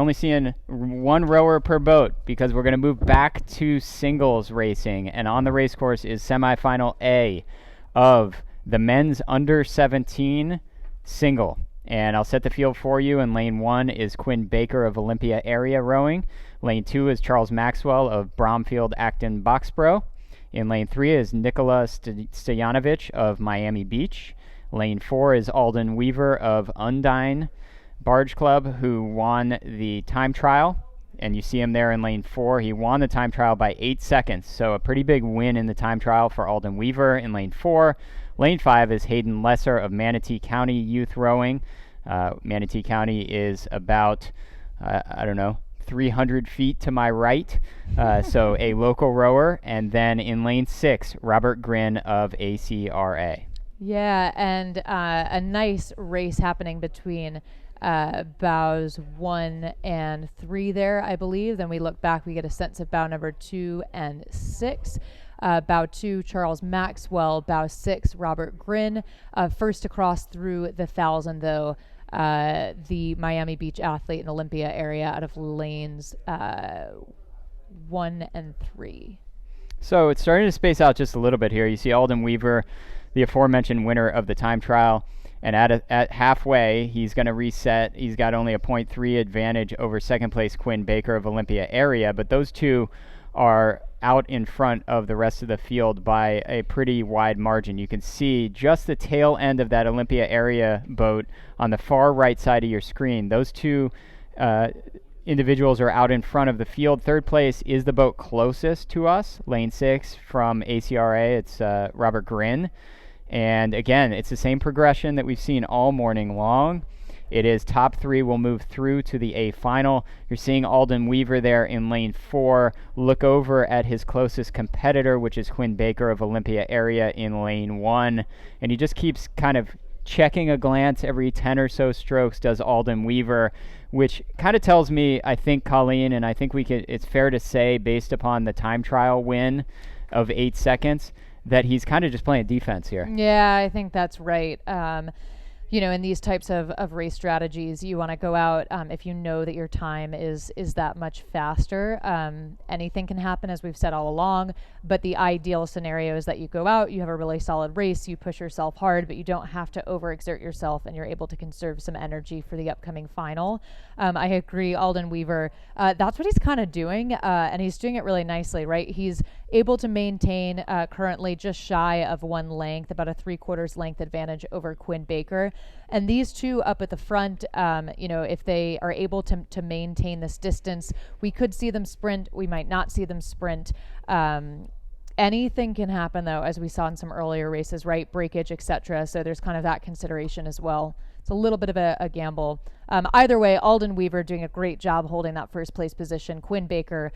Only seeing one rower per boat because we're going to move back to singles racing. And on the race course is semifinal A of the men's under 17 single. And I'll set the field for you. In lane 1 is Quinn Baker of Olympia Area Rowing. Lane 2 is Charles Maxwell of Bromfield Acton Boxborough. In lane 3 is Nikola Stojanovic of Miami Beach. Lane 4 is Alden Weaver of Undine Barge Club, who won the time trial. And you see him there in lane 4. He won the time trial by 8 seconds. So a pretty big win in the time trial for Alden Weaver in lane 4. Lane 5 is Hayden Lesser of Manatee County Youth Rowing. Manatee County is about, 300 feet to my right. So a local rower. And then in lane 6, Robert Grin of ACRA. Yeah, and a nice race happening between bows 1 and 3 there, I believe. Then we look back, we get a sense of bow number 2 and 6. Bow 2, Charles Maxwell. Bow 6, Robert Grin. First to cross through the 1,000, though, the Miami Beach athlete in Olympia area out of lanes 1 and 3. So it's starting to space out just a little bit here. You see Alden Weaver, the aforementioned winner of the time trial, and at halfway, he's going to reset. He's got only a 0.3 advantage over second place Quinn Baker of Olympia Area, but those two are out in front of the rest of the field by a pretty wide margin. You can see just the tail end of that Olympia Area boat on the far right side of your screen. Those two individuals are out in front of the field. Third place is the boat closest to us, lane 6 from ACRA. It's Robert Grin. And again, it's the same progression that we've seen all morning long. It is top 3 will move through to the A final. You're seeing Alden Weaver there in lane 4. Look over at his closest competitor, which is Quinn Baker of Olympia Area in lane 1. And he just keeps kind of checking a glance every 10 or so strokes, does Alden Weaver, which kind of tells me, I think, Colleen, and I think it's fair to say, based upon the time trial win of 8 seconds, that he's kind of just playing defense here. Yeah, I think that's right. In these types of race strategies, you want to go out if you know that your time is that much faster. Anything can happen, as we've said all along, but the ideal scenario is that you go out, you have a really solid race, you push yourself hard, but you don't have to overexert yourself, and you're able to conserve some energy for the upcoming final. I agree, Alden Weaver, that's what he's kind of doing, and he's doing it really nicely, right? He's able to maintain currently just shy of 1 length, about a 3/4 length advantage over Quinn Baker. And these two up at the front, if they are able to maintain this distance, we could see them sprint. We might not see them sprint. Anything can happen, though, as we saw in some earlier races, right? Breakage, etc. So there's kind of that consideration as well. It's a little bit of a gamble. Either way, Alden Weaver doing a great job holding that first place position. Quinn Baker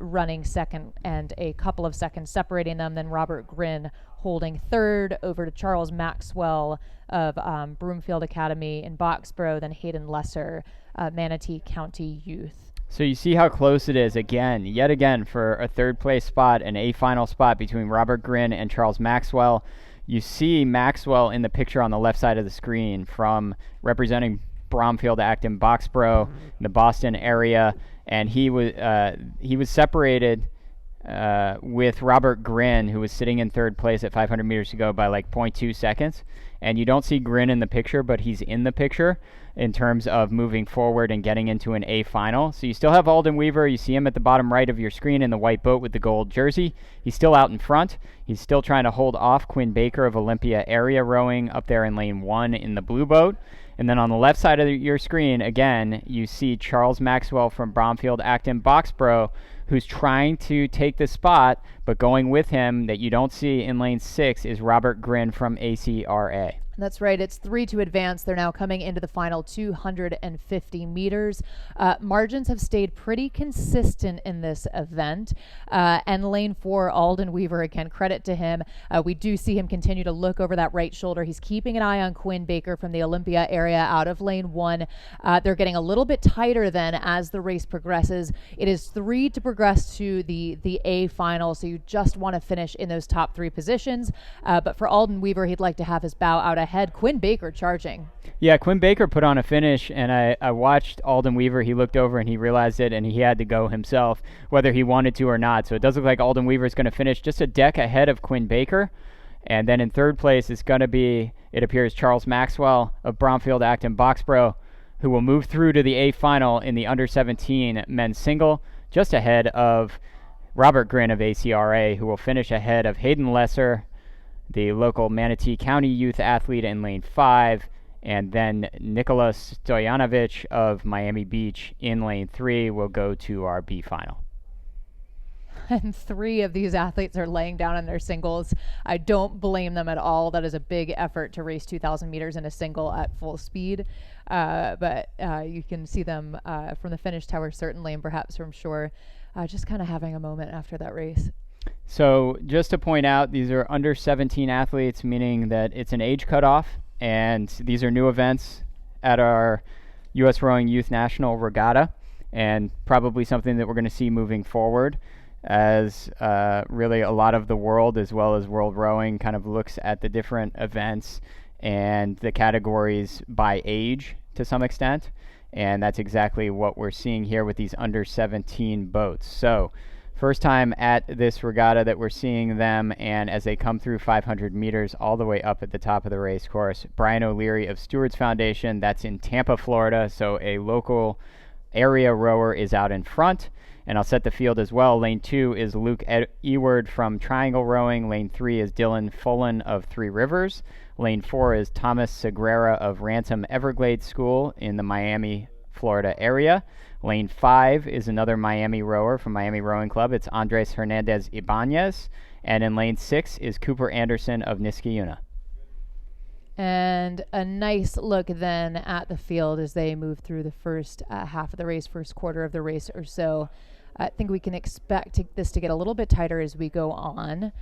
running second and a couple of seconds separating them. Then Robert Grin holding third over to Charles Maxwell of Broomfield Academy in Boxborough. Then Hayden Lesser, Manatee County Youth. So you see how close it is yet again for a third place spot and a final spot between Robert Grin and Charles Maxwell. You see Maxwell in the picture on the left side of the screen from representing Bromfield Acton Boxborough in the Boston area, and he was separated with Robert Grin, who was sitting in third place at 500 meters to go by like 0.2 seconds. And you don't see Grin in the picture, but he's in the picture in terms of moving forward and getting into an A final. So you still have Alden Weaver. You see him at the bottom right of your screen in the white boat with the gold jersey. He's still out in front. He's still trying to hold off Quinn Baker of Olympia Area Rowing up there in lane 1 in the blue boat. And then on the left side of your screen, again, you see Charles Maxwell from Bromfield Acton Boxborough, who's trying to take the spot, but going with him that you don't see in lane 6 is Robert Grin from ACRA. That's right. It's 3 to advance. They're now coming into the final 250 meters. Margins have stayed pretty consistent in this event. And lane 4, Alden Weaver, again, credit to him. We do see him continue to look over that right shoulder. He's keeping an eye on Quinn Baker from the Olympia area out of lane 1. They're getting a little bit tighter then as the race progresses. It is 3 to progress to the A final, so you just want to finish in those top 3 positions. But for Alden Weaver, he'd like to have his bow out ahead. Quinn Baker charging. Yeah, Quinn Baker put on a finish, and I watched Alden Weaver. He looked over and he realized it, and he had to go himself, whether he wanted to or not. So it does look like Alden Weaver is going to finish just a deck ahead of Quinn Baker. And then in third place is going to be, it appears, Charles Maxwell of Bromfield Acton Boxborough, who will move through to the A final in the under-17 men's single, just ahead of Robert Grin of ACRA, who will finish ahead of Hayden Lesser, the local Manatee County youth athlete, in lane 5, and then Nicholas Stojanovic of Miami Beach in lane 3 will go to our B final. And 3 of these athletes are laying down in their singles. I don't blame them at all. That is a big effort to race 2,000 meters in a single at full speed. But you can see them from the finish tower, certainly, and perhaps from shore, just kind of having a moment after that race. So just to point out, these are under 17 athletes, meaning that it's an age cutoff, and these are new events at our U.S. Rowing Youth National Regatta, and probably something that we're going to see moving forward, as really a lot of the world, as well as World Rowing, kind of looks at the different events and the categories by age to some extent. And that's exactly what we're seeing here with these under 17 boats. So first time at this regatta that we're seeing them, and as they come through 500 meters all the way up at the top of the race course, Brian O'Leary of Stewards Foundation, that's in Tampa, Florida, so a local area rower is out in front. And I'll set the field as well. Lane 2 is Luke Eward from Triangle Rowing. Lane 3 is Dylan Folan of Three Rivers. Lane 4 is Thomas Segrera of Ransom Everglades School in the Miami, Florida area. Lane 5 is another Miami rower from Miami Rowing Club. It's Andres Hernandez Ibanez. And in lane 6 is Cooper Anderson of Niskayuna. And a nice look then at the field as they move through the first half of the race, first quarter of the race or so. I think we can expect this to get a little bit tighter as we go on.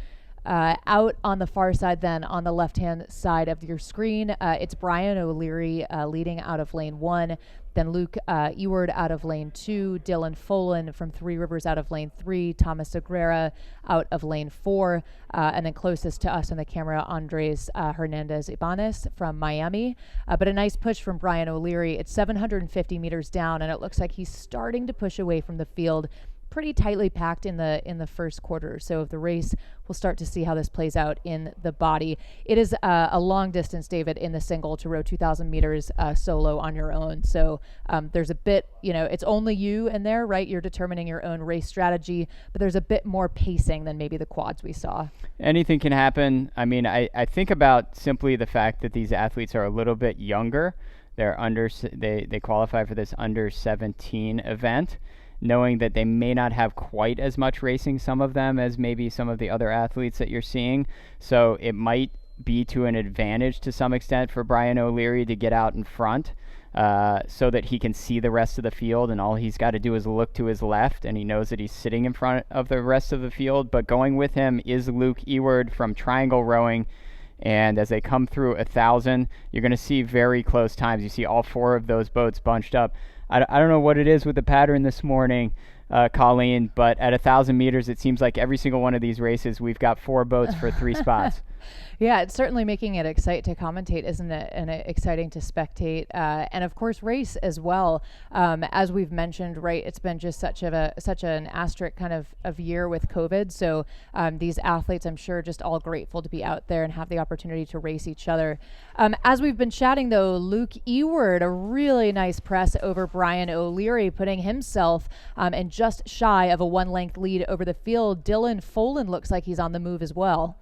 Out on the far side then, on the left-hand side of your screen, it's Brian O'Leary leading out of lane 1, then Luke Eward out of lane 2, Dylan Folan from Three Rivers out of lane 3, Thomas Segrera out of lane 4, and then closest to us on the camera, Andres Hernandez Ibanez from Miami. But a nice push from Brian O'Leary. It's 750 meters down, and it looks like he's starting to push away from the field, pretty tightly packed in the first quarter or so of the race. We'll start to see how this plays out in the body. It is a long distance, David, in the single to row 2,000 meters solo on your own. So there's a bit, it's only you in there, right? You're determining your own race strategy, but there's a bit more pacing than maybe the quads we saw. Anything can happen. I mean, I think about simply the fact that these athletes are a little bit younger. They qualify for this under 17 event, knowing that they may not have quite as much racing, some of them, as maybe some of the other athletes that you're seeing. So it might be to an advantage to some extent for Brian O'Leary to get out in front so that he can see the rest of the field, and all he's got to do is look to his left, and he knows that he's sitting in front of the rest of the field. But going with him is Luke Eward from Triangle Rowing. And as they come through 1,000, you're going to see very close times. You see all 4 of those boats bunched up. I don't know what it is with the pattern this morning, Colleen, but at 1,000 meters, it seems like every single one of these races, we've got 4 boats for 3 spots. Yeah, it's certainly making it exciting to commentate, isn't it? And exciting to spectate, and of course race as well. As we've mentioned, right, it's been just such an asterisk kind of year with COVID. So these athletes, I'm sure, just all grateful to be out there and have the opportunity to race each other. As we've been chatting, though, Luke Eward, a really nice press over Brian O'Leary, putting himself in just shy of a 1-length lead over the field. Dylan Folan looks like he's on the move as well.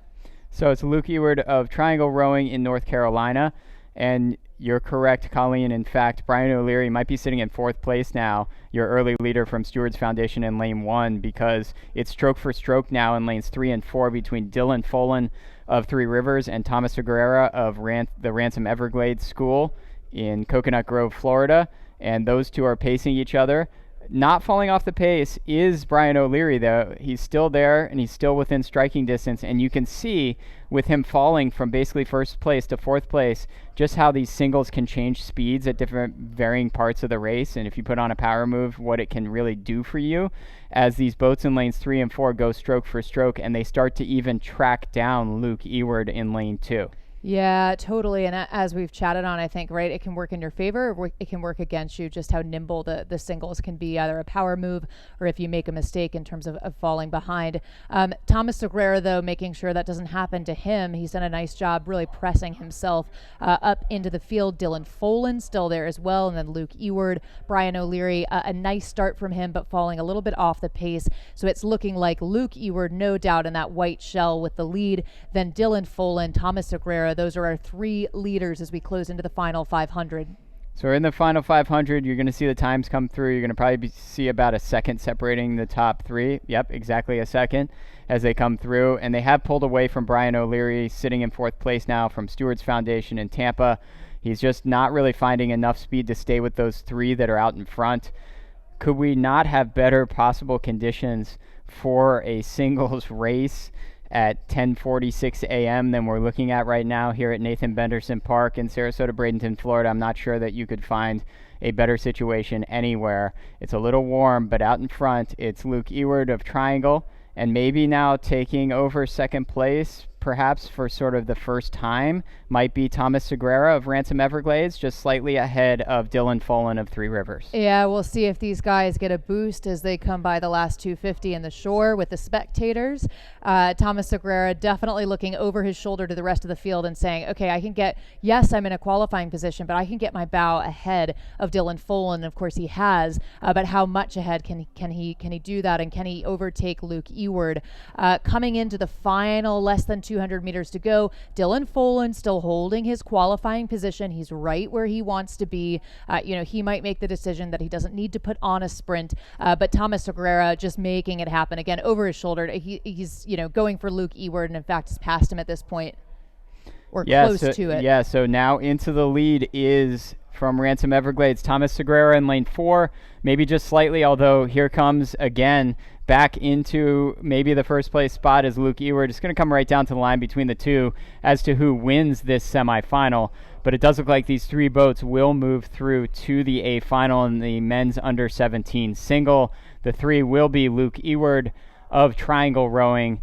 So it's Luke Eward of Triangle Rowing in North Carolina. And you're correct, Colleen. In fact, Brian O'Leary might be sitting in 4th place now, your early leader from Stewards Foundation in lane 1, because it's stroke for stroke now in lanes 3 and 4 between Dylan Folan of Three Rivers and Thomas Segrera of the Ransom Everglades School in Coconut Grove, Florida. And those 2 are pacing each other. Not falling off the pace is Brian O'Leary, though. He's still there, and he's still within striking distance. And you can see with him falling from basically 1st place to 4th place just how these singles can change speeds at different varying parts of the race. And if you put on a power move, what it can really do for you as these boats in lanes 3 and 4 go stroke for stroke, and they start to even track down Luke Eward in lane 2. Yeah, totally. And as we've chatted on, I think, right, it can work in your favor or it can work against you, just how nimble the singles can be, either a power move or if you make a mistake in terms of falling behind. Thomas Segura, though, making sure that doesn't happen to him. He's done a nice job really pressing himself up into the field. Dylan Folan still there as well. And then Luke Eward, Brian O'Leary, a nice start from him, but falling a little bit off the pace. So it's looking like Luke Eward, no doubt, in that white shell with the lead. Then Dylan Folan, Thomas Segura. Those are our three leaders as we close into the final 500. So we're in the final 500. You're going to see the times come through. You're going to probably see about a second separating the top three. Yep, exactly a second as they come through. And they have pulled away from Brian O'Leary, sitting in fourth place now from Stewart's Foundation in Tampa. He's just not really finding enough speed to stay with those three that are out in front. Could we not have better possible conditions for a singles race at 10:46 a.m. than we're looking at right now here at Nathan Benderson Park in Sarasota, Bradenton, Florida? I'm not sure that you could find a better situation anywhere. It's a little warm, but out in front, it's Luke Eward of Triangle, and maybe now taking over second place, perhaps for sort of the first time, might be Thomas Segura of Ransom Everglades, just slightly ahead of Dylan Folan of Three Rivers. Yeah, we'll see if these guys get a boost as they come by the last 250 in the shore with the spectators. Thomas Segura definitely looking over his shoulder to the rest of the field and saying, okay, I can get, yes, I'm in a qualifying position, but I can get my bow ahead of Dylan Folan. Of course he has, but how much ahead can he do that, and can he overtake Luke Eward? Coming into the final less than 200 meters to go, Dylan Folan still holding his qualifying position. He's right where he wants to be. He might make the decision that he doesn't need to put on a sprint, but Thomas Segura just making it happen again over his shoulder. He's going for Luke Eward, and in fact has passed him at this point, or close to it. Yeah, so now into the lead is from Ransom Everglades, Thomas Segura in lane 4, maybe just slightly, although here comes again back into maybe the first place spot is Luke Eward. It's going to come right down to the line between the two as to who wins this semifinal. But it does look like these three boats will move through to the A final in the men's under 17 single. The three will be Luke Eward of Triangle Rowing,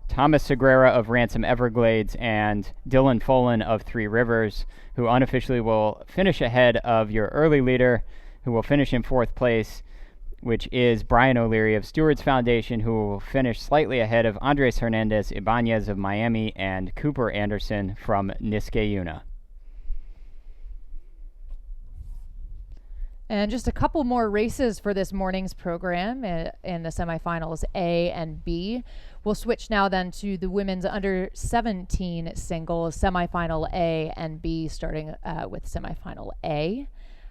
Thomas Segura of Ransom Everglades, and Dylan Folan of Three Rivers, who unofficially will finish ahead of your early leader, who will finish in fourth place, which is Brian O'Leary of Stewart's Foundation, who will finish slightly ahead of Andres Hernandez Ibanez of Miami and Cooper Anderson from Niskayuna. And just a couple more races for this morning's program in the semifinals A and B. We'll switch now then to the women's under 17 singles, semifinal A and B, starting with semifinal A.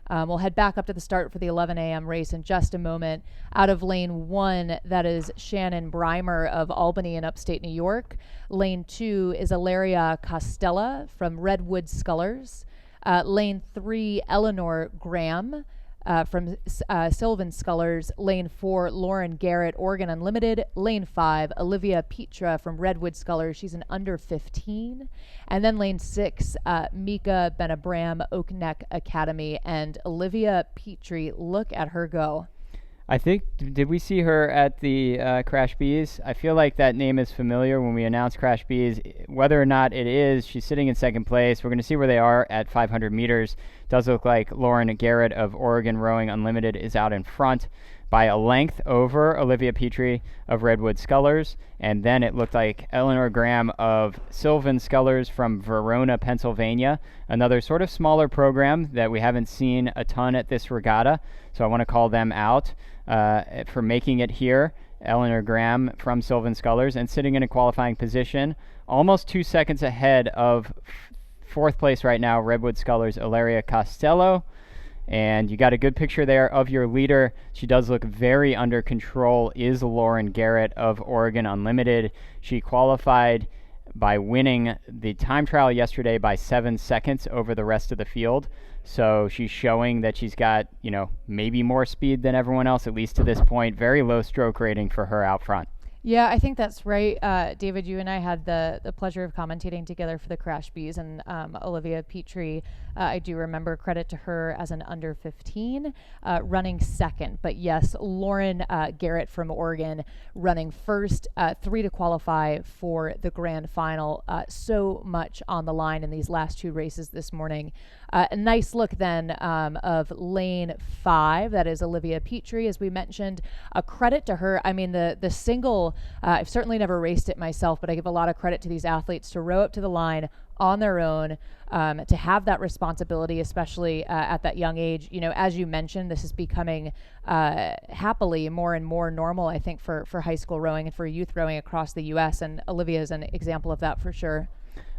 We'll head back up to the start for the 11 a.m. race in just a moment. Out of lane 1, that is Shannon Breimer of Albany in upstate New York. Lane 2 is Ilaria Costella from Redwood Scullers. Lane 3, Eleanor Graham from Sylvan Scullers. Lane 4, Lauren Garrett, Oregon Unlimited. Lane 5, Olivia Petra from Redwood Scullers. She's an under 15. And then lane 6, Mika Benabram, Oak Neck Academy. And Olivia Petrie, look at her go. I think, did we see her at the Crash Bees? I feel like that name is familiar when we announced Crash Bees. Whether or not it is, she's sitting in second place. We're going to see where they are at 500 meters. Does look like Lauren Garrett of Oregon Rowing Unlimited is out in front by a length over Olivia Petrie of Redwood Scullers. And then it looked like Eleanor Graham of Sylvan Scullers from Verona, Pennsylvania. Another sort of smaller program that we haven't seen a ton at this regatta. So I want to call them out for making it here. Eleanor Graham from Sylvan Scullers, and sitting in a qualifying position, almost 2 seconds ahead of fourth place right now, Redwood Scullers' Ilaria Costello. And you got a good picture there of your leader. She does look very under control, is Lauren Garrett of Oregon Unlimited. She qualified by winning the time trial yesterday by 7 seconds over the rest of the field. So she's showing that she's got, maybe more speed than everyone else, at least to this point. Very low stroke rating for her out front. Yeah, I think that's right. David, you and I had the pleasure of commentating together for the Crash Bees, and Olivia Petrie I do remember, credit to her as an under 15, running second. But yes, Lauren Garrett from Oregon running first, 3 to qualify for the grand final. So much on the line in these last 2 races this morning. A nice look then of lane 5. That is Olivia Petrie, as we mentioned. A credit to her. I mean, the single, I've certainly never raced it myself, but I give a lot of credit to these athletes to row up to the line on their own, to have that responsibility, especially at that young age. You know, as you mentioned, this is becoming happily more and more normal, I think, for high school rowing and for youth rowing across the U.S., and Olivia is an example of that for sure.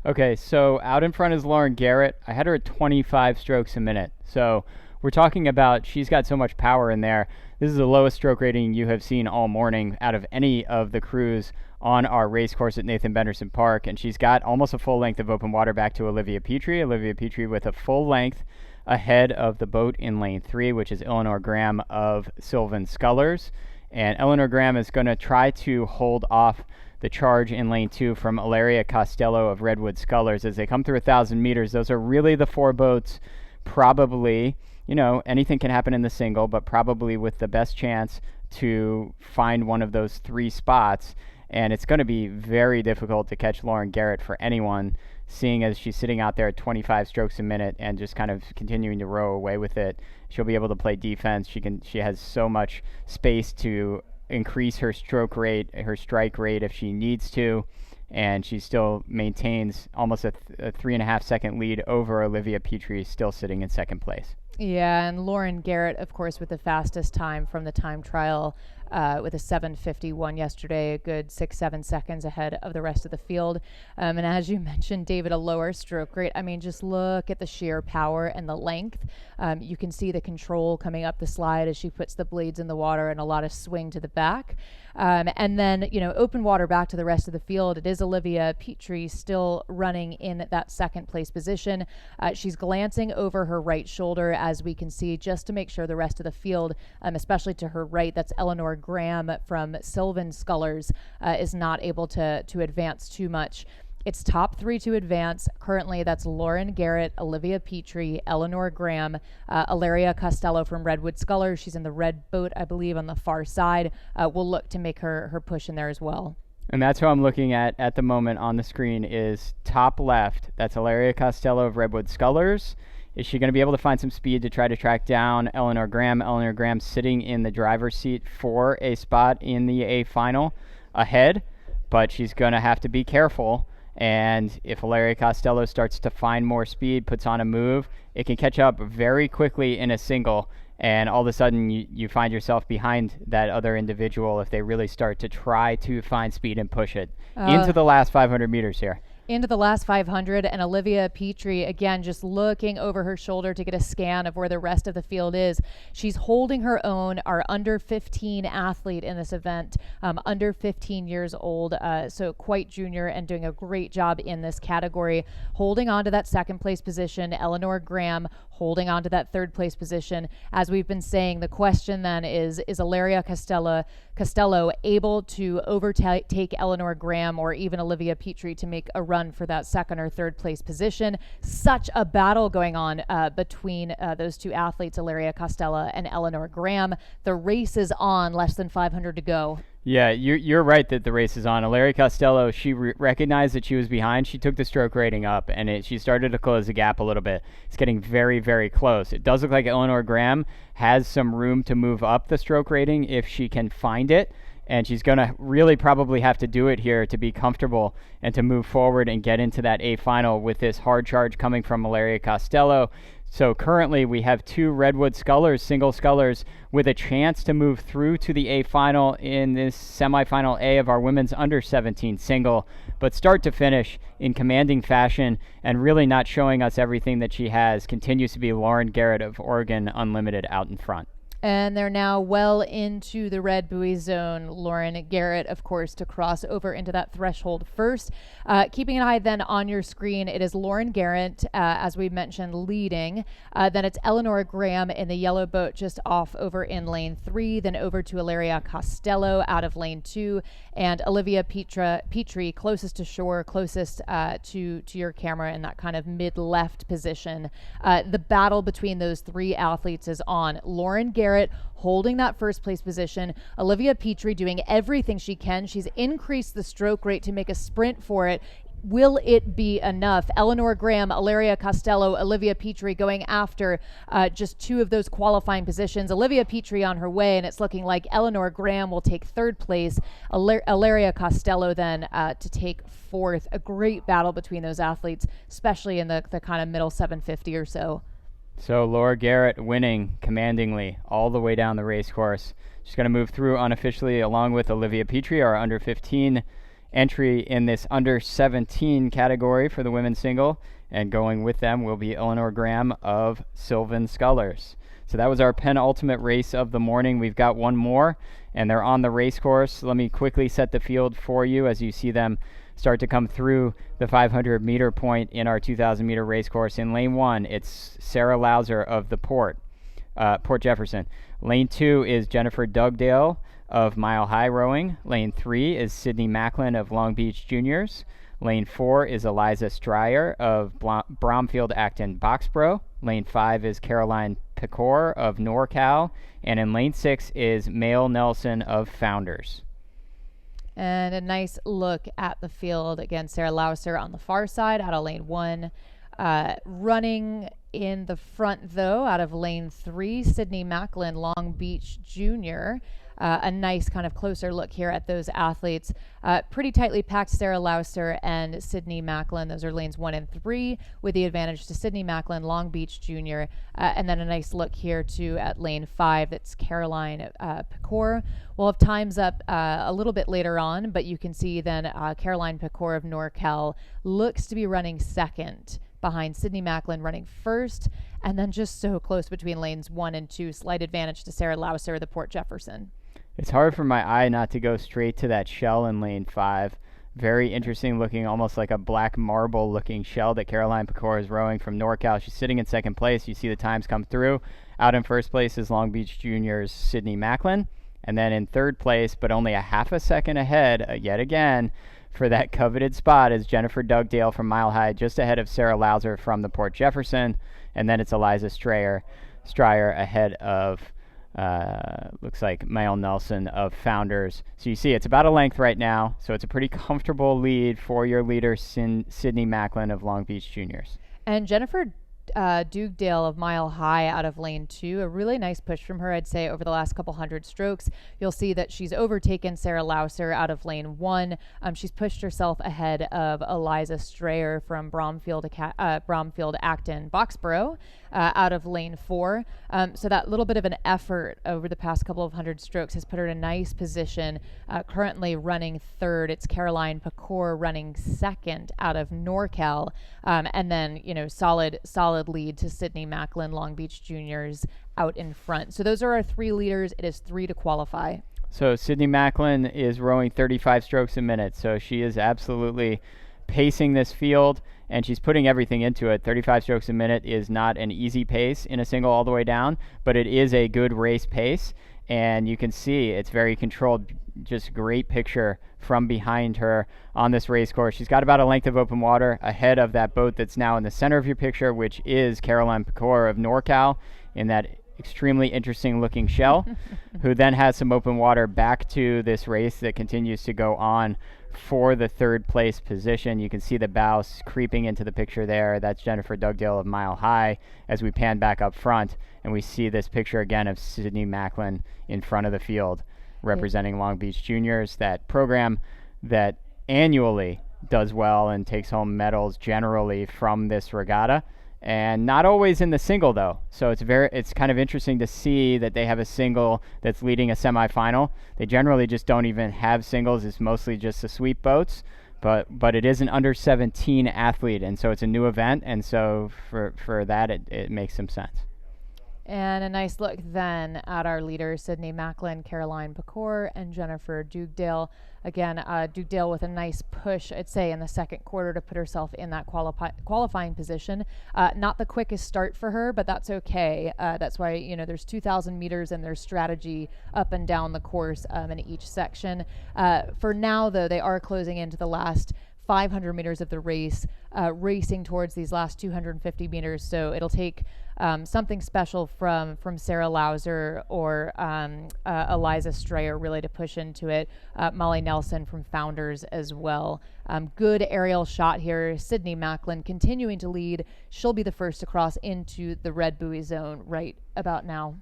Okay, so out in front is Lauren Garrett. I had her at 25 strokes a minute. So we're talking about she's got so much power in there. This is the lowest stroke rating you have seen all morning out of any of the crews on our race course at Nathan Benderson Park. And she's got almost a full length of open water back to Olivia Petrie. Olivia Petrie with a full length ahead of the boat in lane 3, which is Eleanor Graham of Sylvan Scullers. And Eleanor Graham is going to try to hold off the charge in lane 2 from Ilaria Costello of Redwood Scullers as they come through 1,000 meters. Those are really the 4 boats, probably, you know, anything can happen in the single, but probably with the best chance to find one of those 3 spots. And it's going to be very difficult to catch Lauren Garrett for anyone, seeing as she's sitting out there at 25 strokes a minute and just kind of continuing to row away with it. She'll be able to play defense. She has so much space to increase her stroke rate, her strike rate if she needs to, and she still maintains almost a 3.5 second lead over Olivia Petrie, still sitting in second place. Yeah, and Lauren Garrett, of course, with the fastest time from the time trial, with a 7:51 yesterday, a good 6-7 seconds ahead of the rest of the field. And as you mentioned, David, a lower stroke rate. I mean, just look at the sheer power and the length. You can see the control coming up the slide as she puts the blades in the water and a lot of swing to the back. And then, you know, open water back to the rest of the field. It is Olivia Petrie still running in that second place position. She's glancing over her right shoulder, as we can see, just to make sure the rest of the field, especially to her right, that's Eleanor Graham from Sylvan Scullers, is not able to advance too much. It's top 3 to advance. Currently, that's Lauren Garrett, Olivia Petrie, Eleanor Graham, Ilaria Costello from Redwood Scullers. She's in the red boat, I believe, on the far side. We'll look to make her push in there as well. And that's who I'm looking at the moment on the screen is top left. That's Ilaria Costello of Redwood Scullers. Is she going to be able to find some speed to try to track down Eleanor Graham? Eleanor Graham sitting in the driver's seat for a spot in the A final ahead, but she's going to have to be careful. And if Ilaria Costello starts to find more speed, puts on a move, it can catch up very quickly in a single. And all of a sudden, you find yourself behind that other individual if they really start to try to find speed and push it into the last 500 meters here. Into the last 500, and Olivia Petrie, again, just looking over her shoulder to get a scan of where the rest of the field is. She's holding her own, our under 15 athlete in this event, under 15 years old, so quite junior and doing a great job in this category, holding on to that second place position. Eleanor Graham holding on to that third place position. As we've been saying, the question then is Ilaria Costello able to overtake Eleanor Graham or even Olivia Petrie to make a run for that second or third place position? Such a battle going on between those 2 athletes, Ilaria Costello and Eleanor Graham. The race is on, less than 500 to go. Yeah, you're right that the race is on. Ilaria Costello, she recognized that she was behind. She took the stroke rating up, and she started to close the gap a little bit. It's getting very, very close. It does look like Eleanor Graham has some room to move up the stroke rating if she can find it, and she's going to really probably have to do it here to be comfortable and to move forward and get into that A final with this hard charge coming from Ilaria Costello. So currently we have 2 Redwood Scullers, single scullers, with a chance to move through to the A final in this semifinal A of our women's under 17 single, but start to finish in commanding fashion and really not showing us everything that she has continues to be Lauren Garrett of Oregon Unlimited out in front. And they're now well into the red buoy zone. Lauren Garrett, of course, to cross over into that threshold first. Keeping an eye then on your screen, it is Lauren Garrett, as we mentioned, leading. Then it's Eleanor Graham in the yellow boat just off over in lane 3, then over to Ilaria Costello out of lane 2, and Olivia Petrie closest to shore, closest to your camera in that kind of mid-left position. The battle between those 3 athletes is on. Lauren Garrett holding that first place position. Olivia Petrie doing everything she can. She's increased the stroke rate to make a sprint for it. Will it be enough? Eleanor Graham, Ilaria Costello, Olivia Petrie going after just 2 of those qualifying positions. Olivia Petrie on her way, and it's looking like Eleanor Graham will take 3rd place. Ilaria Costello then to take 4th. A great battle between those athletes, especially in the kind of middle 750 or so. So Laura Garrett winning commandingly all the way down the race course. She's going to move through unofficially along with Olivia Petrie, our under 15 entry in this under 17 category for the women's single. And going with them will be Eleanor Graham of Sylvan Scullers. So that was our penultimate race of the morning. We've got one more, and they're on the race course. Let me quickly set the field for you as you see them start to come through the 500-meter point in our 2,000-meter race course. In lane 1, it's Sarah Lauser of the Port Jefferson. Lane 2 is Jennifer Dugdale of Mile High Rowing. Lane 3 is Sydney Macklin of Long Beach Juniors. Lane 4 is Eliza Stryer of Bromfield Acton Boxborough. Lane 5 is Caroline Pecor of NorCal. And in lane 6 is Mail Nelson of Founders. And a nice look at the field. Again, Sarah Lauser on the far side out of lane 1. Running in the front, though, out of lane 3, Sydney Macklin, Long Beach Junior. A nice kind of closer look here at those athletes. Pretty tightly packed Sarah Lauser and Sydney Macklin. Those are lanes 1 and 3 with the advantage to Sydney Macklin, Long Beach Junior. And then a nice look here too at lane 5. That's Caroline Pecor. We'll have times up a little bit later on, but you can see then Caroline Pecor of NorCal looks to be running second behind Sydney Macklin running first, and then just so close between lanes 1 and 2. Slight advantage to Sarah Lauser of the Port Jefferson. It's hard for my eye not to go straight to that shell in lane 5. Very interesting looking, almost like a black marble looking shell that Caroline Pecor is rowing from NorCal. She's sitting in second place. You see the times come through. Out in first place is Long Beach Juniors' Sydney Macklin. And then in third place, but only a half a second ahead, yet again, for that coveted spot is Jennifer Dugdale from Mile High, just ahead of Sarah Lauser from the Port Jefferson. And then it's Eliza Stryer ahead of looks like Mail Nelson of Founders. So you see it's about a length right now, so it's a pretty comfortable lead for your leader, Sydney Macklin of Long Beach Juniors. And Jennifer Dugdale of Mile High out of lane 2, a really nice push from her, I'd say, over the last couple hundred strokes. You'll see that she's overtaken Sarah Lauser out of lane 1. She's pushed herself ahead of Eliza Strayer from Bromfield Acton Boxborough out of lane 4. So that little bit of an effort over the past couple of hundred strokes has put her in a nice position. Currently running third, it's Caroline Pecor running second out of NorCal. And then, solid lead to Sydney Macklin, Long Beach Juniors out in front. So those are our 3 leaders. It is 3 to qualify. So Sydney Macklin is rowing 35 strokes a minute. So she is absolutely pacing this field, and she's putting everything into it. 35 strokes a minute is not an easy pace in a single all the way down, but it is a good race pace. And you can see it's very controlled. Just great picture from behind her on this race course. She's got about a length of open water ahead of that boat that's now in the center of your picture, which is Caroline Pecor of NorCal in that extremely interesting looking shell, who then has some open water back to this race that continues to go on for the third place position. You can see the bow creeping into the picture there. That's Jennifer Dugdale of Mile High as we pan back up front, and we see this picture again of Sydney Macklin in front of the field representing Long Beach Juniors, that program that annually does well and takes home medals generally from this regatta, and not always in the single though. So it's kind of interesting to see that they have a single that's leading a semifinal. They generally just don't even have singles. It's mostly just the sweep boats, but it is an under 17 athlete, and so it's a new event, and so for that it makes some sense. And a nice look then at our leaders, Sydney Macklin, Caroline Pecor, and Jennifer Dugdale. Again, Dugdale with a nice push, I'd say, in the second quarter to put herself in that qualifying position. Not the quickest start for her, but that's okay. That's why, there's 2,000 meters and there's strategy up and down the course in each section. For now, though, they are closing into the last 500 meters of the race, racing towards these last 250 meters. So it'll take something special from Sarah Lauser or Eliza Strayer really to push into it. Molly Nelson from Founders as well. Good aerial shot here. Sydney Macklin continuing to lead. She'll be the first to cross into the red buoy zone right about now.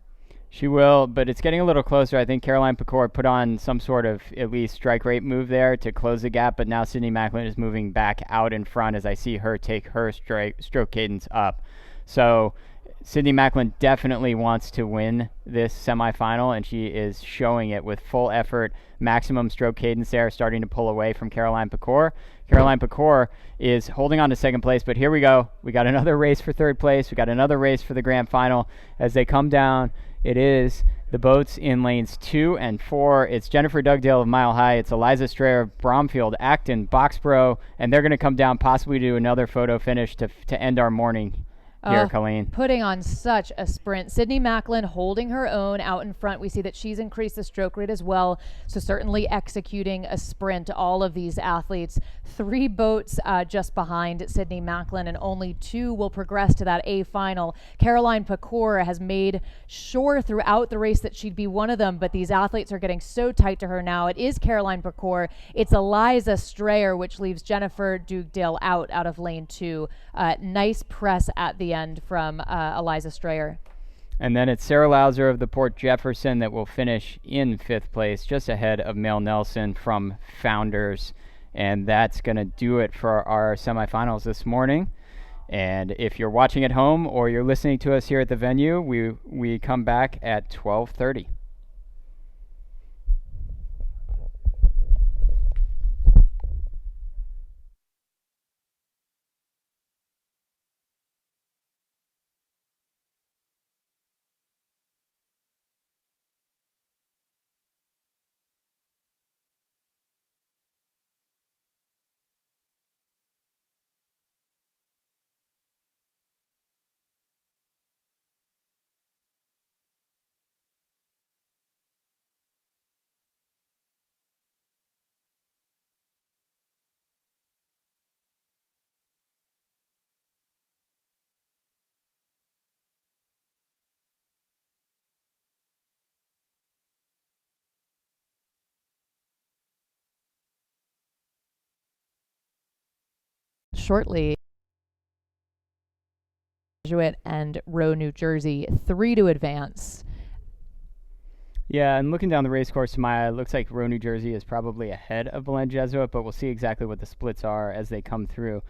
She will, but it's getting a little closer. I think Caroline Pecor put on some sort of at least strike rate move there to close the gap, but now Sydney Macklin is moving back out in front as I see her take her stroke cadence up. So Sydney Macklin definitely wants to win this semifinal, and she is showing it with full effort, maximum stroke cadence there, starting to pull away from Caroline Pecor. Caroline Pecor is holding on to second place, but here we go. We got another race for third place. We got another race for the grand final. As they come down, it is the boats in lanes 2 and 4. It's Jennifer Dugdale of Mile High. It's Eliza Strayer of Bromfield, Acton, Boxborough, and they're going to come down possibly to another photo finish to end our morning here, Colleen. Putting on such a sprint. Sydney Macklin holding her own out in front. We see that she's increased the stroke rate as well, so certainly executing a sprint. All of these athletes, 3 boats just behind Sydney Macklin, and only 2 will progress to that A final. Caroline Pecor has made sure throughout the race that she'd be one of them, but these athletes are getting so tight to her now. It is Caroline Pecor. It's Eliza Strayer, which leaves Jennifer Dugdale out of lane 2. Nice press at the end from Eliza Strayer. And then it's Sarah Lauser of the Port Jefferson that will finish in 5th place, just ahead of Mel Nelson from Founders. And that's going to do it for our semifinals this morning. And if you're watching at home or you're listening to us here at the venue, we come back at 12:30. Shortly, Jesuit and Rowe, New Jersey, 3 to advance. Yeah, and looking down the race course to my eye, it looks like Rowe, New Jersey is probably ahead of Belen Jesuit, but we'll see exactly what the splits are as they come through,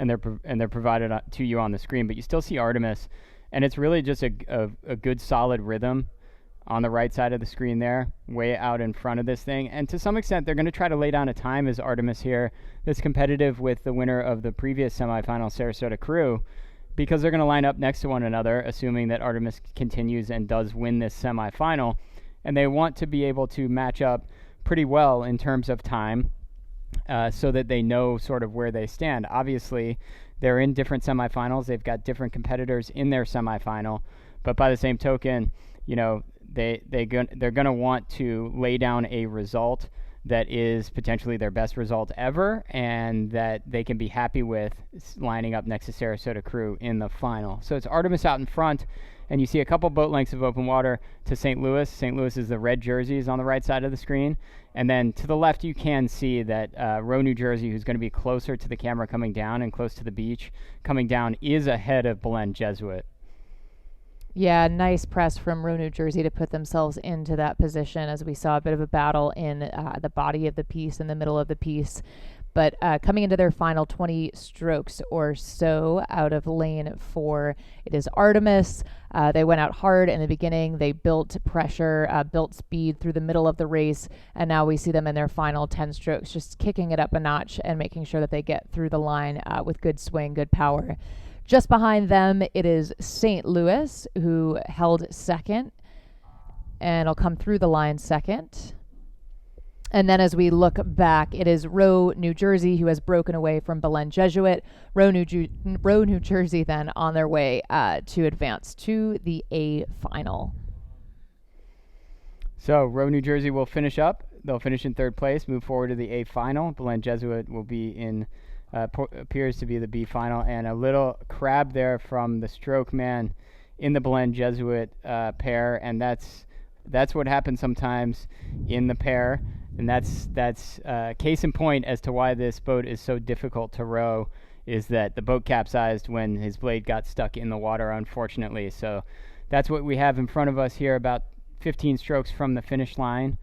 and they're provided to you on the screen. But you still see Artemis, and it's really just a good solid rhythm on the right side of the screen there, way out in front of this thing. And to some extent, they're going to try to lay down a time as Artemis here that's competitive with the winner of the previous semifinal, Sarasota Crew, because they're going to line up next to one another, assuming that Artemis continues and does win this semifinal. And they want to be able to match up pretty well in terms of time so that they know sort of where they stand. Obviously, they're in different semifinals. They've got different competitors in their semifinal. But by the same token, they're going to want to lay down a result that is potentially their best result ever and that they can be happy with lining up next to Sarasota Crew in the final. So it's Artemis out in front, and you see a couple boat lengths of open water to St. Louis. St. Louis is the red jerseys on the right side of the screen. And then to the left, you can see that Rowe, New Jersey, who's going to be closer to the camera coming down and close to the beach, coming down is ahead of Belen Jesuit. Yeah, nice press from Rowe, New Jersey to put themselves into that position as we saw a bit of a battle in the body of the piece, in the middle of the piece. But coming into their final 20 strokes or so out of lane 4, it is Artemis. They went out hard in the beginning. They built pressure, built speed through the middle of the race, and now we see them in their final 10 strokes, just kicking it up a notch and making sure that they get through the line with good swing, good power. Just behind them, it is St. Louis, who held second, and will come through the line second. And then as we look back, it is Rowe, New Jersey, who has broken away from Belen Jesuit. Rowe, New Jersey, then on their way to advance to the A final. So Rowe, New Jersey will finish up. They'll finish in third place, move forward to the A final. Belen Jesuit will be in, appears to be the B final. And a little crab there from the stroke man in the Belen Jesuit pair. And that's what happens sometimes in the pair. And that's case in point as to why this boat is so difficult to row, is that the boat capsized when his blade got stuck in the water, unfortunately. So that's what we have in front of us here, about 15 strokes from the finish line,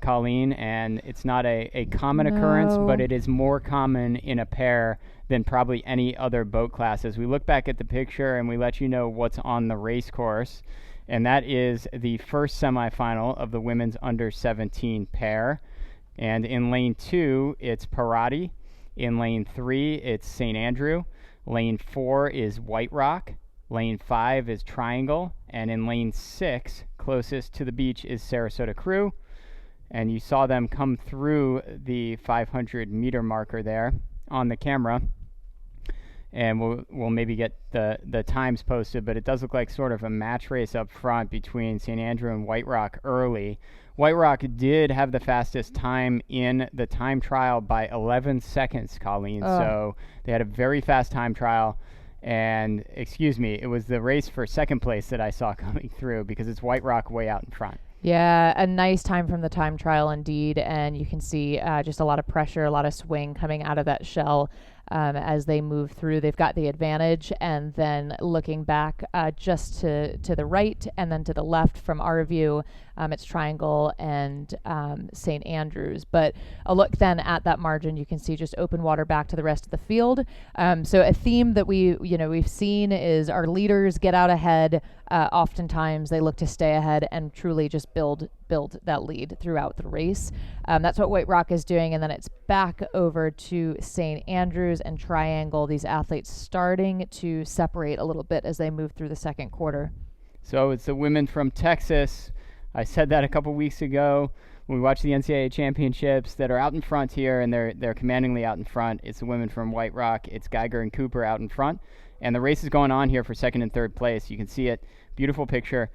Colleen. And it's not a common occurrence, but it is more common in a pair than probably any other boat class. As we look back at the picture and we let you know what's on the race course, and that is the first semifinal of the women's under 17 pair. And in lane 2, it's Parati. In lane 3, it's St. Andrew. Lane 4 is White Rock. Lane 5 is Triangle. And in lane 6, closest to the beach, is Sarasota Crew. And you saw them come through the 500-meter marker there on the camera. And we'll maybe get the times posted, but it does look like sort of a match race up front between St. Andrew and White Rock early. White Rock did have the fastest time in the time trial by 11 seconds, Colleen. So they had a very fast time trial. And, excuse me, it was the race for second place that I saw coming through, because it's White Rock way out in front. Yeah, a nice time from the time trial indeed, and you can see just a lot of pressure, a lot of swing coming out of that shell as they move through. They've got the advantage, and then looking back just to the right and then to the left from our view, it's Triangle and St. Andrews. But a look then at that margin, you can see just open water back to the rest of the field. So a theme that we've seen is our leaders get out ahead. Oftentimes they look to stay ahead and truly just build that lead throughout the race. That's what White Rock is doing, and then it's back over to St. Andrews and Triangle. These athletes starting to separate a little bit as they move through the second quarter. So it's the women from Texas. I said that a couple weeks ago when we watched the NCAA championships, that are out in front here, and they're commandingly out in front. It's the women from White Rock. It's Geiger and Cooper out in front. And the race is going on here for second and third place. You can see it. Beautiful picture.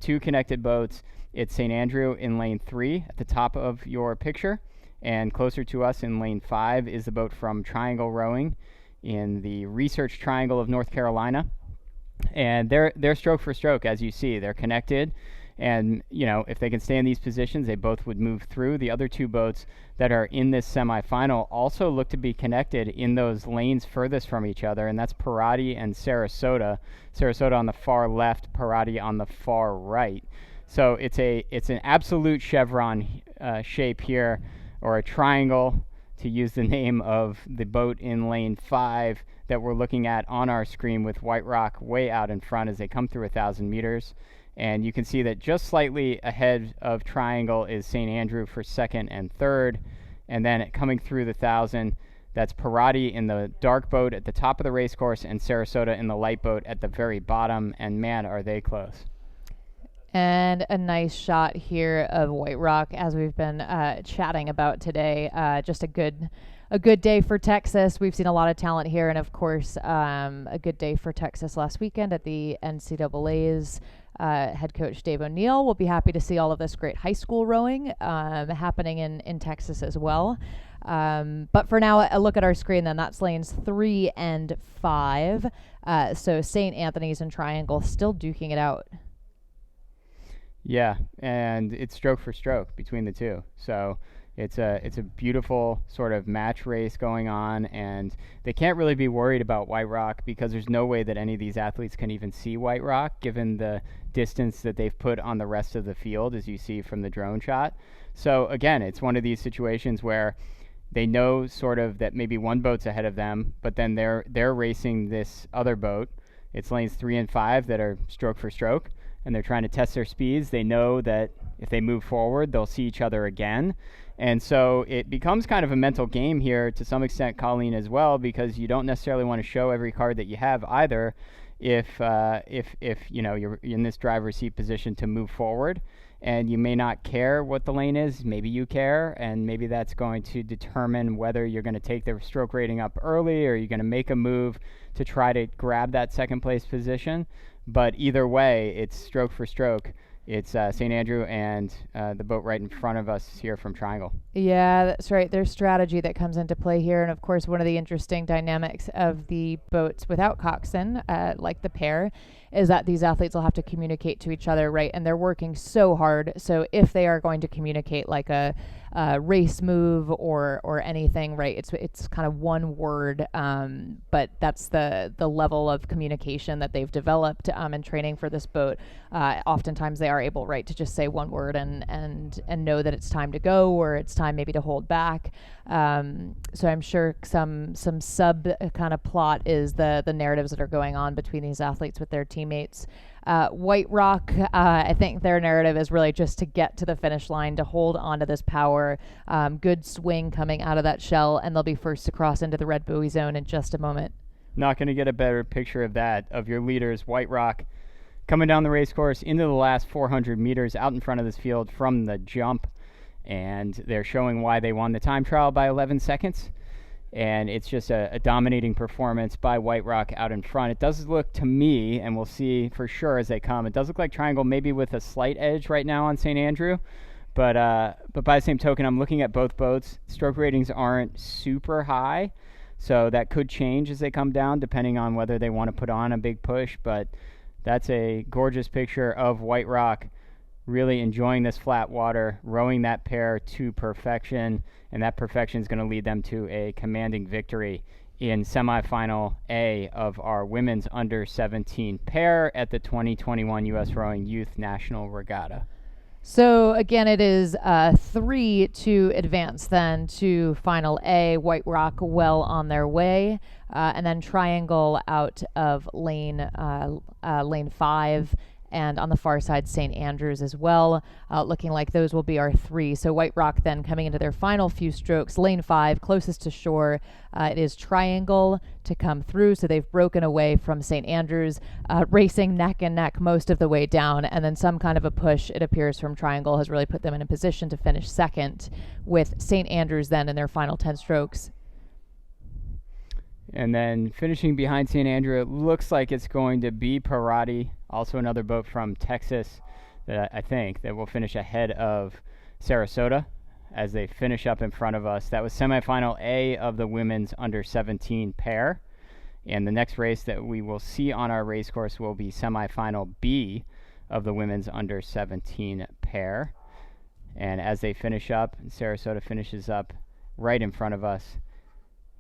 Two connected boats. It's St. Andrew in lane 3 at the top of your picture. And closer to us in lane 5 is the boat from Triangle Rowing in the Research Triangle of North Carolina. And they're stroke for stroke, as you see. They're connected. And, if they can stay in these positions, they both would move through. The other two boats that are in this semifinal also look to be connected in those lanes furthest from each other, and that's Parati and Sarasota. Sarasota on the far left, Parati on the far right. So it's an absolute chevron shape here, or a triangle, to use the name of the boat in lane 5 that we're looking at on our screen, with White Rock way out in front as they come through 1,000 meters. And you can see that just slightly ahead of Triangle is St. Andrew for second and third. And then coming through the 1,000, that's Parati in the dark boat at the top of the race course, and Sarasota in the light boat at the very bottom. And man, are they close. And a nice shot here of White Rock, as we've been chatting about today. Just a good day for Texas. We've seen a lot of talent here, and of course, a good day for Texas last weekend at the NCAA's. Head coach Dave O'Neill will be happy to see all of this great high school rowing happening in Texas as well. But for now, a look at our screen then. That's lanes 3 and 5. So St. Anthony's and Triangle still duking it out. Yeah, and it's stroke for stroke between the two. So it's a beautiful sort of match race going on, and they can't really be worried about White Rock, because there's no way that any of these athletes can even see White Rock, given the distance that they've put on the rest of the field, as you see from the drone shot. So again, it's one of these situations where they know sort of that maybe one boat's ahead of them, but then they're racing this other boat. It's lanes 3 and 5 that are stroke for stroke, and they're trying to test their speeds. They know that If they move forward, they'll see each other again. And so it becomes kind of a mental game here to some extent, Colleen, as well, because you don't necessarily want to show every card that you have either if you're in this driver's seat position to move forward. And you may not care what the lane is. Maybe you care, and maybe that's going to determine whether you're going to take the stroke rating up early or you're going to make a move to try to grab that second place position. But either way, it's stroke for stroke. It's St. Andrew and the boat right in front of us here from Triangle. Yeah, that's right. There's strategy that comes into play here. And of course, one of the interesting dynamics of the boats without coxswain, like the pair, is that these athletes will have to communicate to each other, right? And they're working so hard. So if they are going to communicate like a race move or anything, right? It's kind of one word, but that's the level of communication that they've developed in training for this boat. Oftentimes they are able, right, to just say one word and know that it's time to go, or it's time maybe to hold back. So I'm sure some sub kind of plot is the narratives that are going on between these athletes with their teammates. White Rock, I think their narrative is really just to get to the finish line, to hold onto this power. Good swing coming out of that shell, and they'll be first to cross into the red buoy zone in just a moment. Not going to get a better picture of that, of your leaders, White Rock, coming down the race course into the last 400 meters out in front of this field from the jump. And they're showing why they won the time trial by 11 seconds. And it's just a dominating performance by White Rock out in front. It does look to me, and we'll see for sure as they come, it does look like Triangle maybe with a slight edge right now on St. Andrew. But by the same token, I'm looking at both boats. Stroke ratings aren't super high, so that could change as they come down depending on whether they want to put on a big push. But that's a gorgeous picture of White Rock really enjoying this flat water, rowing that pair to perfection, and that perfection is going to lead them to a commanding victory in semifinal A of our women's under 17 pair at the 2021 U.S. Rowing Youth National Regatta. So again, it is 3 to advance then to final A. White Rock well on their way, and then Triangle out of lane 5. And on the far side, St. Andrews as well, looking like those will be our 3. So White Rock then coming into their final few strokes, lane 5, closest to shore. It is Triangle to come through. So they've broken away from St. Andrews, racing neck and neck most of the way down. And then some kind of a push, it appears, from Triangle has really put them in a position to finish second, with St. Andrews then in their final 10 strokes. And then finishing behind St. Andrew, it looks like it's going to be Parati, also another boat from Texas that I think that will finish ahead of Sarasota as they finish up in front of us. That was semifinal A of the women's under 17 pair. And the next race that we will see on our race course will be semifinal B of the women's under 17 pair. And as they finish up, Sarasota finishes up right in front of us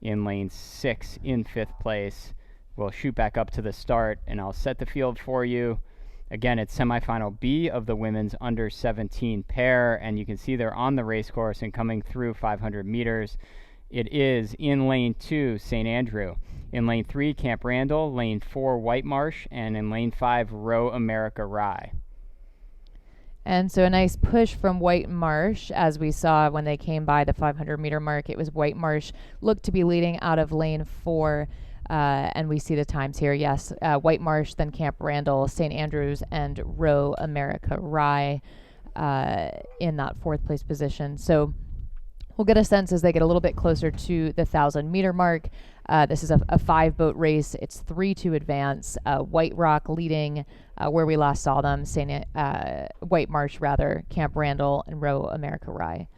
in lane 6 in 5th place. We'll shoot back up to the start, and I'll set the field for you. Again, it's semifinal B of the women's under 17 pair, and you can see they're on the race course and coming through 500 meters. It is in lane 2, St. Andrew. In lane 3, Camp Randall. Lane 4, White Marsh. And in lane 5, Row America Rye. And so a nice push from White Marsh, as we saw when they came by the 500-meter mark. It was White Marsh looked to be leading out of lane 4, and we see the times here. Yes, White Marsh, then Camp Randall, St. Andrews, and Row America Rye in that 4th place position. So we'll get a sense as they get a little bit closer to the 1,000-meter mark. This is a 5-boat race. It's 3 to advance. White Rock leading where we last saw them, White Marsh rather, Camp Randall, and Row America Rye.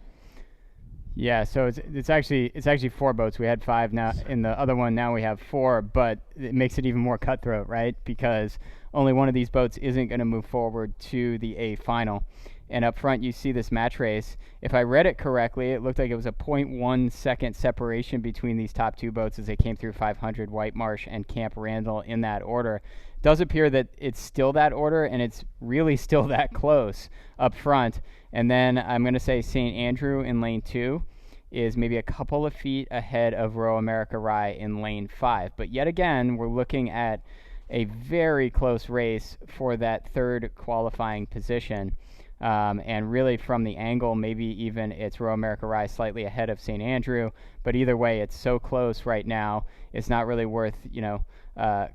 Yeah, so it's actually 4 boats. We had 5 now in the other one. Now we have 4, but it makes it even more cutthroat, right? Because only one of these boats isn't going to move forward to the A final. And up front, you see this match race. If I read it correctly, it looked like it was a 0.1 second separation between these top 2 boats as they came through 500, White Marsh and Camp Randall in that order. It does appear that it's still that order, and it's really still that close up front. And then I'm going to say St. Andrew in lane 2 is maybe a couple of feet ahead of Row America Rye in lane 5. But yet again, we're looking at a very close race for that 3rd qualifying position. And really from the angle, maybe even it's Row America Rye slightly ahead of St. Andrew. But either way, it's so close right now, it's not really worth,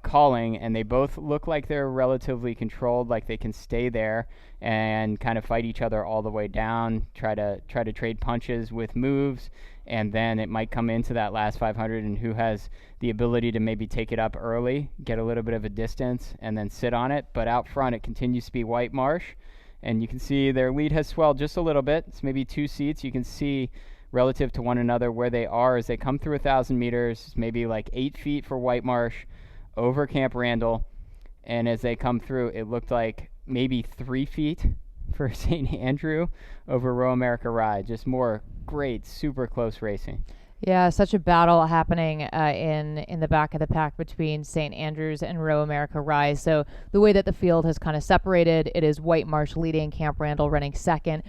calling. And they both look like they're relatively controlled, like they can stay there and kind of fight each other all the way down, try to trade punches with moves. And then it might come into that last 500 and who has the ability to maybe take it up early, get a little bit of a distance, and then sit on it. But out front, it continues to be White Marsh. And you can see their lead has swelled just a little bit. It's maybe 2 seats. You can see relative to one another where they are as they come through 1,000 meters, maybe like 8 feet for White Marsh over Camp Randall. And as they come through, it looked like maybe 3 feet for St. Andrew over Row America Rye. Just more great, super close racing. Yeah, such a battle happening in the back of the pack between St. Andrews and Row America Rye. So the way that the field has kind of separated, it is White Marsh leading, Camp Randall running second.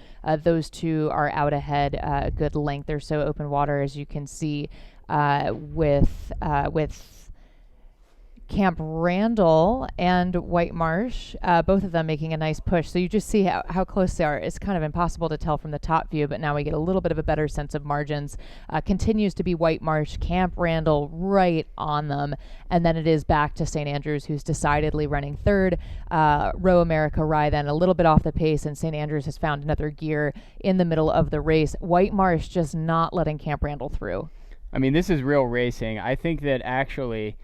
Those two are out ahead a good length or so open water, as you can see with Camp Randall and White Marsh, both of them making a nice push. So you just see how close they are. It's kind of impossible to tell from the top view, but now we get a little bit of a better sense of margins. Continues to be White Marsh, Camp Randall right on them. And then it is back to St. Andrews, who's decidedly running third. Row America Rye then a little bit off the pace, and St. Andrews has found another gear in the middle of the race. White Marsh just not letting Camp Randall through. I mean, this is real racing. I think that actually,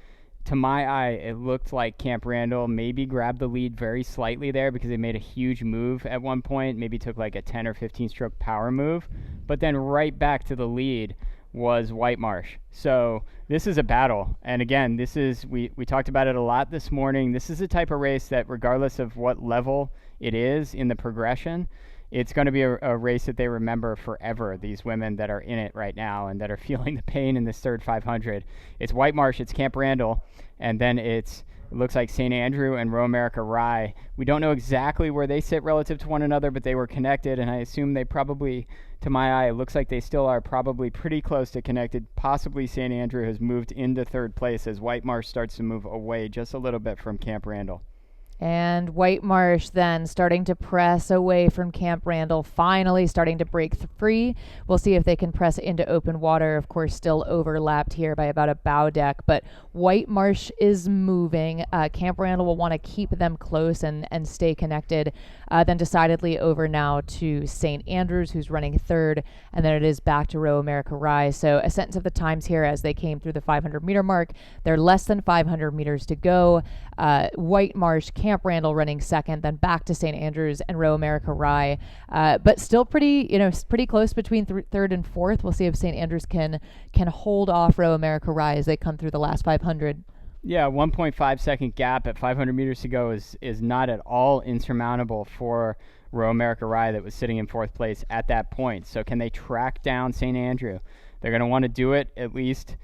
to my eye, it looked like Camp Randall maybe grabbed the lead very slightly there because they made a huge move at one point, maybe took like a 10 or 15 stroke power move, but then right back to the lead was White Marsh. So this is a battle. And again, this is, we talked about it a lot this morning. This is a type of race that regardless of what level it is in the progression, it's going to be a race that they remember forever, these women that are in it right now and that are feeling the pain in this third 500. It's White Marsh, it's Camp Randall, and then it looks like St. Andrew and Row America Rye. We don't know exactly where they sit relative to one another, but they were connected, and I assume they probably, to my eye, it looks like they still are probably pretty close to connected. Possibly St. Andrew has moved into third place as White Marsh starts to move away just a little bit from Camp Randall. And White Marsh then starting to press away from Camp Randall, finally starting to break free. We'll see if they can press into open water. Of course, still overlapped here by about a bow deck, but White Marsh is moving. Camp Randall will want to keep them close and stay connected. Then decidedly over now to St. Andrews, who's running third, and then it is back to Row America Rye. So a sense of the times here as they came through the 500-meter mark. They're less than 500 meters to go. White Marsh, Camp Randall running second, then back to St. Andrews and Row America Rye. But still pretty close between third and fourth. We'll see if St. Andrews can hold off Row America Rye as they come through the last 500. Yeah, 1.5 second gap at 500 meters to go is not at all insurmountable for Row America Rye that was sitting in fourth place at that point. So can they track down St. Andrew? They're going to want to do it at least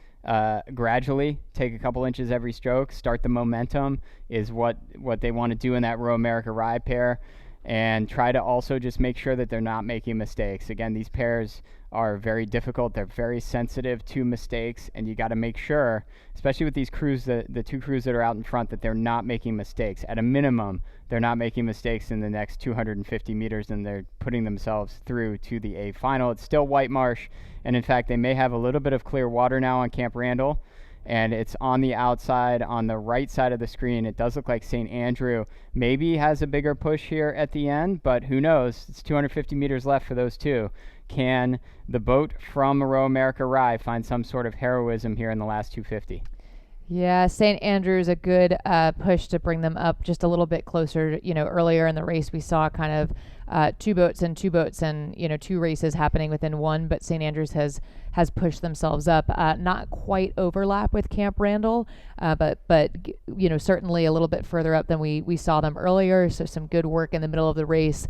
gradually, take a couple inches every stroke, start the momentum is what they want to do in that Row America Rye pair, and try to also just make sure that they're not making mistakes. Again, these pairs are very difficult. They're very sensitive to mistakes, and you got to make sure, especially with these crews, the two crews that are out in front, that they're not making mistakes. At a minimum, they're not making mistakes in the next 250 meters, and they're putting themselves through to the A final. It's still White Marsh, and in fact, they may have a little bit of clear water now on Camp Randall, and it's on the outside, on the right side of the screen. It does look like St. Andrew maybe has a bigger push here at the end, but who knows? It's 250 meters left for those two. Can the boat from Row America Rye find some sort of heroism here in the last 250? Yeah, St. Andrews a good push to bring them up just a little bit closer. Earlier in the race we saw kind of two boats and two races happening within one, but St. Andrews has pushed themselves up. Not quite overlap with Camp Randall, but certainly a little bit further up than we saw them earlier. So some good work in the middle of the race.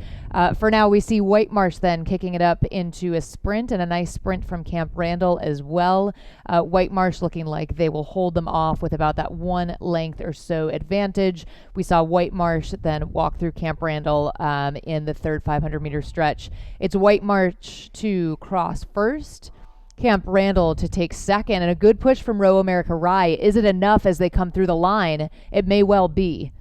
For now, we see White Marsh then kicking it up into a sprint, and a nice sprint from Camp Randall as well. White Marsh looking like they will hold them off with about that 1 length or so advantage. We saw White Marsh then walk through Camp Randall in the third 500-meter stretch. It's White Marsh to cross first, Camp Randall to take second, and a good push from Row America Rye. Is it enough as they come through the line? It may well be.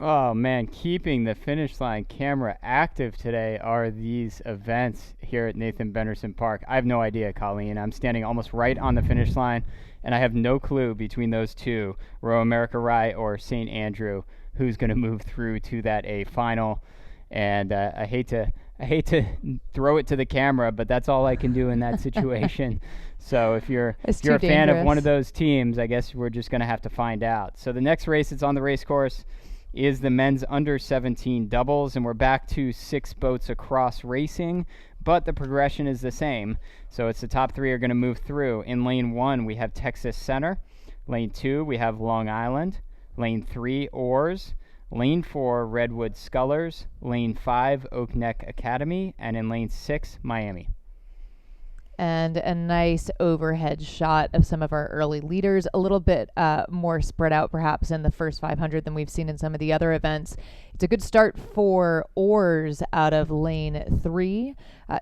Oh man, keeping the finish line camera active today are these events here at Nathan Benderson Park. I have no idea, Colleen. I'm standing almost right on the finish line, and I have no clue between those two, Row America Rye or St. Andrew, who's going to move through to that A final. And I hate to throw it to the camera, but that's all I can do in that situation. So if you're a fan of one of those teams, I guess we're just going to have to find out. So the next race that's on the race course is the men's under 17 doubles, and we're back to 6 boats across racing, but the progression is the same. So it's the top 3 are going to move through. In lane 1, we have Texas Center. Lane 2, we have Long Island. Lane 3, Oars. Lane 4, Redwood Scullers. Lane 5, Oak Neck Academy. And in lane 6, Miami. And a nice overhead shot of some of our early leaders, a little bit more spread out perhaps in the first 500 than we've seen in some of the other events. It's a good start for Oars out of lane 3.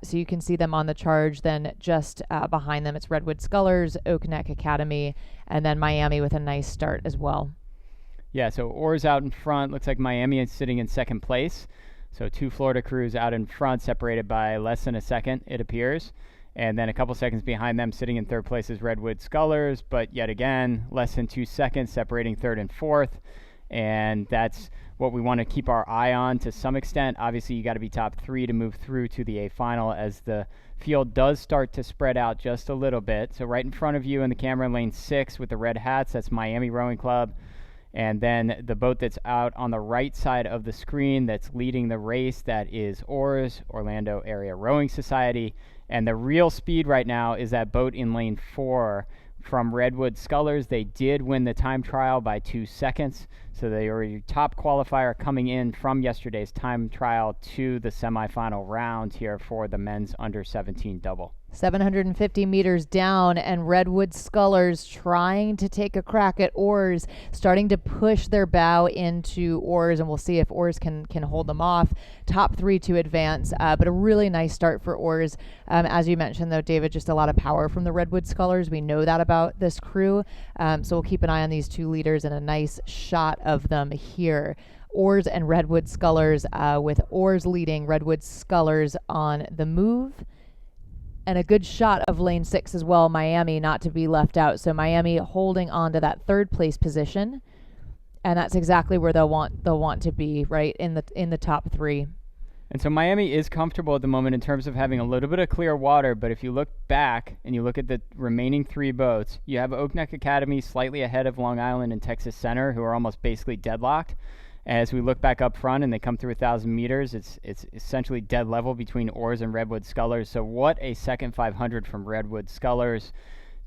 So you can see them on the charge. Then just behind them, it's Redwood Scullers, Oak Neck Academy, and then Miami with a nice start as well. Yeah, so Oars out in front. Looks like Miami is sitting in second place. So 2 Florida crews out in front, separated by less than a second, it appears. And then a couple seconds behind them, sitting in third place, is Redwood Scullers, but yet again, less than 2 seconds separating third and fourth. And that's what we want to keep our eye on to some extent. Obviously, you got to be top 3 to move through to the A final, as the field does start to spread out just a little bit. So right in front of you in the camera in lane 6 with the red hats, that's Miami Rowing Club. And then the boat that's out on the right side of the screen that's leading the race, that is Oars, Orlando Area Rowing Society. And the real speed right now is that boat in lane 4 from Redwood Scullers. They did win the time trial by 2 seconds, so they are your top qualifier coming in from yesterday's time trial to the semifinal round here for the men's under 17 double. 750 meters down, and Redwood Scullers trying to take a crack at Oars, starting to push their bow into Oars, and we'll see if Oars can hold them off. Top 3 to advance, but a really nice start for Oars. As you mentioned, though, David, just a lot of power from the Redwood Scullers. We know that about this crew, so we'll keep an eye on these 2 leaders and a nice shot of them here. Oars and Redwood Scullers, with Oars leading, Redwood Scullers on the move. And a good shot of lane 6 as well, Miami, not to be left out. So Miami holding on to that 3rd place position, and that's exactly where they'll want to be, right in the top 3. And so Miami is comfortable at the moment in terms of having a little bit of clear water, but if you look back and you look at the remaining 3 boats, you have Oak Neck Academy slightly ahead of Long Island and Texas Center, who are almost basically deadlocked. As we look back up front and they come through 1,000 meters, it's essentially dead level between Oars and Redwood Scullers. So what a second 500 from Redwood Scullers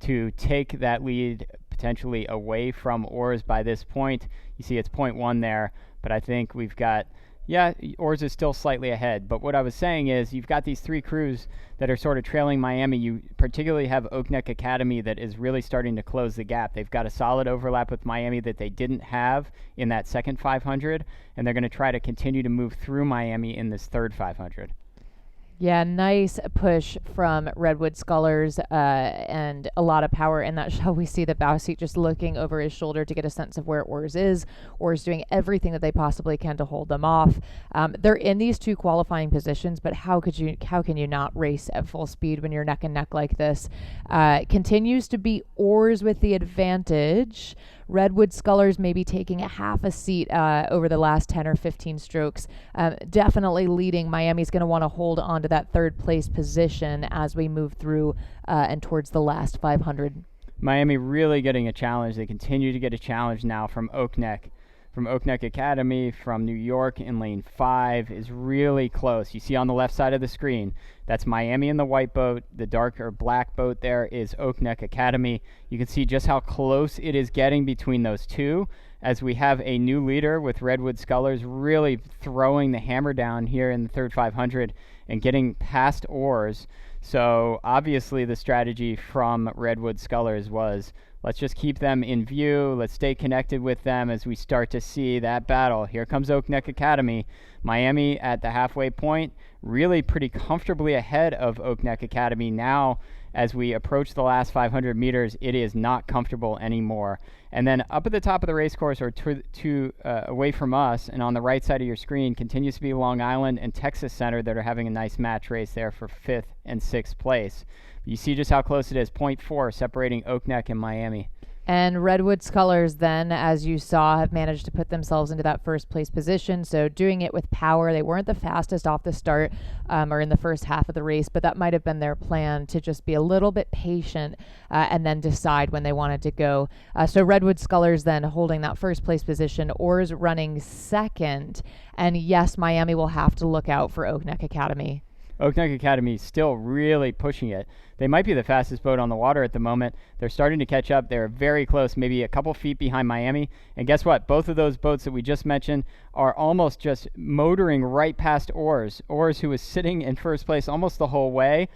to take that lead potentially away from Oars by this point. You see it's 0.1 there, but I think we've got, Oars is still slightly ahead. But what I was saying is you've got these 3 crews that are sort of trailing Miami. You particularly have Oak Neck Academy that is really starting to close the gap. They've got a solid overlap with Miami that they didn't have in that second 500, and they're going to try to continue to move through Miami in this third 500. Yeah, nice push from Redwood Scullers, and a lot of power in that shot. We see the bow seat just looking over his shoulder to get a sense of where Oars is. Oars doing everything that they possibly can to hold them off. They're in these 2 qualifying positions, but how can you not race at full speed when you're neck and neck like this? Continues to be Oars with the advantage. Redwood Scullers maybe taking a half a seat over the last 10 or 15 strokes. Definitely leading. Miami's going to want to hold on to that 3rd place position as we move through and towards the last 500. Miami really getting a challenge. They continue to get a challenge now from Oak Neck. From Oak Neck Academy, from New York in lane 5 is really close. You see on the left side of the screen, that's Miami in the white boat. The dark or black boat there is Oak Neck Academy. You can see just how close it is getting between those 2, as we have a new leader with Redwood Scullers really throwing the hammer down here in the third 500 and getting past Oars. So obviously the strategy from Redwood Scullers was, let's just keep them in view. Let's stay connected with them as we start to see that battle. Here comes Oak Neck Academy. Miami at the halfway point, really pretty comfortably ahead of Oak Neck Academy now as we approach the last 500 meters, it is not comfortable anymore. And then up at the top of the race course, or away from us, and on the right side of your screen, continues to be Long Island and Texas Center that are having a nice match race there for 5th and 6th place. You see just how close it is, 0.4 separating Oak Neck and Miami. And Redwood Scullers then, as you saw, have managed to put themselves into that first place position. So doing it with power. They weren't the fastest off the start or in the first half of the race, but that might have been their plan, to just be a little bit patient and then decide when they wanted to go. So Redwood Scullers then holding that first place position, Oars running second. And yes, Miami will have to look out for Oak Neck Academy. Oak Neck Academy still really pushing it. They might be the fastest boat on the water at the moment. They're starting to catch up. They're very close, maybe a couple feet behind Miami. And guess what? Both of those boats that we just mentioned are almost just motoring right past Oars. Oars, who was sitting in first place almost the whole way,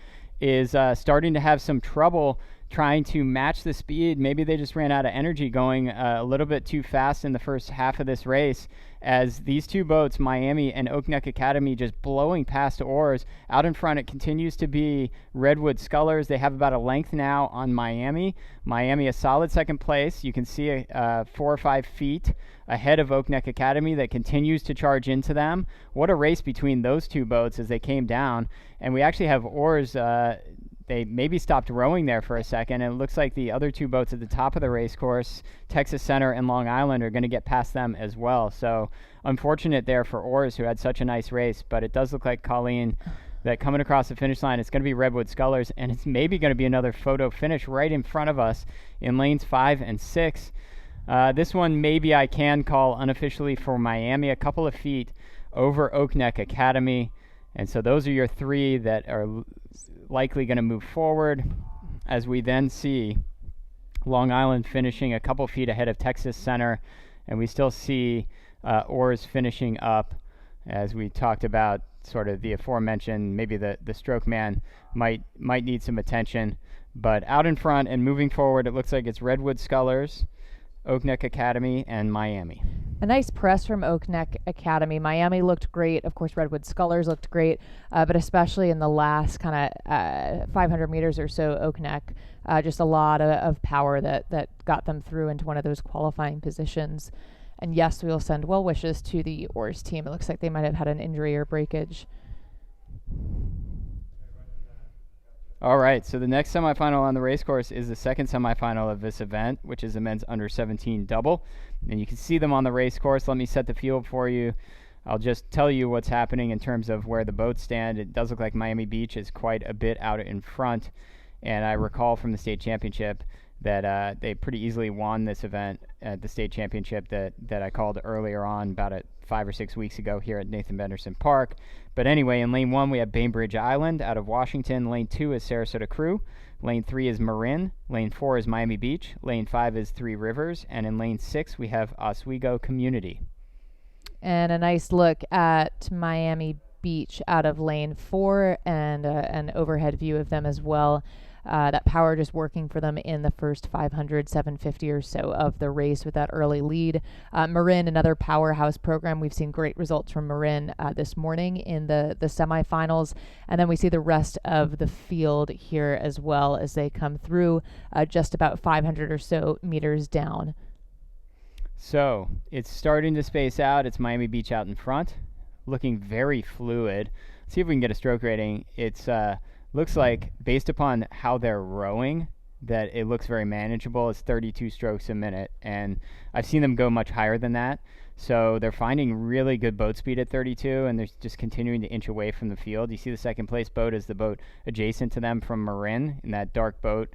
is starting to have some trouble trying to match the speed. Maybe they just ran out of energy going a little bit too fast in the first half of this race, as these two boats, Miami and Oak Neck Academy, just blowing past Oars. Out in front, it continues to be Redwood Scullers. They have about a length now on Miami. Miami a solid second place. You can see 4 or 5 feet ahead of Oak Neck Academy that continues to charge into them. What a race between those two boats as they came down. And we actually have Oars, they maybe stopped rowing there for a second, and it looks like the other two boats at the top of the race course, Texas Center and Long Island, are going to get past them as well. So unfortunate there for Oars, who had such a nice race, but it does look like, Colleen, that coming across the finish line, it's going to be Redwood Scullers, and it's maybe going to be another photo finish right in front of us in lanes 5 and 6. This one maybe I can call unofficially for Miami, a couple of feet over Oak Neck Academy. And so those are your three that are likely going to move forward, as we then see Long Island finishing a couple feet ahead of Texas Center, and we still see Oars finishing up, as we talked about, sort of the aforementioned, maybe the stroke man might need some attention. But out in front and moving forward, it looks like it's Redwood Scullers, Oak Neck Academy, and Miami. A nice press from Oak Neck Academy. Miami looked great. Of course, Redwood Scullers looked great, but especially in the last kind of 500 meters or so, Oak Neck, just a lot of power that got them through into one of those qualifying positions. And yes, we will send well wishes to the Oars team. It looks like they might have had an injury or breakage. All right, so the next semifinal on the race course is the second semifinal of this event, which is the men's under 17 double. And you can see them on the race course. Let me set the field for you. I'll just tell you what's happening in terms of where the boats stand. It does look like Miami Beach is quite a bit out in front. And I recall from the state championship that they pretty easily won this event at the state championship that I called earlier on, about 5 or 6 weeks ago here at Nathan Benderson Park. But anyway, in lane 1 we have Bainbridge Island out of Washington. Lane 2 is Sarasota Crew. Lane 3 is Marin. Lane 4 is Miami Beach. Lane 5 is Three Rivers. And in lane 6 we have Oswego Community. And a nice look at Miami Beach out of lane 4, and an overhead view of them as well. That power just working for them in the first 500, 750 or so of the race with that early lead. Marin, another powerhouse program. We've seen great results from Marin this morning in the semifinals. And then we see the rest of the field here as well as they come through just about 500 or so meters down. So it's starting to space out. It's Miami Beach out in front, looking very fluid. Let's see if we can get a stroke rating. It's looks like, based upon how they're rowing, that it looks very manageable. It's 32 strokes a minute, and I've seen them go much higher than that. So they're finding really good boat speed at 32, and they're just continuing to inch away from the field. You see the second place boat is the boat adjacent to them from Marin, in that dark boat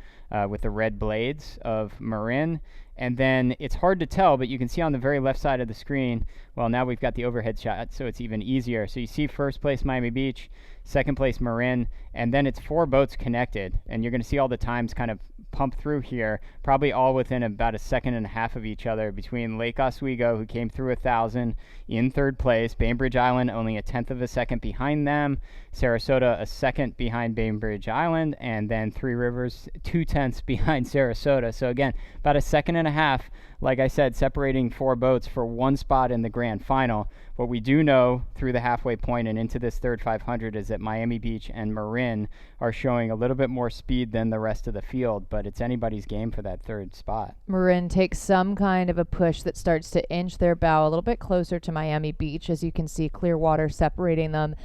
with the red blades of Marin. And then it's hard to tell, but you can see on the very left side of the screen, well, now we've got the overhead shot, so it's even easier. So you see first place Miami Beach, second place Marin, and then it's 4 boats connected. And you're going to see all the times kind of pump through here, probably all within about a second and a half of each other, between Lake Oswego, who came through 1,000 in third place, Bainbridge Island only a tenth of a second behind them, Sarasota a second behind Bainbridge Island, and then Three Rivers 2/10 behind Sarasota. So again, about a second and a half, like I said, separating 4 boats for 1 spot in the grand final. What we do know through the halfway point and into this third 500 is that Miami Beach and Marin are showing a little bit more speed than the rest of the field, but it's anybody's game for that third spot. Marin takes some kind of a push that starts to inch their bow a little bit closer to Miami Beach. As you can see, clear water separating them,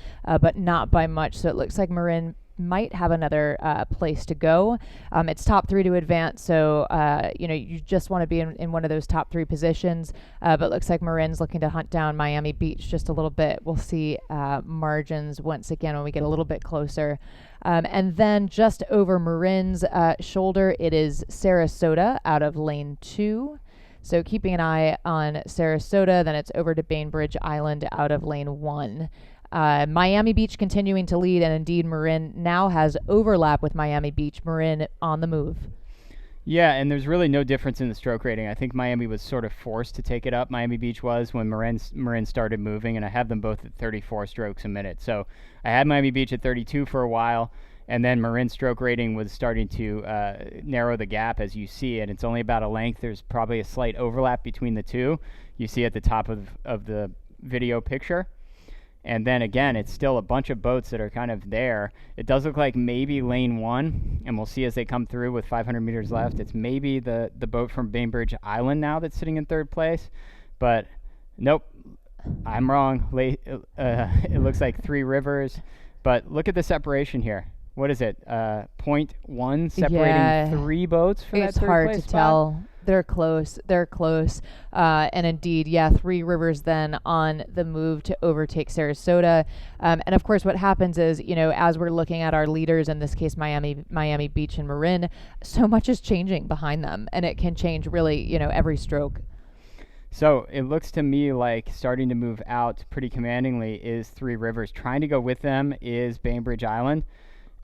but not by much. So it looks like Marin might have another place to go. It's top 3 to advance, so you just want to be in one of those top 3 positions, but looks like Marin's looking to hunt down Miami Beach just a little bit. We'll see margins once again when we get a little bit closer. And then just over Marin's shoulder, it is Sarasota out of lane 2. So keeping an eye on Sarasota, then it's over to Bainbridge Island out of lane 1. Miami Beach continuing to lead, and indeed Marin now has overlap with Miami Beach. Marin on the move. Yeah, and there's really no difference in the stroke rating. I think Miami was sort of forced to take it up. Miami Beach was when Marin started moving, and I have them both at 34 strokes a minute. So I had Miami Beach at 32 for a while, and then Marin's stroke rating was starting to narrow the gap, as you see, and it's only about a length. There's probably a slight overlap between the two. You see at the top of the video picture. And then again, it's still a bunch of boats that are kind of there. It does look like maybe lane 1, and we'll see as they come through with 500 meters left. It's maybe the boat from Bainbridge Island now that's sitting in third place. But nope, I'm wrong. It looks like Three Rivers. But look at the separation here. What is it? 0.1 separating 3 boats for that third place spot? It's hard to tell. They're close. And indeed, Three Rivers then on the move to overtake Sarasota. And of course, what happens is, as we're looking at our leaders, in this case, Miami Beach and Marin, so much is changing behind them, and it can change really, every stroke. So it looks to me like starting to move out pretty commandingly is Three Rivers. Trying to go with them is Bainbridge Island.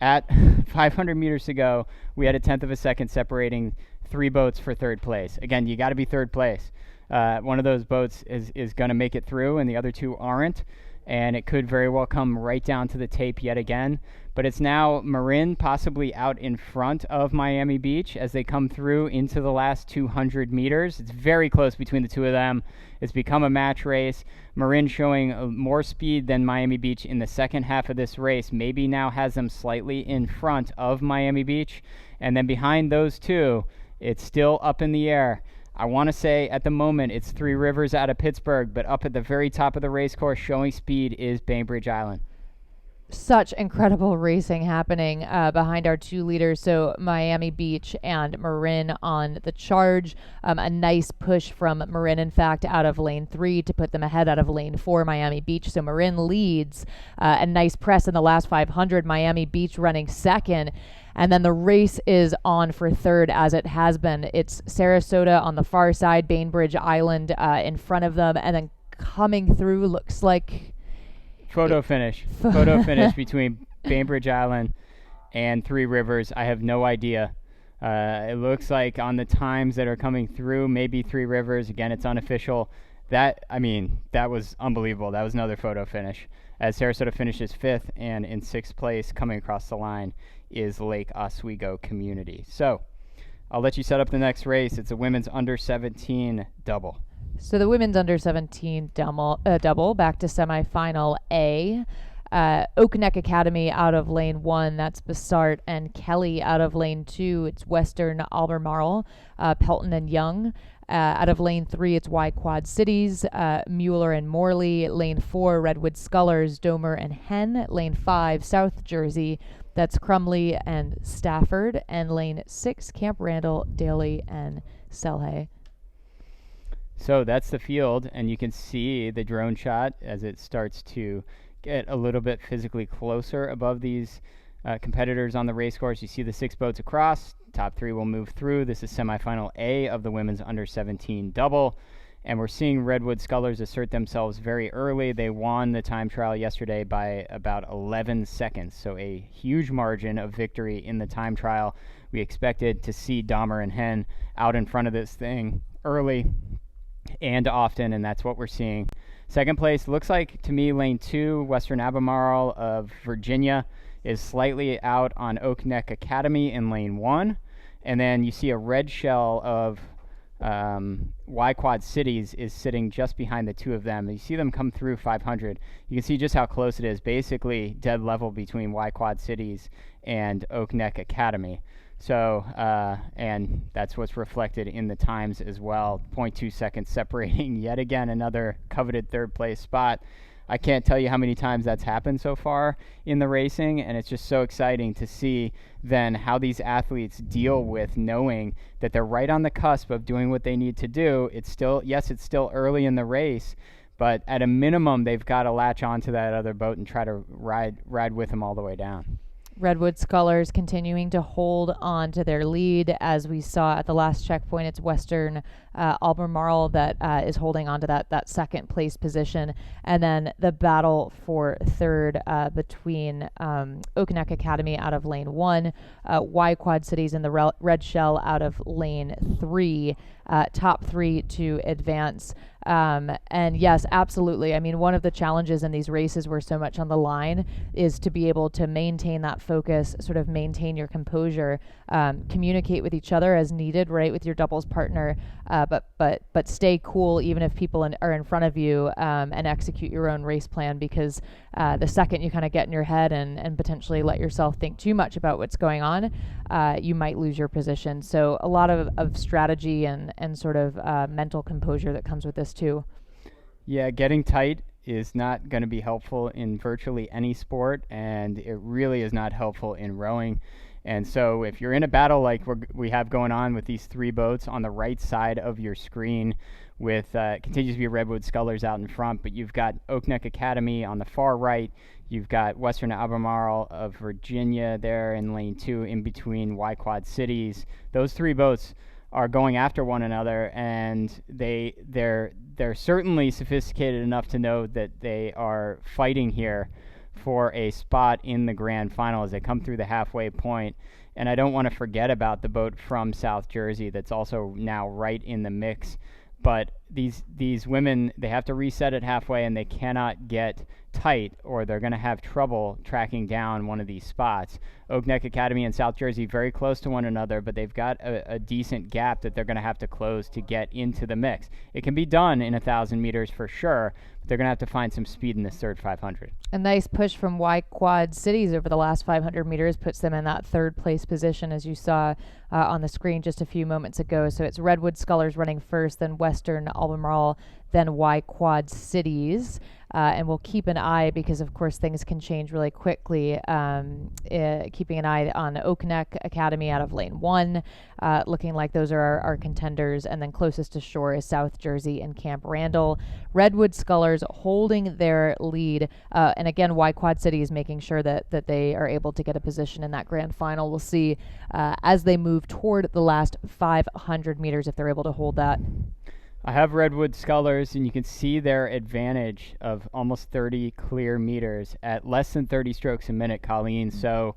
At 500 meters to go, we had a 1/10 of a second separating 3 boats for third place. Again, you got to be third place. One of those boats is going to make it through, and the other 2 aren't. And it could very well come right down to the tape yet again. But it's now Marin possibly out in front of Miami Beach as they come through into the last 200 meters. It's very close between the 2 of them. It's become a match race. Marin showing more speed than Miami Beach in the second half of this race. Maybe now has them slightly in front of Miami Beach. And then behind those 2, it's still up in the air. I want to say at the moment it's Three Rivers out of Pittsburgh, but up at the very top of the race course showing speed is Bainbridge Island. Such incredible racing happening behind our 2 leaders. So Miami Beach and Marin on the charge. A nice push from Marin, in fact, out of lane 3 to put them ahead out of lane 4, Miami Beach. So Marin leads. A nice press in the last 500. Miami Beach running second. And then the race is on for third, as it has been. It's Sarasota on the far side, Bainbridge Island in front of them, and then coming through looks like... Photo finish between Bainbridge Island and Three Rivers. I have no idea. It looks like on the times that are coming through, maybe Three Rivers. Again, it's unofficial. That was unbelievable. That was another photo finish. As Sarasota finishes 5th, and in 6th place, coming across the line, is Lake Oswego Community. So I'll let you set up the next race. It's a women's under-17 double. So the women's under-17 double, back to semifinal A. Oak Neck Academy out of lane 1, that's Bassart and Kelly. Out of lane 2, it's Western Albemarle, Pelton and Young. Out of lane 3, it's Y Quad Cities, Mueller and Morley. Lane 4, Redwood Scullers, Domer and Henn. Lane 5, South Jersey, that's Crumley and Stafford. And lane 6, Camp Randall, Daly and Selhay. So that's the field, and you can see the drone shot as it starts to get a little bit physically closer above these competitors on the race course. You see the 6 boats across. Top 3 will move through. This is semifinal A of the women's under-17 double, and we're seeing Redwood Scullers assert themselves very early. They won the time trial yesterday by about 11 seconds, so a huge margin of victory in the time trial. We expected to see Dahmer and Henn out in front of this thing early. and often, and that's what we're seeing. Second place looks like to me lane 2, Western Albemarle of Virginia, is slightly out on Oak Neck Academy in lane 1. And then you see a red shell of Y Quad Cities is sitting just behind the two of them. You see them come through 500. You can see just how close it is, basically dead level between Y Quad Cities and Oak Neck Academy. So, and that's what's reflected in the times as well. 0.2 seconds separating yet again another coveted third place spot. I can't tell you how many times that's happened so far in the racing, and it's just so exciting to see then how these athletes deal with knowing that they're right on the cusp of doing what they need to do. It's still, yes, it's still early in the race, but at a minimum, they've got to latch onto that other boat and try to ride with them all the way down. Redwood Scullers continuing to hold on to their lead. As we saw at the last checkpoint, it's Western Albemarle that is holding on to that second place position. And then the battle for third between Oak Neck Academy out of lane 1, Y Quad Cities and the Red Shell out of lane 3. Top 3 to advance. And yes, absolutely. I mean, one of the challenges in these races where so much on the line is to be able to maintain that focus, sort of maintain your composure, communicate with each other as needed, right, with your doubles partner, but stay cool even if people are in front of you, and execute your own race plan, because the second you kind of get in your head and potentially let yourself think too much about what's going on, you might lose your position. So a lot of strategy and sort of mental composure that comes with this too. Yeah, getting tight is not going to be helpful in virtually any sport, and it really is not helpful in rowing. And so if you're in a battle like we have going on with these 3 boats on the right side of your screen with continues to be Redwood Scullers out in front, but you've got Oak Neck Academy on the far right, you've got Western Albemarle of Virginia there in lane 2 in between Y Quad Cities. Those 3 boats are going after one another, and they're certainly sophisticated enough to know that they are fighting here for a spot in the grand final as they come through the halfway point. And I don't want to forget about the boat from South Jersey that's also now right in the mix. But these women, they have to reset at halfway, and they cannot get tight or they're going to have trouble tracking down one of these spots. Oak Neck Academy and South Jersey very close to one another, but they've got a decent gap that they're going to have to close to get into the mix. It can be done in 1,000 meters for sure, but they're going to have to find some speed in this third 500. A nice push from Y Quad Cities over the last 500 meters puts them in that third place position, as you saw on the screen just a few moments ago. So it's Redwood Scullers running first, then Western Albemarle, then Y Quad Cities. And we'll keep an eye, because of course things can change really quickly, keeping an eye on Oak Neck Academy out of lane 1, looking like those are our contenders, and then closest to shore is South Jersey and Camp Randall. Redwood Scullers holding their lead, and again Y Quad City is making sure that they are able to get a position in that grand final. We'll see as they move toward the last 500 meters if they're able to hold that. I have Redwood Scullers, and you can see their advantage of almost 30 clear meters at less than 30 strokes a minute, Colleen. So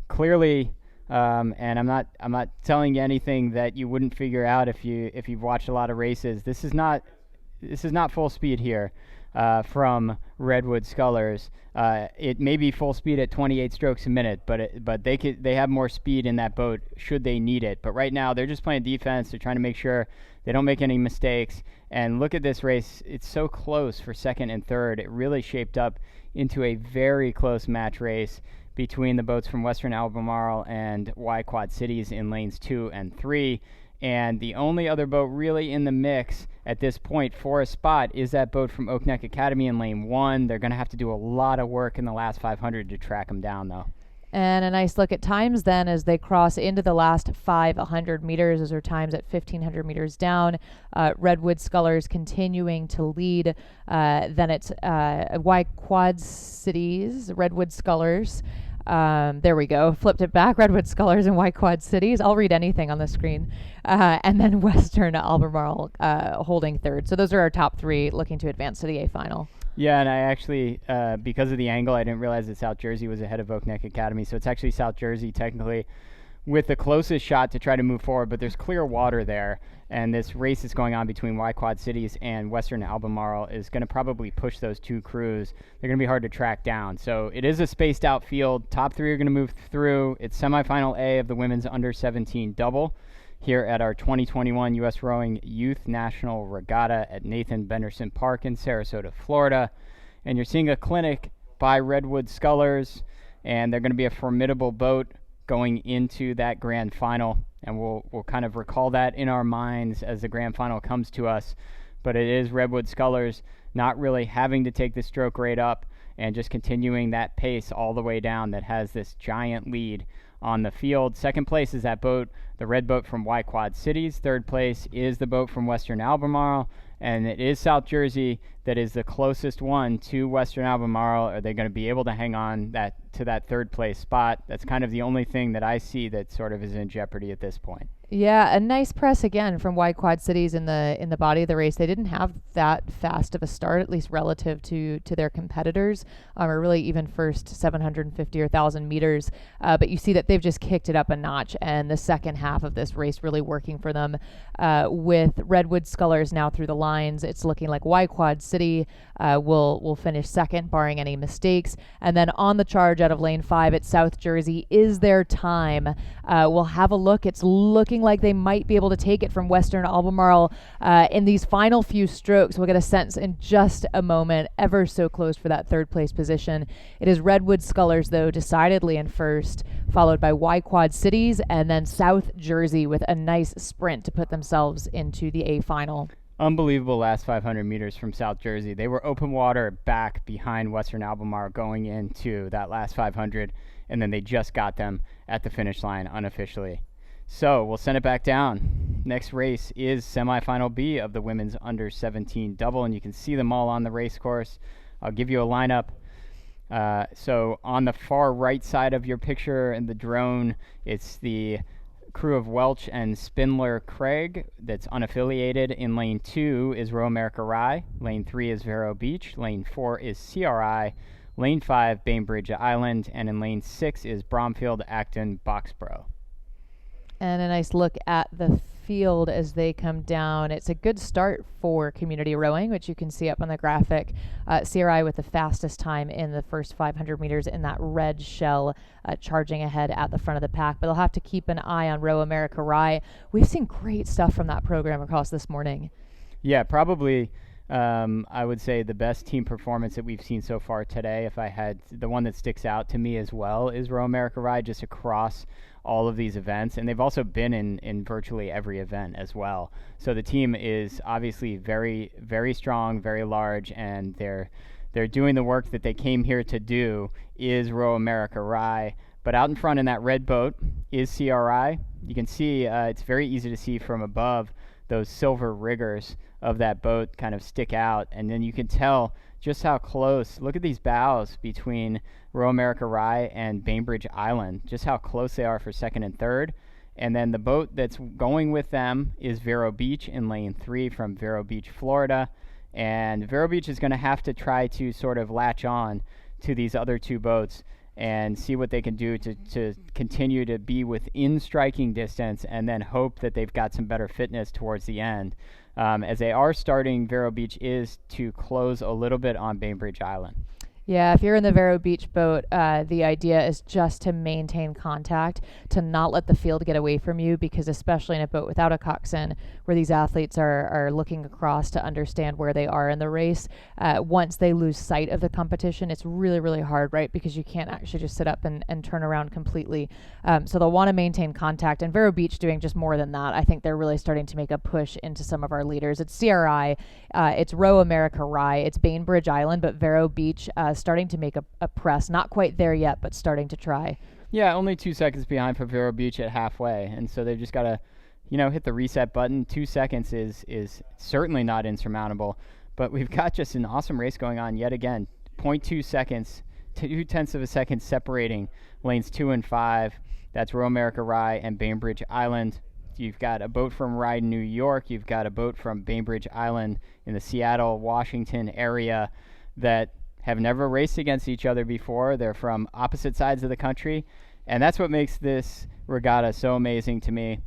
clearly, and I'm not telling you anything that you wouldn't figure out if you've watched a lot of races. This is not full speed here from Redwood Scullers. It may be full speed at 28 strokes a minute, but they have more speed in that boat should they need it. But right now they're just playing defense. They're trying to make sure they don't make any mistakes. And look at this race. It's so close for second and third. It really shaped up into a very close match race between the boats from Western Albemarle and Y Quad Cities in lanes 2 and 3. And the only other boat really in the mix at this point for a spot is that boat from Oak Neck Academy in lane 1. They're going to have to do a lot of work in the last 500 to track them down, though. And a nice look at times then as they cross into the last 500 meters. Those are times at 1,500 meters down. Redwood Scullers continuing to lead. Then it's Y Quad Cities, Redwood Scullers. There we go. Flipped it back. Redwood Scullers and Y Quad Cities. I'll read anything on the screen. And then Western Albemarle holding third. So those are our top 3 looking to advance to the A final. Yeah, and I actually, because of the angle, I didn't realize that South Jersey was ahead of Oak Neck Academy. So it's actually South Jersey technically with the closest shot to try to move forward, but there's clear water there, and this race that's going on between Y Quad Cities and Western Albemarle is going to probably push those two crews. They're going to be hard to track down. So it is a spaced out field. Top three are going to move through. It's semifinal A of the women's under 17 double here at our 2021 U.S. Rowing Youth National Regatta at Nathan Benderson Park in Sarasota, Florida. And you're seeing a clinic by Redwood Scullers, and they're going to be a formidable boat going into that grand final, and we'll kind of recall that in our minds as the grand final comes to us. But it is Redwood Scullers not really having to take the stroke rate up and just continuing that pace all the way down that has this giant lead on the field. Second place is that boat, the red boat from Y Quad Cities. Third place is the boat from Western Albemarle, and it is South Jersey that is the closest one to Western Albemarle. Are they going to be able to hang on to that third place spot? That's kind of the only thing that I see that sort of is in jeopardy at this point. Yeah, a nice press again from Y Quad Cities in the body of the race. They didn't have that fast of a start, at least relative to their competitors, or really even first 750 or 1,000 meters. But you see that they've just kicked it up a notch, and the second half of this race really working for them. With Redwood Scullers now through the lines, it's looking like Y Quad City will finish second, barring any mistakes. And then on the charge out of lane 5 at South Jersey is their time. We'll have a look. It's looking like they might be able to take it from Western Albemarle in these final few strokes. We'll get a sense in just a moment, ever so close for that third place position. It is Redwood Scullers, though, decidedly in first, followed by Y Quad Cities, and then South Jersey with a nice sprint to put themselves into the A final. Unbelievable last 500 meters from South Jersey. They were open water back behind Western Albemarle going into that last 500, and then they just got them at the finish line unofficially. So we'll send it back down. Next race is semifinal B of the women's under 17 double, and you can see them all on the race course. I'll give you a lineup. So on the far right side of your picture in the drone, it's the crew of Welch and Spindler Craig that's unaffiliated. In lane 2 is Row America Rye. Lane 3 is Vero Beach. Lane 4 is CRI. Lane 5, Bainbridge Island. And in lane 6 is Bromfield, Acton, Boxborough. And a nice look at the field as they come down. It's a good start for community rowing, which you can see up on the graphic. CRI with the fastest time in the first 500 meters in that red shell, charging ahead at the front of the pack. But they'll have to keep an eye on Row America Rye. We've seen great stuff from that program across this morning. Yeah, probably I would say the best team performance that we've seen so far today, if I had the one that sticks out to me as well, is Row America Ride, just across all of these events. And they've also been in virtually every event as well. So the team is obviously very, very strong, very large, and they're doing the work that they came here to do, is Row America Rye. But out in front in that red boat is CRI. You can see, it's very easy to see from above, those silver riggers of that boat kind of stick out, and then you can tell just how close. Look at these bows between Row America Rye and Bainbridge Island, just how close they are for second and third. And then the boat that's going with them is Vero Beach in lane 3 from Vero Beach, Florida. And Vero Beach is going to have to try to sort of latch on to these other two boats and see what they can do to continue to be within striking distance, and then hope that they've got some better fitness towards the end. As they are starting, Vero Beach is to close a little bit on Bainbridge Island. Yeah, if you're in the Vero Beach boat, the idea is just to maintain contact, to not let the field get away from you, because especially in a boat without a coxswain, where these athletes are looking across to understand where they are in the race, once they lose sight of the competition, it's really, really hard, right? Because you can't actually just sit up and turn around completely. So they'll want to maintain contact, and Vero Beach doing just more than that. I think they're really starting to make a push into some of our leaders. It's CRI, it's Row America Rye, it's Bainbridge Island, but Vero Beach starting to make a press. Not quite there yet, but starting to try. Yeah, only 2 seconds behind for Vero Beach at halfway, and so they've just got to, hit the reset button. 2 seconds is certainly not insurmountable, but we've got just an awesome race going on yet again. 0.2 seconds, 0.2 of a second separating lanes 2 and 5. That's Row America Rye and Bainbridge Island. You've got a boat from Rye, New York. You've got a boat from Bainbridge Island in the Seattle, Washington area that have never raced against each other before. They're from opposite sides of the country, and that's what makes this Regatta so amazing to me.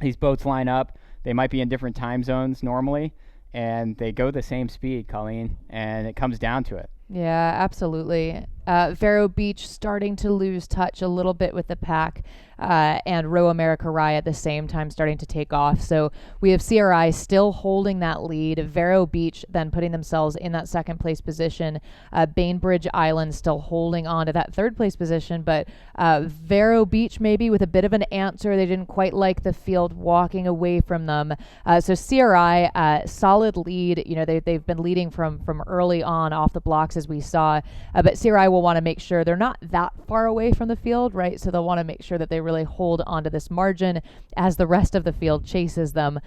These boats line up. They might be in different time zones normally, and they go the same speed, Colleen, and it comes down to it. Yeah, absolutely. Vero Beach starting to lose touch a little bit with the pack, and Row America Rye at the same time starting to take off. So we have CRI still holding that lead. Vero Beach then putting themselves in that second place position. Bainbridge Island still holding on to that third place position, but Vero Beach maybe with a bit of an answer. They didn't quite like the field walking away from them. So CRI, solid lead. You know, they've been leading from early on off the blocks as we saw, but CRI will want to make sure they're not that far away from the field, right? So they'll want to make sure that they really hold onto this margin as the rest of the field chases them.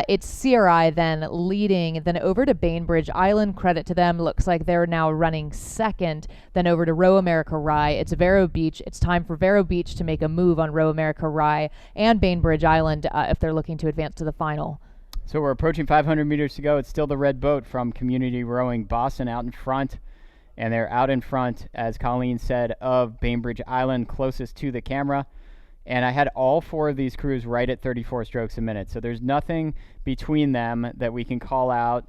It's CRI then leading, then over to Bainbridge Island. Credit to them. Looks like they're now running second. Then over to Row America Rye. It's Vero Beach. It's time for Vero Beach to make a move on Row America Rye and Bainbridge Island if they're looking to advance to the final. So we're approaching 500 meters to go. It's still the red boat from Community Rowing Boston out in front. And they're out in front, as Colleen said, of Bainbridge Island, closest to the camera. And I had all four of these crews right at 34 strokes a minute. So there's nothing between them that we can call out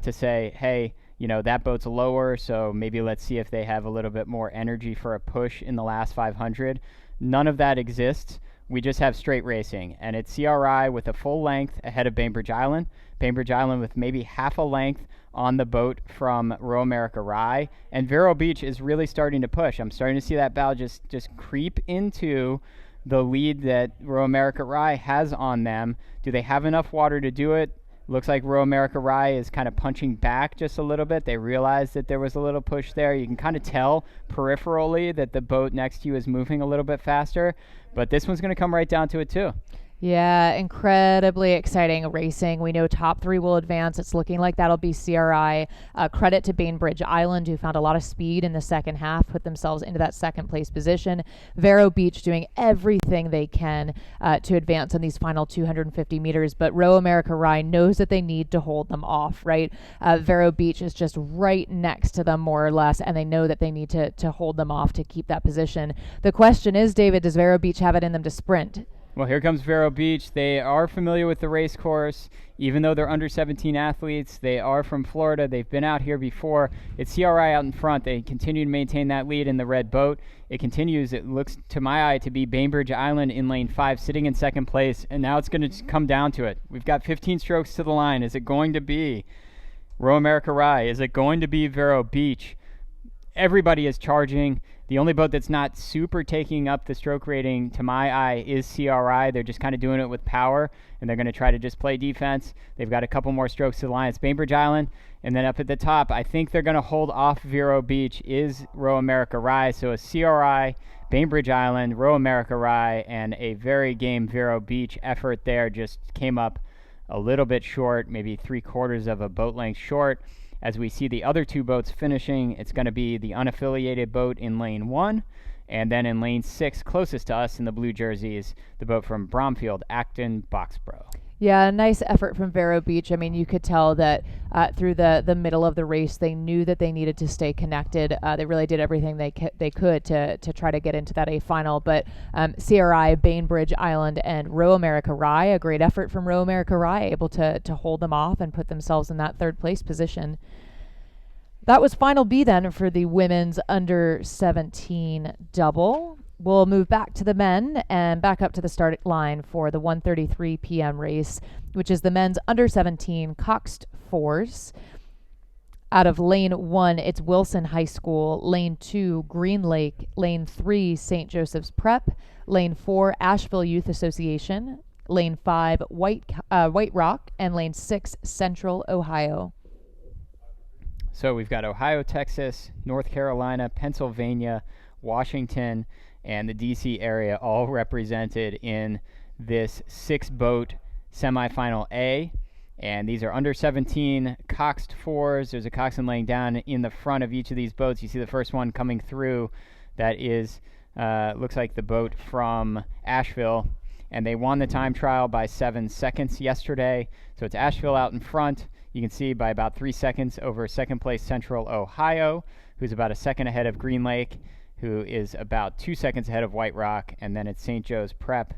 to say, hey, you know, that boat's lower, so maybe let's see if they have a little bit more energy for a push in the last 500. None of that exists. We just have straight racing. And it's CRI with a full length ahead of Bainbridge Island. Bainbridge Island with maybe half a length on the boat from Row America Rye, and Vero Beach is really starting to push. I'm starting to see that bow just creep into the lead that Row America Rye has on them. Do they have enough water to do it? Looks like Row America Rye is kind of punching back just a little bit. They realized that there was a little push there. You can kind of tell peripherally that the boat next to you is moving a little bit faster, but this one's going to come right down to it too. Yeah, incredibly exciting racing. We know top three will advance. It's looking like that'll be CRI. Credit to Bainbridge Island, who found a lot of speed in the second half, put themselves into that second place position. Vero Beach doing everything they can to advance on these final 250 meters, but Row America Rye knows that they need to hold them off, right? Vero Beach is just right next to them, more or less, and they know that they need to hold them off to keep that position. The question is, David, does Vero Beach have it in them to sprint? Well, here comes Vero Beach. They are familiar with the race course. Even though they're under 17 athletes, they are from Florida. They've been out here before. It's CRI out in front. They continue to maintain that lead in the red boat. It continues, it looks to my eye, to be Bainbridge Island in lane 5, sitting in second place. And now it's going to come down to it. We've got 15 strokes to the line. Is it going to be Row America Rye? Is it going to be Vero Beach? Everybody is charging. The only boat that's not super taking up the stroke rating, to my eye, is CRI. They're just kind of doing it with power, and they're going to try to just play defense. They've got a couple more strokes to the line. It's Bainbridge Island, and then up at the top, I think they're going to hold off Vero Beach, is Row America Rye. So a CRI, Bainbridge Island, Row America Rye, and a very game Vero Beach effort there just came up a little bit short, maybe 3/4 of a boat length short. As we see the other two boats finishing, it's going to be the unaffiliated boat in lane 1, and then in lane 6, closest to us in the blue jerseys, the boat from Bromfield, Acton, Boxborough. Yeah, nice effort from Vero Beach. I mean, you could tell that through the middle of the race, they knew that they needed to stay connected. They really did everything they could to try to get into that A final. But CRI, Bainbridge Island, and Row America Rye, a great effort from Row America Rye, able to hold them off and put themselves in that third place position. That was final B then for the women's under 17 double. We'll move back to the men and back up to the start line for the 1:33 p.m. race, which is the men's under 17 Coxed fours. Out of lane 1, it's Wilson High School. Lane 2, Green Lake. Lane 3, St. Joseph's Prep. Lane 4, Asheville Youth Association. Lane 5, White Rock. And lane 6, Central Ohio. So we've got Ohio, Texas, North Carolina, Pennsylvania, Washington, and the D.C. area all represented in this 6-boat semifinal A. And these are under 17 Coxed fours. There's a coxswain laying down in the front of each of these boats. You see the first one coming through. That is, looks like the boat from Asheville. And they won the time trial by 7 seconds yesterday. So it's Asheville out in front. You can see by about 3 seconds over second place Central Ohio, who's about a second ahead of Green Lake, who is about 2 seconds ahead of White Rock, and then it's St. Joe's Prep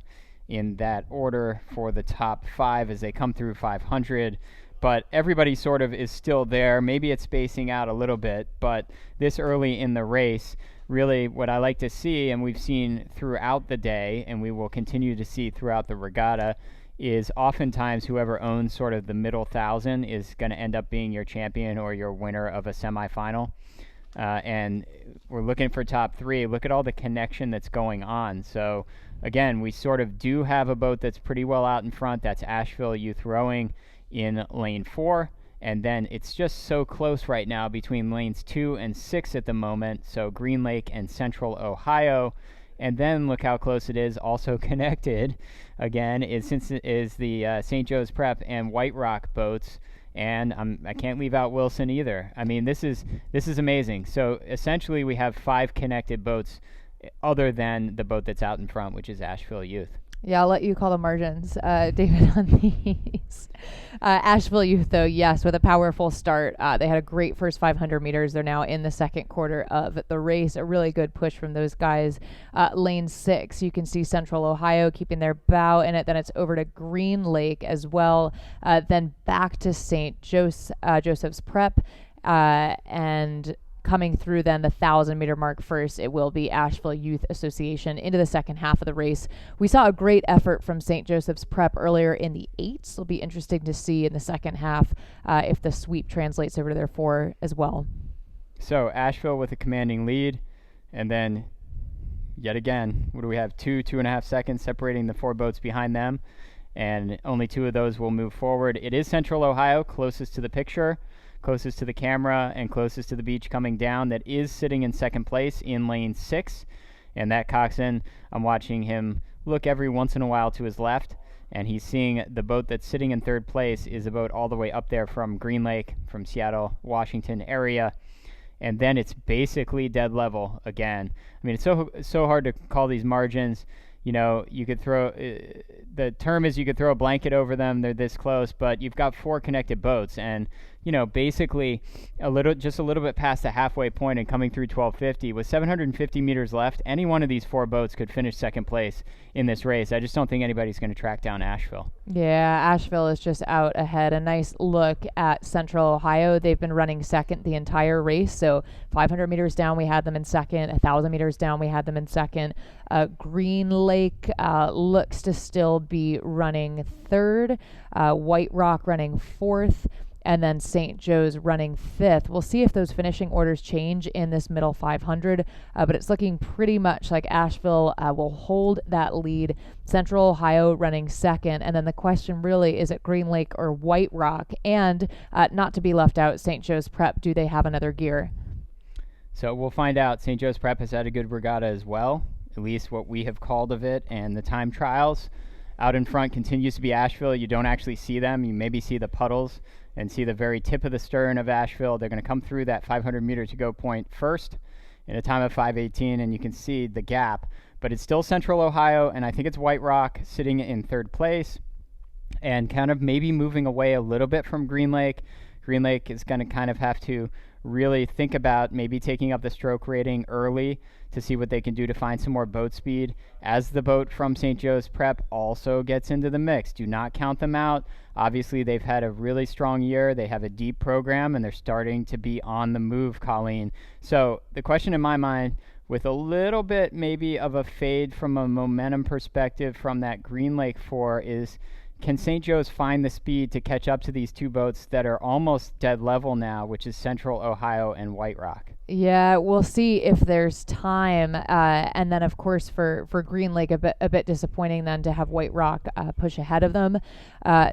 in that order for the top 5 as they come through 500. But everybody sort of is still there. Maybe it's spacing out a little bit, but this early in the race, really what I like to see, and we've seen throughout the day, and we will continue to see throughout the regatta, is oftentimes whoever owns sort of the middle 1,000 is going to end up being your champion or your winner of a semifinal. And we're looking for top 3. Look at all the connection that's going on. So again, we sort of do have a boat that's pretty well out in front. That's Asheville Youth Rowing in lane 4. And then it's just so close right now between lanes 2 and 6 at the moment. So Green Lake and Central Ohio. And then look how close it is. Also connected, again, is the St. Joe's Prep and White Rock boats. And I can't leave out Wilson either. I mean, this is amazing. So essentially, we have 5 connected boats, other than the boat that's out in front, which is Asheville Youth. Yeah, I'll let you call the margins, David, on these. Asheville Youth, though, yes, with a powerful start. They had a great first 500 meters. They're now in the second quarter of the race. A really good push from those guys. Lane 6, you can see Central Ohio keeping their bow in it. Then it's over to Green Lake as well. Then back to St. Joseph's Prep. And coming through then the 1,000-meter mark first, it will be Asheville Youth Association into the second half of the race. We saw a great effort from St. Joseph's Prep earlier in the 8s. It'll be interesting to see in the second half if the sweep translates over to their 4 as well. So Asheville with a commanding lead, and then yet again, what do we have? 2.5 seconds separating the 4 boats behind them, and only 2 of those will move forward. It is Central Ohio, closest to the picture, closest to the camera, and closest to the beach coming down, that is sitting in second place in lane 6. And that coxswain, I'm watching him look every once in a while to his left, and he's seeing the boat that's sitting in third place is a boat all the way up there from Green Lake, from Seattle, Washington area. And then it's basically dead level again. I mean, it's so hard to call these margins. You know, you could throw, the term is you could throw a blanket over them, they're this close, but you've got 4 connected boats, and, you know, basically just a little bit past the halfway point and coming through 1250, with 750 meters left, any one of these 4 boats could finish second place in this race. I just don't think anybody's going to track down Asheville. Yeah, Asheville is just out ahead. A nice look at Central Ohio. They've been running second the entire race, so 500 meters down, we had them in second. 1,000 meters down, we had them in second. Green Lake looks to still be running third. White Rock running fourth. And then St. Joe's running 5th. We'll see if those finishing orders change in this middle 500, but it's looking pretty much like Asheville will hold that lead. Central Ohio running 2nd, and then the question really is it Green Lake or White Rock? And not to be left out, St. Joe's Prep, do they have another gear? So we'll find out. St. Joe's Prep has had a good regatta as well, at least what we have called of it, and the time trials. Out in front continues to be Asheville. You don't actually see them. You maybe see the puddles and see the very tip of the stern of Asheville. They're going to come through that 500 meter to go point first in a time of 5:18, and you can see the gap. But it's still Central Ohio, and I think it's White Rock sitting in third place and kind of maybe moving away a little bit from Green Lake. Green Lake is going to kind of have to really think about maybe taking up the stroke rating early to see what they can do to find some more boat speed as the boat from St. Joe's Prep also gets into the mix. Do not count them out. Obviously, they've had a really strong year. They have a deep program, and they're starting to be on the move, Colleen. So the question in my mind, with a little bit maybe of a fade from a momentum perspective from that Green Lake 4, is can St. Joe's find the speed to catch up to these 2 boats that are almost dead level now, which is Central Ohio and White Rock? Yeah, we'll see if there's time. And then, of course, for Green Lake, a bit disappointing then to have White Rock push ahead of them.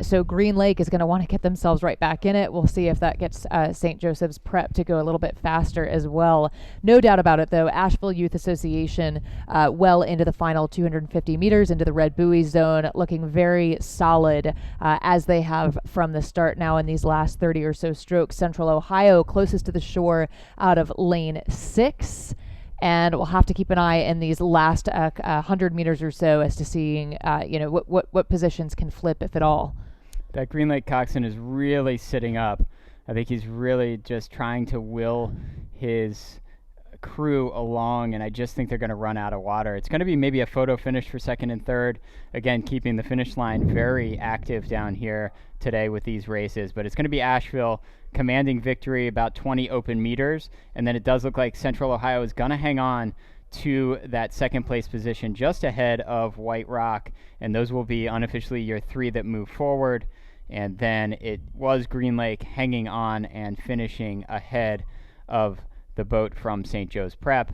So Green Lake is going to want to get themselves right back in it. We'll see if that gets St. Joseph's Prep to go a little bit faster as well. No doubt about it, though. Asheville Youth Association well into the final 250 meters into the red buoy zone, looking very solid as they have from the start now in these last 30 or so strokes. Central Ohio closest to the shore out of lane 6, and we'll have to keep an eye in these last 100 meters or so as to seeing what positions can flip, if at all. That Green Lake coxswain is really sitting up. I think he's really just trying to will his crew along, and I just think they're going to run out of water. It's going to be maybe a photo finish for second and third. Again, keeping the finish line very active down here today with these races. But it's going to be Asheville commanding victory, about 20 open meters. And then it does look like Central Ohio is going to hang on to that second place position just ahead of White Rock. And those will be unofficially your three that move forward. And then it was Green Lake hanging on and finishing ahead of the boat from St. Joe's Prep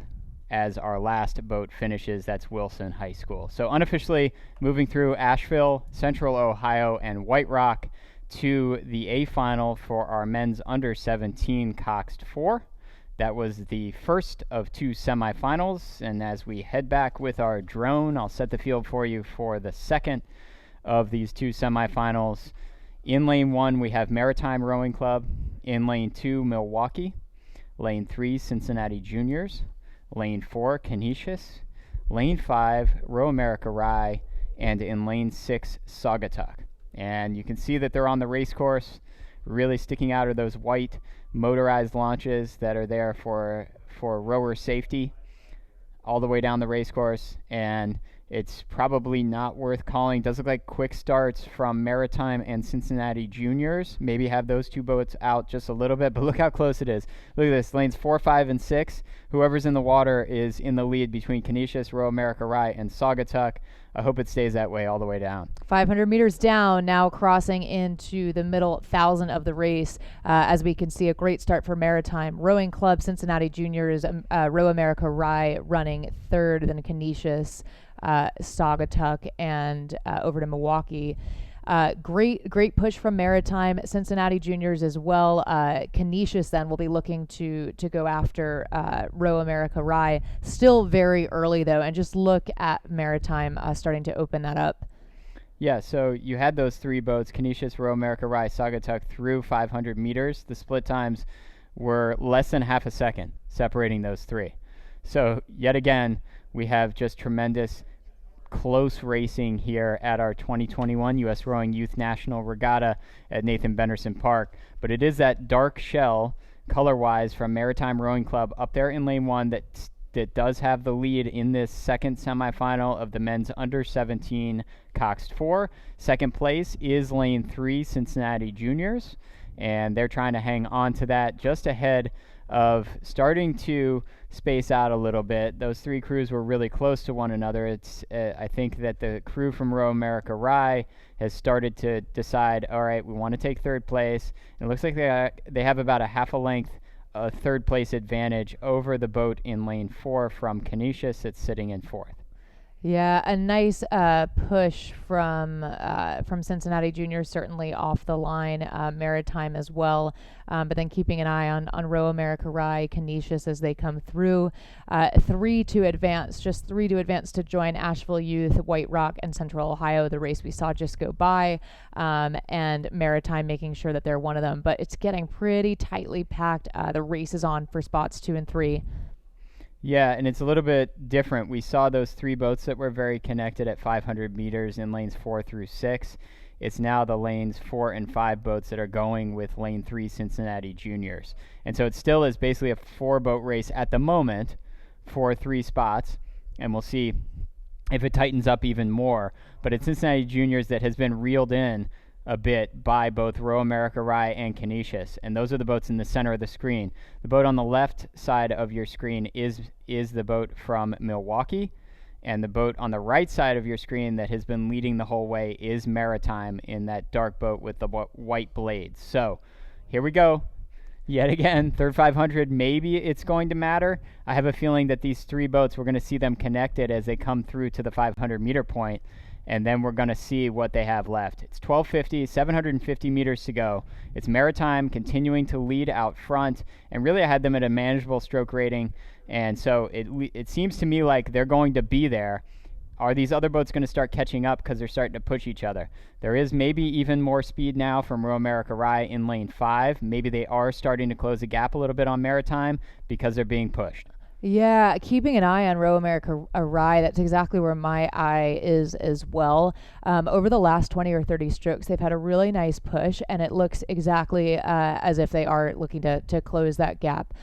as our last boat finishes. That's Wilson High School. So unofficially moving through Asheville, Central Ohio, and White Rock to the A final for our men's under 17 Coxed 4. That was the first of two semifinals, and as we head back with our drone, I'll set the field for you for the second of these two semifinals. In lane 1, we have Maritime Rowing Club. In lane 2, Milwaukee. Lane 3, Cincinnati Juniors. Lane 4, Canisius. Lane 5, Row America Rye. And in lane 6, Saugatuck. And you can see that they're on the race course. Really sticking out are those white motorized launches that are there for rower safety all the way down the race course. And it's probably not worth calling. Does look like quick starts from Maritime and Cincinnati Juniors. Maybe have those two boats out just a little bit, but look how close it is. Look at this, lanes 4, 5, and 6. Whoever's in the water is in the lead between Canisius, Row America Rye, and Saugatuck. I hope it stays that way all the way down. 500 meters down, now crossing into the middle 1,000 of the race. As we can see, a great start for Maritime Rowing Club, Cincinnati Juniors, Row America Rye running third, then Canisius, Saugatuck, and over to Milwaukee. Great push from Maritime, Cincinnati Juniors as well. Canisius then will be looking to go after Row America Rye. Still very early though, and just look at Maritime starting to open that up. Yeah, so you had those three boats, Canisius, Row America Rye, Saugatuck, through 500 meters. The split times were less than half a second separating those three. So yet again, we have just tremendous close racing here at our 2021 U.S. Rowing Youth National Regatta at Nathan Benderson Park. But it is that dark shell, color-wise, from Maritime Rowing Club up there in lane 1 that does have the lead in this second semifinal of the men's under 17 Coxed 4. Second place is lane 3, Cincinnati Juniors, and they're trying to hang on to that just ahead of starting to space out a little bit. Those three crews were really close to one another. It's I think that the crew from Row America Rye has started to decide, all right, we want to take third place. And it looks like they have about a half a length third place advantage over the boat in lane 4 from Canisius that's sitting in fourth. Yeah, a nice push from Cincinnati Juniors, certainly off the line, Maritime as well, but then keeping an eye on Row America Rye, Canisius as they come through. Three to advance to join Asheville Youth, White Rock, and Central Ohio, the race we saw just go by, and Maritime making sure that they're one of them. But it's getting pretty tightly packed. The race is on for spots 2 and 3. Yeah, and it's a little bit different. We saw those three boats that were very connected at 500 meters in lanes 4 through 6. It's now the lanes 4 and 5 boats that are going with lane 3 Cincinnati Juniors. And so it still is basically a 4-boat race at the moment for 3 spots, and we'll see if it tightens up even more. But it's Cincinnati Juniors that has been reeled in a bit by both Row America Rye and Canisius, and those are the boats in the center of the screen. The boat on the left side of your screen is the boat from Milwaukee, and the boat on the right side of your screen that has been leading the whole way is Maritime in that dark boat with the white blades. So here we go. Yet again, third 500, maybe it's going to matter. I have a feeling that these three boats, we're going to see them connected as they come through to the 500-meter point, and then we're going to see what they have left. It's 12:50, 750 meters to go. It's Maritime continuing to lead out front, and really I had them at a manageable stroke rating, and so it seems to me like they're going to be there. Are these other boats going to start catching up because they're starting to push each other? There is maybe even more speed now from Row America Rye in lane 5. Maybe they are starting to close the gap a little bit on Maritime because they're being pushed. Yeah, keeping an eye on Row America Rye. That's exactly where my eye is as well. Over the last 20 or 30 strokes, they've had a really nice push, and it looks exactly as if they are looking to close that gap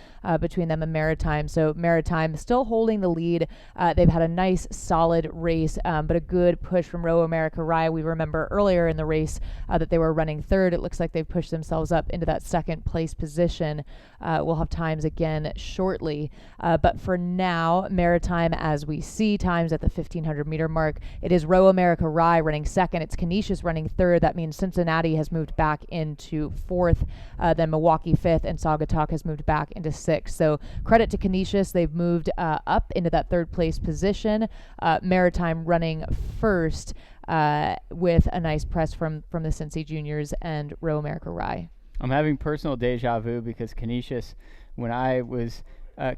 between them and Maritime. So Maritime still holding the lead. They've had a nice, solid race, but a good push from Row America Rye. We remember earlier in the race that they were running third. It looks like they've pushed themselves up into that second place position. We'll have times again shortly. But for now, Maritime, as we see times at the 1,500 meter mark, it is Row America Rye running second. It's Canisius running third. That means Cincinnati has moved back into fourth, then Milwaukee fifth, and Saugatuck has moved back into sixth. So credit to Canisius. They've moved up into that third place position. Maritime running first with a nice press from the Cincy Juniors and Row America Rye. I'm having personal deja vu because Canisius, when I was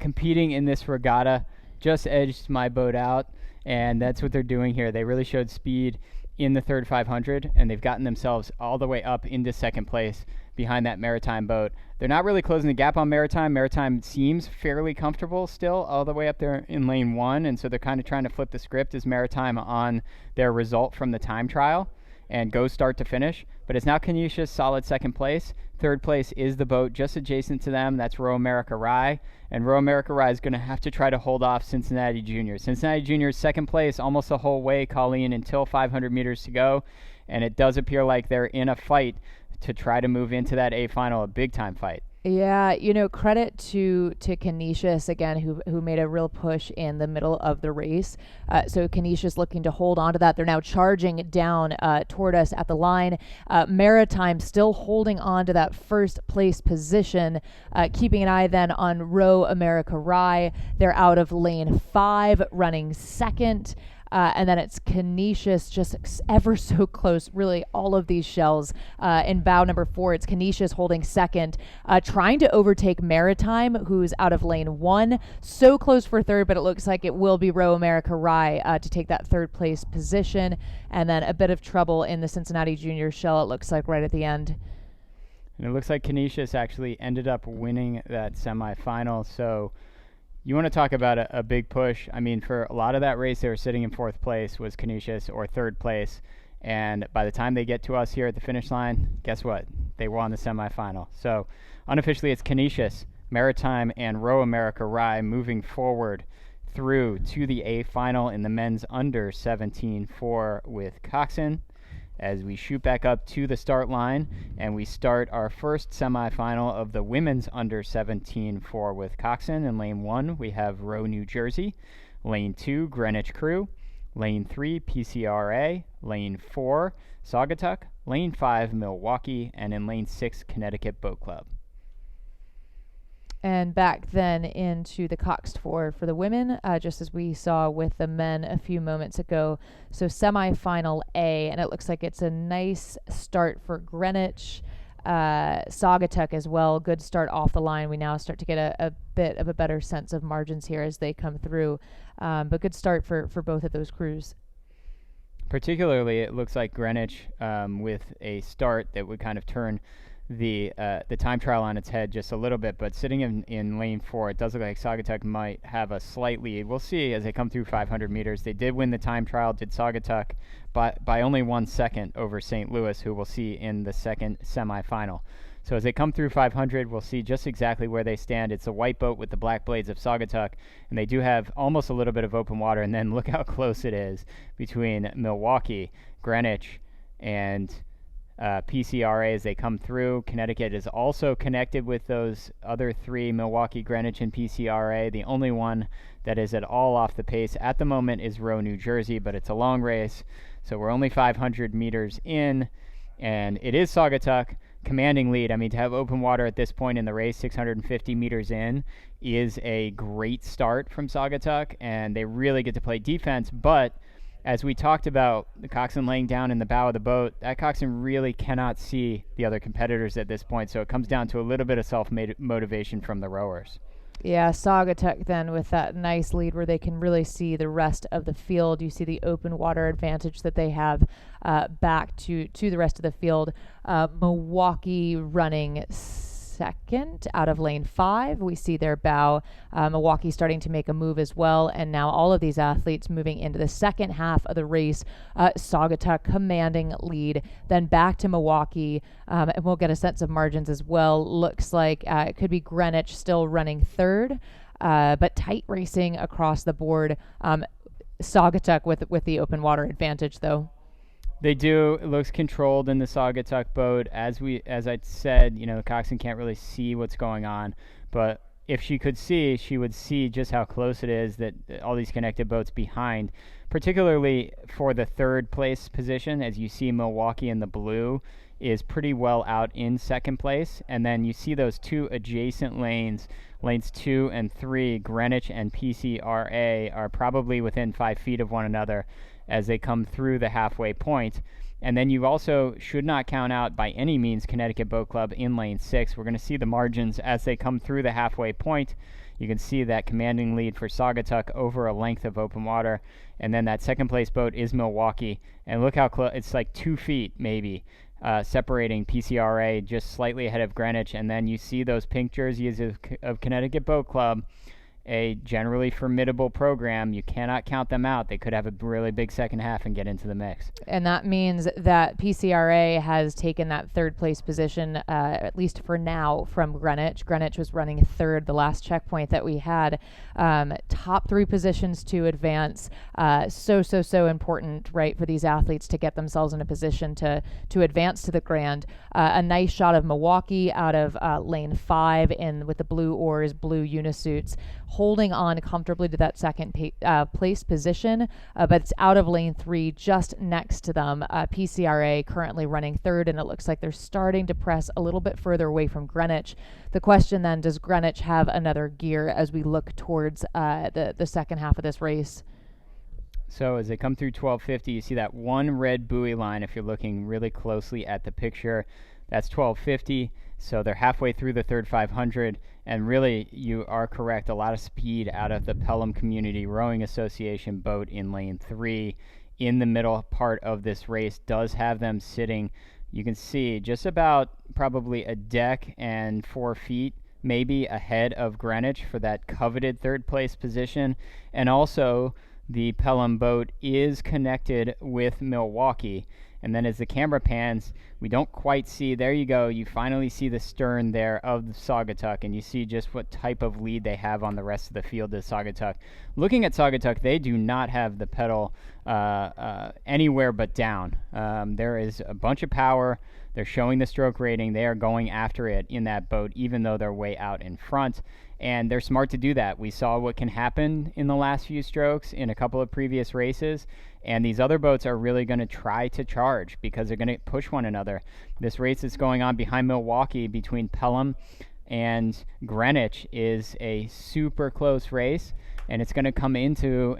competing in this regatta, just edged my boat out, and that's what they're doing here. They really showed speed in the third 500, and they've gotten themselves all the way up into second place behind that Maritime boat. They're not really closing the gap on Maritime. Maritime seems fairly comfortable still all the way up there in lane one, and so they're kind of trying to flip the script as Maritime on their result from the time trial and go start to finish. But it's now Canisius solid second place. Third place is the boat just adjacent to them. That's Row America Rye. And Row America Rye is going to have to try to hold off Cincinnati Juniors. Cincinnati Juniors second place almost the whole way, Colleen, until 500 meters to go. And it does appear like they're in a fight to try to move into that A final, a big time fight. Yeah, credit to Canisius again, who made a real push in the middle of the race. So Canisius looking to hold on to that. They're now charging down toward us at the line. Maritime still holding on to that first place position, keeping an eye then on Row America Rye. They're out of lane 5, running second. And then it's Canisius just ever so close, really, all of these shells. In bow number 4, it's Canisius holding second, trying to overtake Maritime, who's out of lane 1. So close for third, but it looks like it will be Row America Rye to take that third place position. And then a bit of trouble in the Cincinnati Junior shell, it looks like, right at the end. And it looks like Canisius actually ended up winning that semifinal, so you want to talk about a big push. I mean, for a lot of that race, they were sitting in fourth place, was Canisius, or third place. And by the time they get to us here at the finish line, guess what? They won the semifinal. So unofficially, it's Canisius, Maritime, and Row America Rye moving forward through to the A final in the men's under 17-4 with Coxon, as we shoot back up to the start line and we start our first semifinal of the women's under 17-4 with Coxon. In lane 1, we have Row New Jersey. Lane 2, Greenwich Crew. Lane 3, PCRA. Lane 4, Saugatuck. Lane 5, Milwaukee. And in lane 6, Connecticut Boat Club. And back then into the Coxed for the women, just as we saw with the men a few moments ago. So semifinal A, and it looks like it's a nice start for Greenwich. Saugatuck as well, good start off the line. We now start to get a bit of a better sense of margins here as they come through. But good start for both of those crews. Particularly, it looks like Greenwich with a start that would kind of turn the time trial on its head just a little bit, but sitting in lane 4, it does look like Saugatuck might have a slight lead. We'll see as they come through 500 meters. They did win the time trial, did Saugatuck, by only 1 second over St. Louis, who we'll see in the second semifinal. So as they come through 500, we'll see just exactly where they stand. It's a white boat with the black blades of Saugatuck, and they do have almost a little bit of open water, and then look how close it is between Milwaukee, Greenwich, and PCRA as they come through. Connecticut is also connected with those other 3, Milwaukee, Greenwich, and PCRA. The only one that is at all off the pace at the moment is Row New Jersey, but it's a long race, so we're only 500 meters in, and it is Saugatuck commanding lead. I mean, to have open water at this point in the race, 650 meters in, is a great start from Saugatuck, and they really get to play defense, but as we talked about the Coxon laying down in the bow of the boat, that Coxon really cannot see the other competitors at this point, so it comes down to a little bit of self-motivation from the rowers. Yeah, Saugatuck then with that nice lead where they can really see the rest of the field. You see the open water advantage that they have back to the rest of the field. Milwaukee running second out of lane 5. We see their bow. Milwaukee starting to make a move as well. And now all of these athletes moving into the second half of the race. Saugatuck commanding lead. Then back to Milwaukee. And we'll get a sense of margins as well. Looks like it could be Greenwich still running third. But tight racing across the board. Saugatuck with the open water advantage, though. They do. It looks controlled in the Saugatuck boat. As I said, the coxswain can't really see what's going on, but if she could see, she would see just how close it is, that all these connected boats behind, particularly for the third place position. As you see, Milwaukee in the blue is pretty well out in second place, and then you see those two adjacent lanes 2 and 3, Greenwich and PCRA, are probably within 5 feet of one another as they come through the halfway point. And then you also should not count out by any means Connecticut Boat Club in lane 6. We're going to see the margins as they come through the halfway point. You can see that commanding lead for Saugatuck over a length of open water. And then that second place boat is Milwaukee. And look how close, it's like 2 feet maybe, separating PCRA just slightly ahead of Greenwich. And then you see those pink jerseys of Connecticut Boat Club, a generally formidable program. You cannot count them out. They could have a really big second half and get into the mix. And that means that PCRA has taken that third place position, at least for now, from Greenwich. Greenwich was running third, the last checkpoint that we had. Top 3 positions to advance. So important, right, for these athletes to get themselves in a position to advance to the Grand. A nice shot of Milwaukee out of lane 5 with the blue oars, blue unisuits, holding on comfortably to that second place position, but it's out of lane 3 just next to them. PCRA currently running third, and it looks like they're starting to press a little bit further away from Greenwich. The question then, does Greenwich have another gear as we look towards the second half of this race? So as they come through 1250, you see that one red buoy line. If you're looking really closely at the picture, that's 1250. So they're halfway through the third 500, and really, you are correct, a lot of speed out of the Pelham Community Rowing Association boat in lane 3 in the middle part of this race does have them sitting, you can see, just about probably a deck and 4 feet maybe ahead of Greenwich for that coveted third place position. And also, the Pelham boat is connected with Milwaukee. And then as the camera pans, we don't quite see, there you go, you finally see the stern there of the Saugatuck, and you see just what type of lead they have on the rest of the field of Saugatuck. Looking at Saugatuck, they do not have the pedal anywhere but down. There is a bunch of power. They're showing the stroke rating. They are going after it in that boat, even though they're way out in front. And they're smart to do that. We saw what can happen in the last few strokes in a couple of previous races. And these other boats are really going to try to charge because they're going to push one another. This race that's going on behind Milwaukee between Pelham and Greenwich is a super close race. And it's going to come into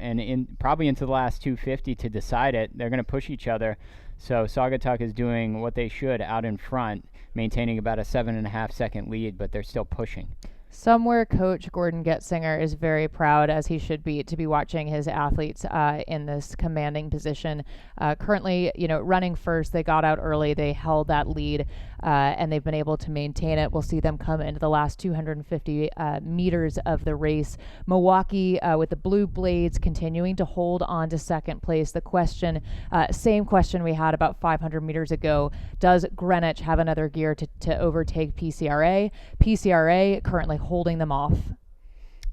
probably into the last 250 to decide it. They're going to push each other. So Saugatuck is doing what they should out in front, maintaining about a 7.5 second lead, but they're still pushing. Somewhere Coach Gordon Getzinger is very proud, as he should be, to be watching his athletes in this commanding position. Currently, running first, they got out early, they held that lead, and they've been able to maintain it. We'll see them come into the last 250 meters of the race. Milwaukee with the blue blades continuing to hold on to second place. The question, same question we had about 500 meters ago, does Greenwich have another gear to overtake PCRA? PCRA currently holding them off.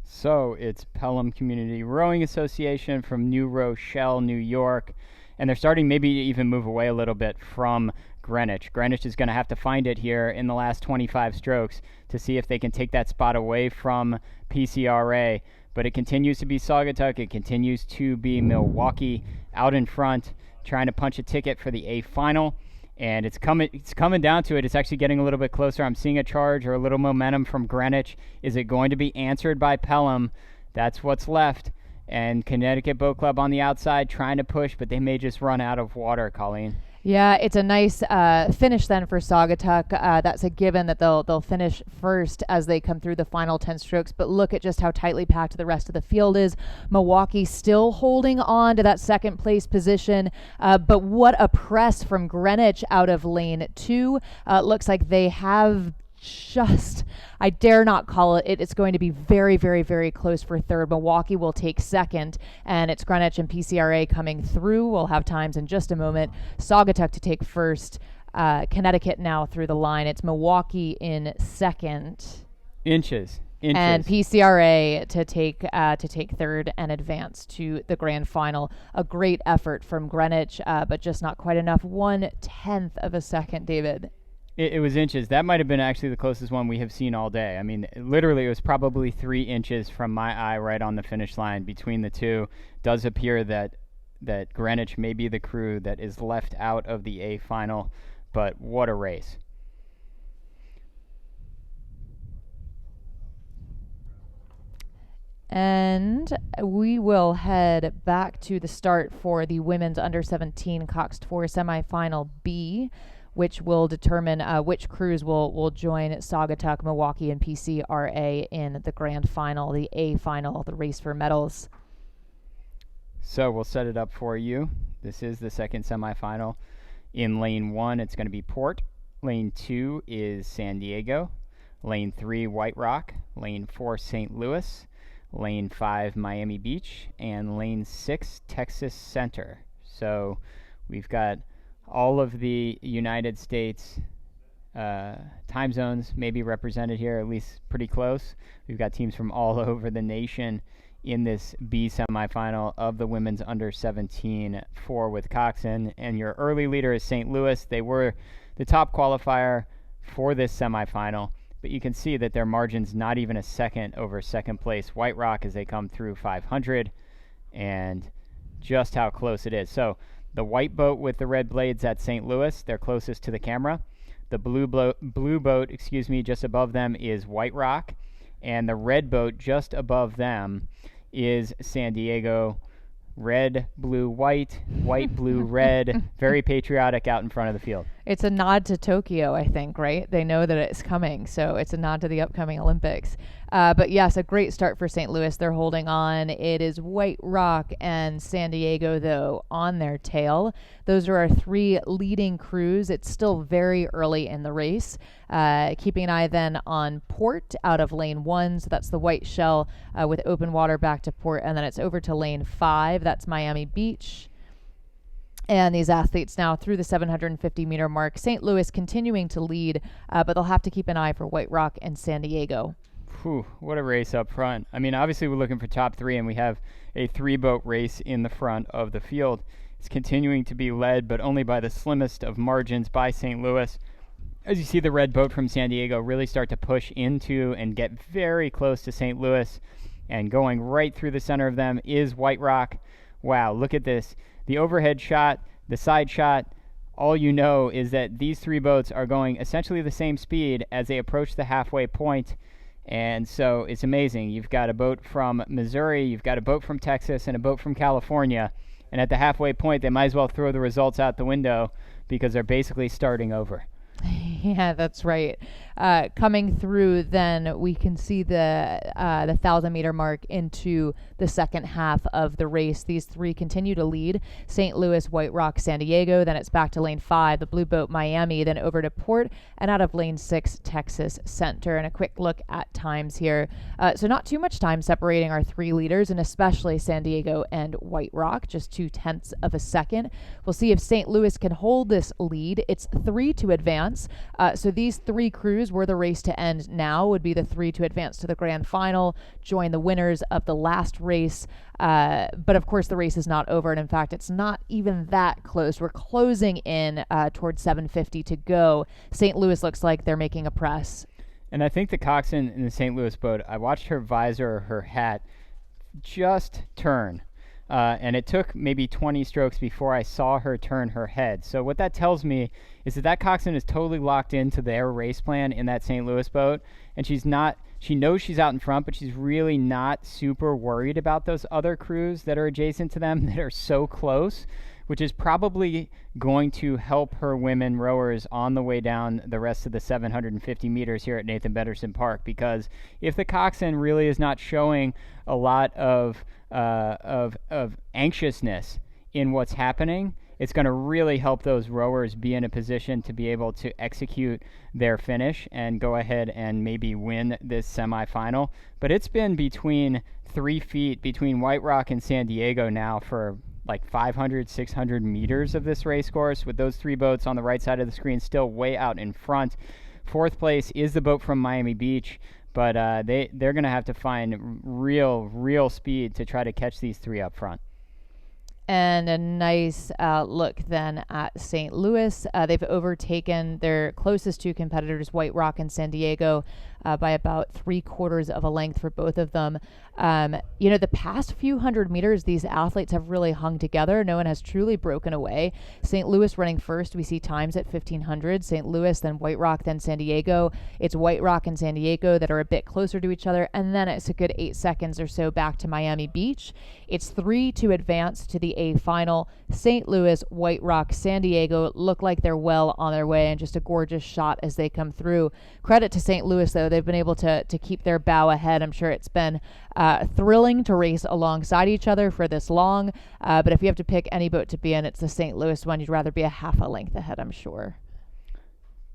So it's Pelham Community Rowing Association from New Rochelle, New York, and they're starting maybe to even move away a little bit from Greenwich. Greenwich is going to have to find it here in the last 25 strokes to see if they can take that spot away from PCRA, but it continues to be Saugatuck, it continues to be Milwaukee out in front, trying to punch a ticket for the A final. And it's coming down to it. It's actually getting a little bit closer. I'm seeing a charge or a little momentum from Greenwich. Is it going to be answered by Pelham? That's what's left. And Connecticut Boat Club on the outside trying to push, but they may just run out of water, Colleen. Yeah, it's a nice finish then for Saugatuck. That's a given that they'll finish first as they come through the final 10 strokes. But look at just how tightly packed the rest of the field is. Milwaukee still holding on to that second place position. But what a press from Greenwich out of lane 2. Looks like they have I dare not call it. It's going to be very, very, very close for third. Milwaukee will take second, and it's Greenwich and PCRA coming through. We'll have times in just a moment. Saugatuck to take first. Connecticut now through the line. It's Milwaukee in second. Inches. And PCRA to take third and advance to the grand final. A great effort from Greenwich, but just not quite enough. 1/10 of a second, David. It was inches. That might have been actually the closest one we have seen all day. I mean, literally, it was probably 3 inches from my eye right on the finish line between the two. Does appear that Greenwich may be the crew that is left out of the A final, but what a race. And we will head back to the start for the women's under 17 Cox 4 semifinal B, which will determine which crews will join Saugatuck, Milwaukee, and PCRA in the grand final, the A final, the race for medals. So we'll set it up for you. This is the second semifinal. In lane 1, it's going to be Port. Lane 2 is San Diego. Lane 3, White Rock. Lane 4, St. Louis. Lane 5, Miami Beach. And lane 6, Texas Center. So we've got all of the United States time zones maybe represented here, at least pretty close. We've got teams from all over the nation in this B semifinal of the women's under 17 4 with Coxon. And your early leader is St. Louis. They were the top qualifier for this semifinal, but you can see that their margin's not even a second over second place White Rock as they come through 500, and just how close it is. So the white boat with the red blades at St. Louis, they're closest to the camera. The blue boat, just above them is White Rock, and the red boat just above them is San Diego. Red, blue, white, white, blue, red. Very patriotic out in front of the field. It's a nod to Tokyo, I think, right? They know that it's coming, so it's a nod to the upcoming Olympics. But yes, a great start for St. Louis. They're holding on. It is White Rock and San Diego, though, on their tail. Those are our 3 leading crews. It's still very early in the race. Keeping an eye then on Port out of lane 1. So that's the white shell with open water back to Port. And then it's over to lane 5. That's Miami Beach. And these athletes now through the 750-meter mark. St. Louis continuing to lead, but they'll have to keep an eye for White Rock and San Diego. Whew, what a race up front. I mean, obviously we're looking for top 3, and we have a 3-boat race in the front of the field. It's continuing to be led, but only by the slimmest of margins by St. Louis. As you see the red boat from San Diego really start to push into and get very close to St. Louis, and going right through the center of them is White Rock. Wow, look at this. The overhead shot, the side shot, all you know is that these 3 boats are going essentially the same speed as they approach the halfway point. And so it's amazing. You've got a boat from Missouri, you've got a boat from Texas, and a boat from California. And at the halfway point, they might as well throw the results out the window because they're basically starting over. Yeah, that's right. Coming through, then we can see the 1,000-meter mark into the second half of the race. These 3 continue to lead: St. Louis, White Rock, San Diego. Then it's back to lane 5, the blue boat Miami. Then over to Port, and out of lane 6, Texas Center. And a quick look at times here. So not too much time separating our 3 leaders, and especially San Diego and White Rock, just 0.2 of a second. We'll see if St. Louis can hold this lead. It's 3 to advance. So these 3 crews were the race to end now, would be the 3 to advance to the grand final, join the winners of the last race. But of course the race is not over, and in fact it's not even that close. We're closing in towards 7:50 to go. St. Louis looks like they're making a press. And I think the coxswain in the St. Louis boat, I watched her visor or her hat just turn. And it took maybe 20 strokes before I saw her turn her head. So what that tells me is that coxswain is totally locked into their race plan in that St. Louis boat, and she knows she's out in front, but she's really not super worried about those other crews that are adjacent to them that are so close, which is probably going to help her women rowers on the way down the rest of the 750 meters here at Nathan Betterson Park. Because if the coxswain really is not showing a lot of anxiousness in what's happening, it's going to really help those rowers be in a position to be able to execute their finish and go ahead and maybe win this semifinal. But it's been between 3 feet between White Rock and San Diego now for like 500, 600 meters of this race course, with those 3 boats on the right side of the screen still way out in front. 4th place is the boat from Miami Beach, but they're going to have to find real speed to try to catch these 3 up front. And a nice look then at St. Louis. They've overtaken their closest 2 competitors, White Rock and San Diego, by about 3/4 of a length for both of them. The past few hundred meters, these athletes have really hung together. No one has truly broken away. St. Louis running first. We see times at 1500. St. Louis, then White Rock, then San Diego. It's White Rock and San Diego that are a bit closer to each other. And then it's a good 8 seconds or so back to Miami Beach. It's 3 to advance to the A final. St. Louis, White Rock, San Diego look like they're well on their way, and just a gorgeous shot as they come through. Credit to St. Louis, though. They've been able to keep their bow ahead. I'm sure it's been thrilling to race alongside each other for this long. But if you have to pick any boat to be in, it's the St. Louis one. You'd rather be a half a length ahead, I'm sure.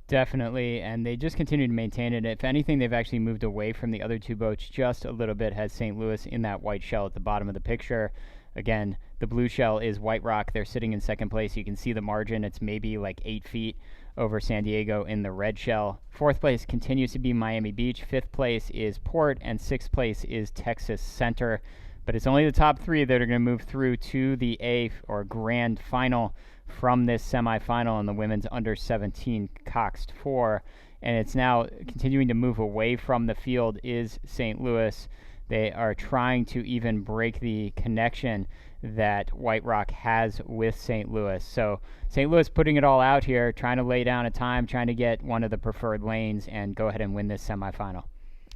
Definitely, and they just continue to maintain it. If anything, they've actually moved away from the other 2 boats just a little bit, has St. Louis in that white shell at the bottom of the picture. Again, the blue shell is White Rock. They're sitting in 2nd place. You can see the margin. It's maybe like 8 feet over San Diego in the red shell. 4th place continues to be Miami Beach. 5th place is Port, and 6th place is Texas Center. But it's only the top 3 that are going to move through to the A or grand final from this semifinal in the women's under 17 Coxed 4. And it's now continuing to move away from the field is St. Louis. They are trying to even break the connection that White Rock has with St. Louis. So St. Louis putting it all out here, trying to lay down a time, trying to get one of the preferred lanes and go ahead and win this semifinal.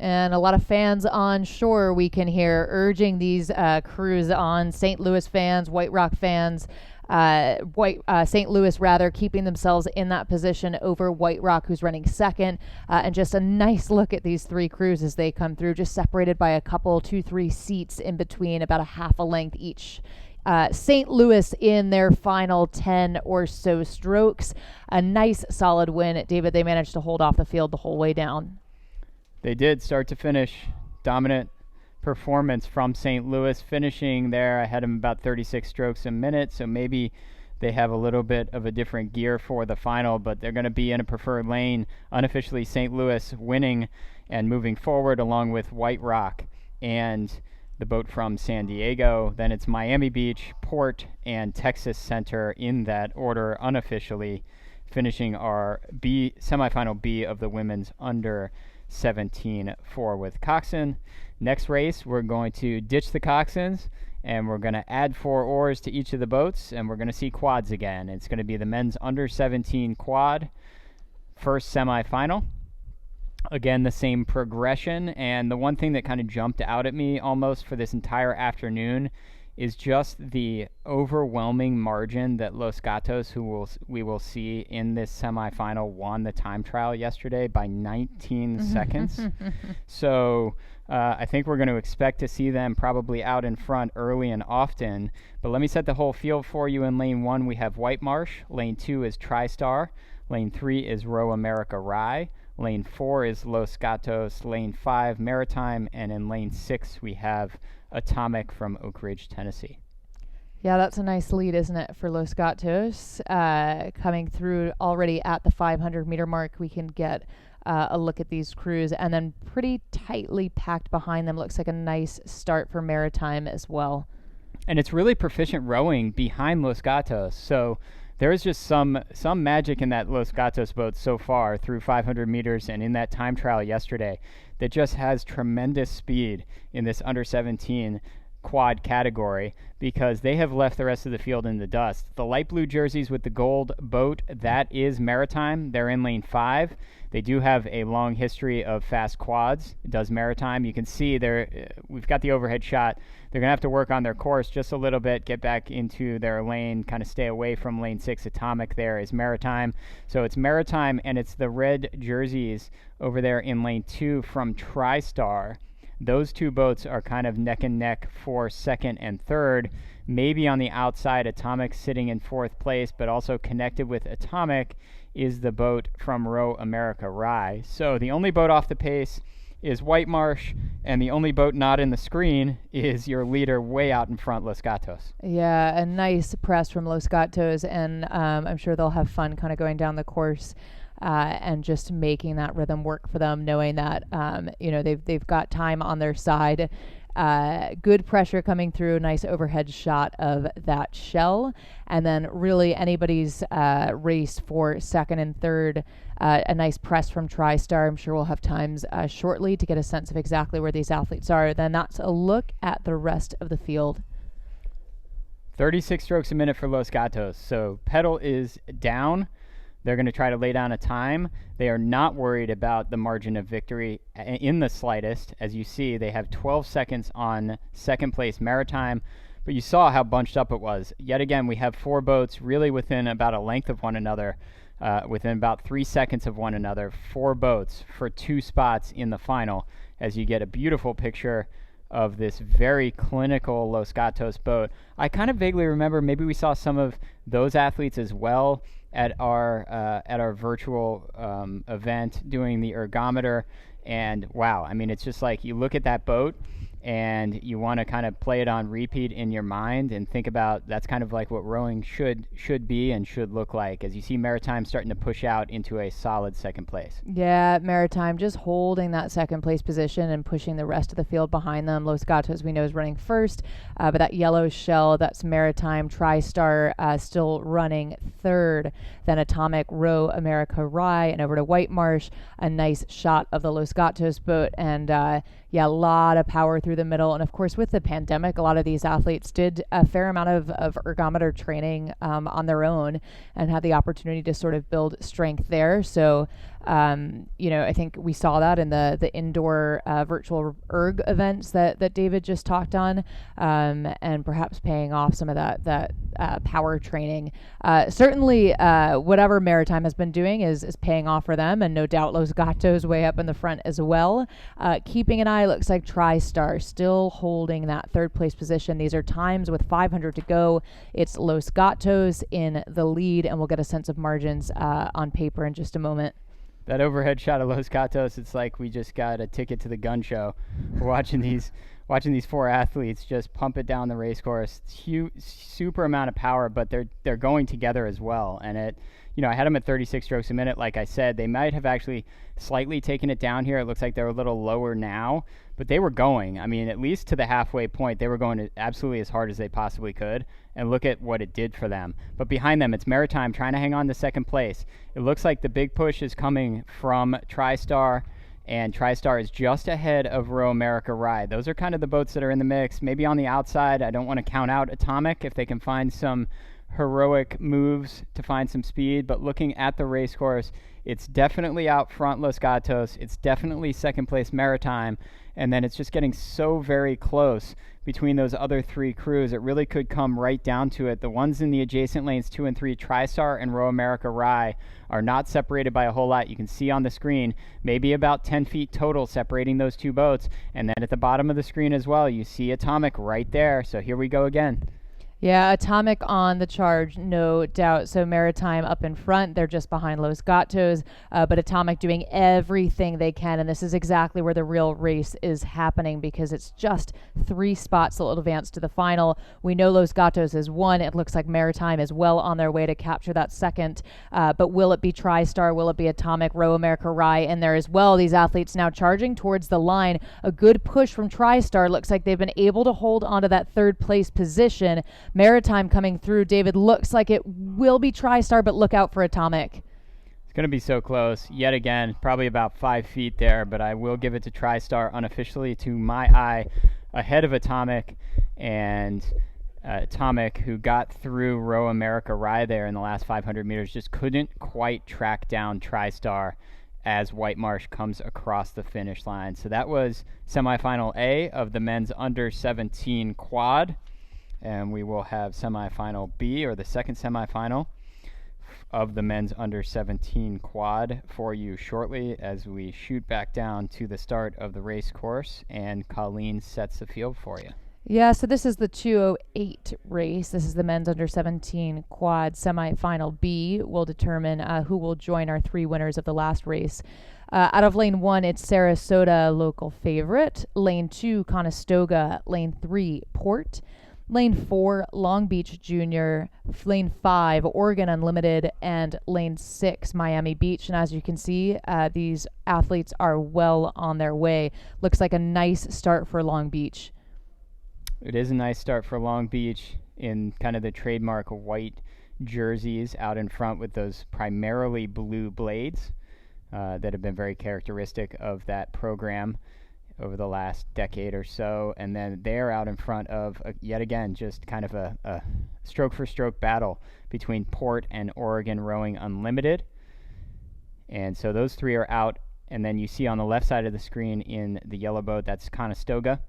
And a lot of fans on shore we can hear urging these crews on. St. Louis fans, White Rock fans, St. Louis rather, keeping themselves in that position over White Rock, who's running 2nd. And just a nice look at these 3 crews as they come through, just separated by a couple, 2-3 seats in between, about a half a length each. St. Louis in their final 10 or so strokes. A nice solid win. David, they managed to hold off the field the whole way down. They did, start to finish. Dominant performance from St. Louis, finishing there ahead of them about 36 strokes a minute. So maybe they have a little bit of a different gear for the final, but they're going to be in a preferred lane. Unofficially, St. Louis winning and moving forward along with White Rock and the boat from San Diego. Then it's Miami Beach, Port, and Texas Center in that order, unofficially finishing our semifinal B of the women's under 17 with coxswain. Next race, we're going to ditch the coxswains and we're going to add 4 oars to each of the boats, and we're going to see quads again. It's going to be the men's under 17 quad, first semifinal. Again, the same progression, and the one thing that kind of jumped out at me almost for this entire afternoon is just the overwhelming margin that Los Gatos, we will see in this semifinal, won the time trial yesterday by 19 seconds. So I think we're going to expect to see them probably out in front early and often. But let me set the whole field for you. In lane 1, we have White Marsh. Lane 2 is TriStar. Lane 3 is Row America Rye. Lane 4 is Los Gatos. Lane 5, Maritime. And in lane 6, we have Atomic from Oak Ridge, Tennessee. Yeah, that's a nice lead, isn't it, for Los Gatos? Coming through already at the 500-meter mark, we can get a look at these crews. And then pretty tightly packed behind them. Looks like a nice start for Maritime as well. And it's really proficient rowing behind Los Gatos. So there's just some magic in that Los Gatos boat so far through 500 meters and in that time trial yesterday that just has tremendous speed in this under 17 quad category, because they have left the rest of the field in the dust. The light blue jerseys with the gold boat, that is Maritime. They're in lane 5. They do have a long history of fast quads. It does Maritime. You can see there, we've got the overhead shot. They're going to have to work on their course just a little bit, get back into their lane, kind of stay away from lane 6. Atomic there is Maritime. So it's Maritime, and it's the red jerseys over there in lane 2 from TriStar Those two boats are kind of neck and neck for second and third. Maybe on the outside, Atomic sitting in fourth place, but also connected with Atomic is the boat from Row America Rye. So the only boat off the pace is White Marsh, and the only boat not in the screen is your leader way out in front, Los Gatos. Yeah, a nice press from Los Gatos, and I'm sure they'll have fun kind of going down the course and just making that rhythm work for them, knowing that they've got time on their side. Good pressure coming through, nice overhead shot of that shell, and then really anybody's race for second and third. A nice press from TriStar. I'm sure we'll have times shortly to get a sense of exactly where these athletes are. Then that's a look at the rest of the field. 36 strokes a minute for Los Gatos. So pedal is down. They're going to try to lay down a time. They are not worried about the margin of victory in the slightest. As you see, they have 12 seconds on second place Maritime, but you saw how bunched up it was. Yet again, we have four boats really within about a length of one another, within about 3 seconds of one another. Four boats for 2 spots in the final, as you get a beautiful picture of this very clinical Los Gatos boat. I kind of vaguely remember maybe we saw some of those athletes as well at our virtual event doing the ergometer, and wow, I mean, it's just like you look at that boat and you want to kind of play it on repeat in your mind and think about that's kind of like what rowing should be and should look like, as you see Maritime starting to push out into a solid second place. Yeah, Maritime just holding that second place position and pushing the rest of the field behind them. Los Gatos, we know, is running first, but that yellow shell, that's Maritime. TriStar still running third. Then Atomic, Row America Rye, and over to White Marsh. A nice shot of the Los Gatos boat, and a lot of power through the middle. And of course, with the pandemic, a lot of these athletes did a fair amount of ergometer training on their own and had the opportunity to sort of build strength there. So, I think we saw that in the indoor virtual erg events that David just talked on, and perhaps paying off some of that power training. Certainly, whatever Maritime has been doing is paying off for them, and no doubt Los Gatos way up in the front as well. Keeping an eye, looks like TriStar still holding that third place position. These are times with 500 to go. It's Los Gatos in the lead, and we'll get a sense of margins on paper in just a moment. That overhead shot of Los Gatos, it's like we just got a ticket to the gun show. We're watching these four athletes just pump it down the race course. Super amount of power, but they're going together as well. And I had them at 36 strokes a minute. Like I said, they might have actually slightly taken it down here. It looks like they're a little lower now, but they were going. I mean, at least to the halfway point, they were going absolutely as hard as they possibly could. And look at what it did for them. But behind them, it's Maritime trying to hang on to second place. It looks like the big push is coming from TriStar, and TriStar is just ahead of Row America Rye. Those are kind of the boats that are in the mix. Maybe on the outside, I don't want to count out Atomic if they can find some heroic moves to find some speed, but looking at the race course, it's definitely out front Los Gatos, it's definitely second place Maritime, and then it's just getting so very close between those other three crews. It really could come right down to it. The ones in the adjacent lanes 2 and 3, TriStar and Row America Rye, are not separated by a whole lot. You can see on the screen maybe about 10 feet total separating those two boats, and then at the bottom of the screen as well you see Atomic right there. So here we go again. Yeah, Atomic on the charge, no doubt. So Maritime up in front, they're just behind Los Gatos, but Atomic doing everything they can, and this is exactly where the real race is happening, because it's just 3 spots that will advance to the final. We know Los Gatos is 1. It looks like Maritime is well on their way to capture that second, but will it be TriStar? Will it be Atomic? Row America Rye in there as well. These athletes now charging towards the line. A good push from TriStar. Looks like they've been able to hold onto that third place position. Maritime coming through. David, looks like it will be TriStar, but look out for Atomic. It's going to be so close. Yet again, probably about 5 feet there, but I will give it to TriStar unofficially, to my eye, ahead of Atomic. And Atomic, who got through Row America Rye there in the last 500 meters, just couldn't quite track down TriStar as White Marsh comes across the finish line. So that was semifinal A of the men's under 17 quad. And we will have semifinal B, or the second semifinal, of the men's under 17 quad for you shortly as we shoot back down to the start of the race course, and Colleen sets the field for you. Yeah, so this is the 2:08 race. This is the men's under 17 quad semifinal B. Will determine who will join our 3 winners of the last race. Out of lane 1, it's Sarasota, local favorite. Lane 2, Conestoga. Lane 3, Port. Lane 4, Long Beach Junior. Lane 5, Oregon Unlimited. And lane 6, Miami Beach. And as you can see, these athletes are well on their way. Looks like a nice start for Long Beach. It is a nice start for Long Beach in kind of the trademark white jerseys out in front with those primarily blue blades that have been very characteristic of that program over the last decade or so. And then they're out in front of, yet again, just kind of a stroke-for-stroke battle between Port and Oregon Rowing Unlimited. And so those 3 are out. And then you see on the left side of the screen in the yellow boat, that's Conestoga.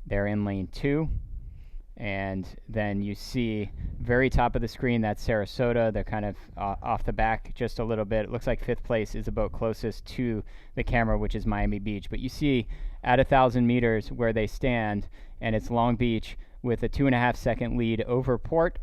They're in lane 2. And then you see very top of the screen, that's Sarasota. They're kind of off the back just a little bit. It looks like 5th place is the boat closest to the camera, which is Miami Beach. But you see at 1,000 meters where they stand, and it's Long Beach with a 2.5-second lead over Port.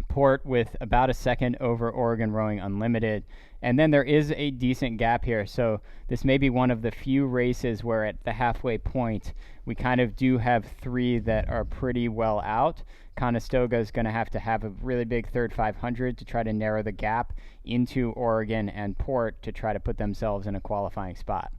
Port with about a second over Oregon Rowing Unlimited. And then there is a decent gap here. So this may be one of the few races where at the halfway point, we kind of do have 3 that are pretty well out. Conestoga is going to have a really big third 500 to try to narrow the gap into Oregon and Port to try to put themselves in a qualifying spot.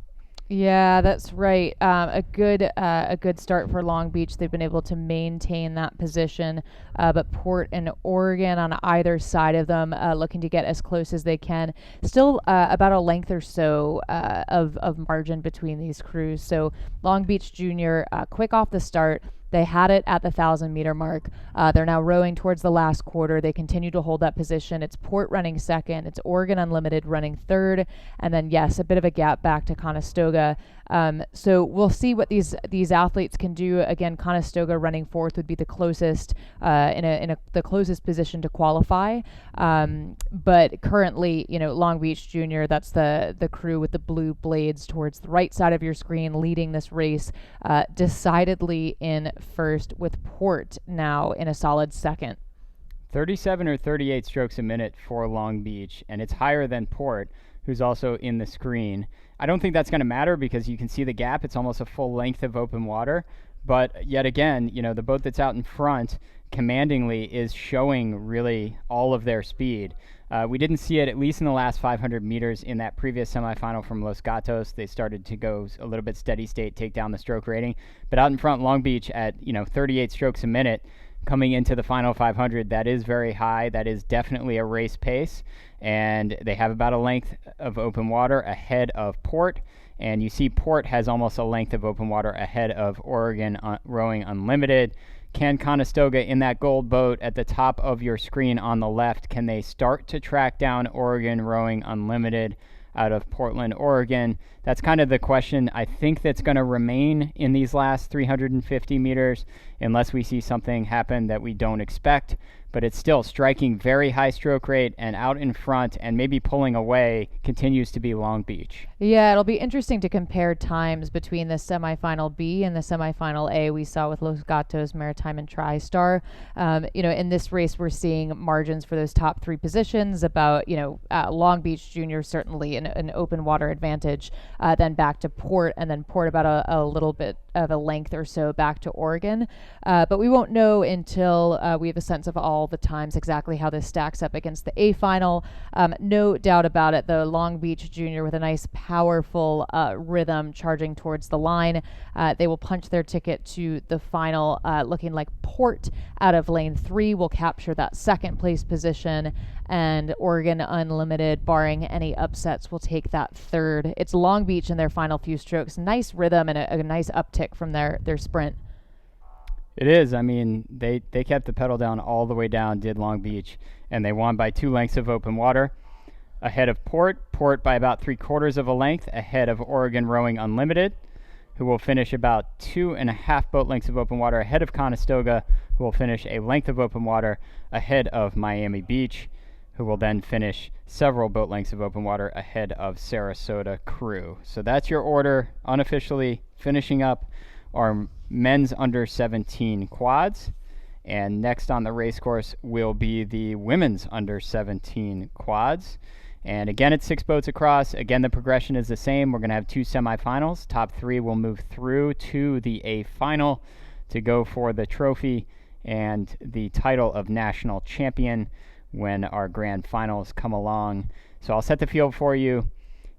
Yeah, that's right. A good start for Long Beach. They've been able to maintain that position, but Port and Oregon on either side of them looking to get as close as they can. Still about a length or so of margin between these crews. So Long Beach Junior, quick off the start. They had it at the 1,000-meter mark. They're now rowing towards the last quarter. They continue to hold that position. It's Port running second. It's Oregon Unlimited running third. And then, yes, a bit of a gap back to Conestoga. So we'll see what these athletes can do. Again, Conestoga running fourth would be the closest the closest position to qualify. But currently, Long Beach Junior, that's the crew with the blue blades towards the right side of your screen, leading this race decidedly in first, with Port now in a solid second. 37 or 38 strokes a minute for Long Beach, and it's higher than Port, who's also in the screen. I don't think that's going to matter because you can see the gap. It's almost a full length of open water. But yet again, the boat that's out in front commandingly is showing really all of their speed. We didn't see it, at least in the last 500 meters in that previous semifinal from Los Gatos. They started to go a little bit steady state, take down the stroke rating. But out in front, Long Beach at 38 strokes a minute coming into the final 500, that is very high. That is definitely a race pace. And they have about a length of open water ahead of Port. And you see Port has almost a length of open water ahead of Oregon Rowing Unlimited. Can Conestoga in that gold boat at the top of your screen on the left, can they start to track down Oregon Rowing Unlimited out of Portland, Oregon? That's kind of the question I think that's going to remain in these last 350 meters unless we see something happen that we don't expect. But it's still striking very high stroke rate, and out in front and maybe pulling away continues to be Long Beach. Yeah, it'll be interesting to compare times between the semifinal B and the semifinal A we saw with Los Gatos, Maritime, and TriStar. In this race, we're seeing margins for those top 3 positions about, Long Beach Junior certainly an open water advantage, then back to Port, and then Port about a little bit of a length or so back to Oregon. But we won't know until we have a sense of all the times exactly how this stacks up against the A final. No doubt about it, the Long Beach Junior with a nice powerful rhythm charging towards the line. They will punch their ticket to the final, looking like Port out of lane 3 will capture that second place position, and Oregon Unlimited, barring any upsets, will take that third. It's Long Beach in their final few strokes. Nice rhythm and a nice uptick from their sprint. It is. I mean, they kept the pedal down all the way down, did Long Beach, and they won by 2 lengths of open water ahead of Port. Port by about 3/4 of a length ahead of Oregon Rowing Unlimited, who will finish about 2.5 boat lengths of open water ahead of Conestoga, who will finish a length of open water ahead of Miami Beach, who will then finish several boat lengths of open water ahead of Sarasota Crew. So that's your order, unofficially finishing up our men's under 17 quads. And next on the race course will be the women's under 17 quads. And again, it's 6 boats across. Again, the progression is the same. We're going to have 2 semifinals. Top 3 will move through to the A final to go for the trophy and the title of national champion when our grand finals come along. So I'll set the field for you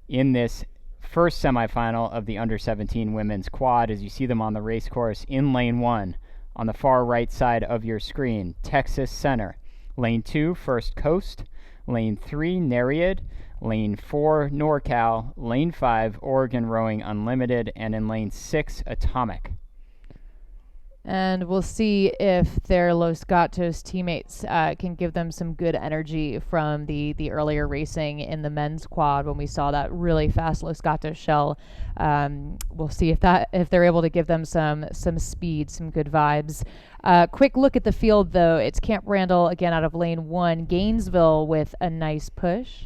in this first semifinal of the under 17 women's quad as you see them on the race course in lane 1 on the far right side of your screen, Texas Center. Lane 2, First Coast. Lane 3, Nereid. Lane 4, NorCal. Lane 5, Oregon Rowing Unlimited. And in Lane 6, Atomic. And we'll see if their Los Gatos teammates can give them some good energy from the earlier racing in the men's quad when we saw that really fast Los Gatos shell. We'll see if they're able to give them some speed, some good vibes. Quick look at the field, though. It's Camp Randall again out of lane 1. Gainesville with a nice push.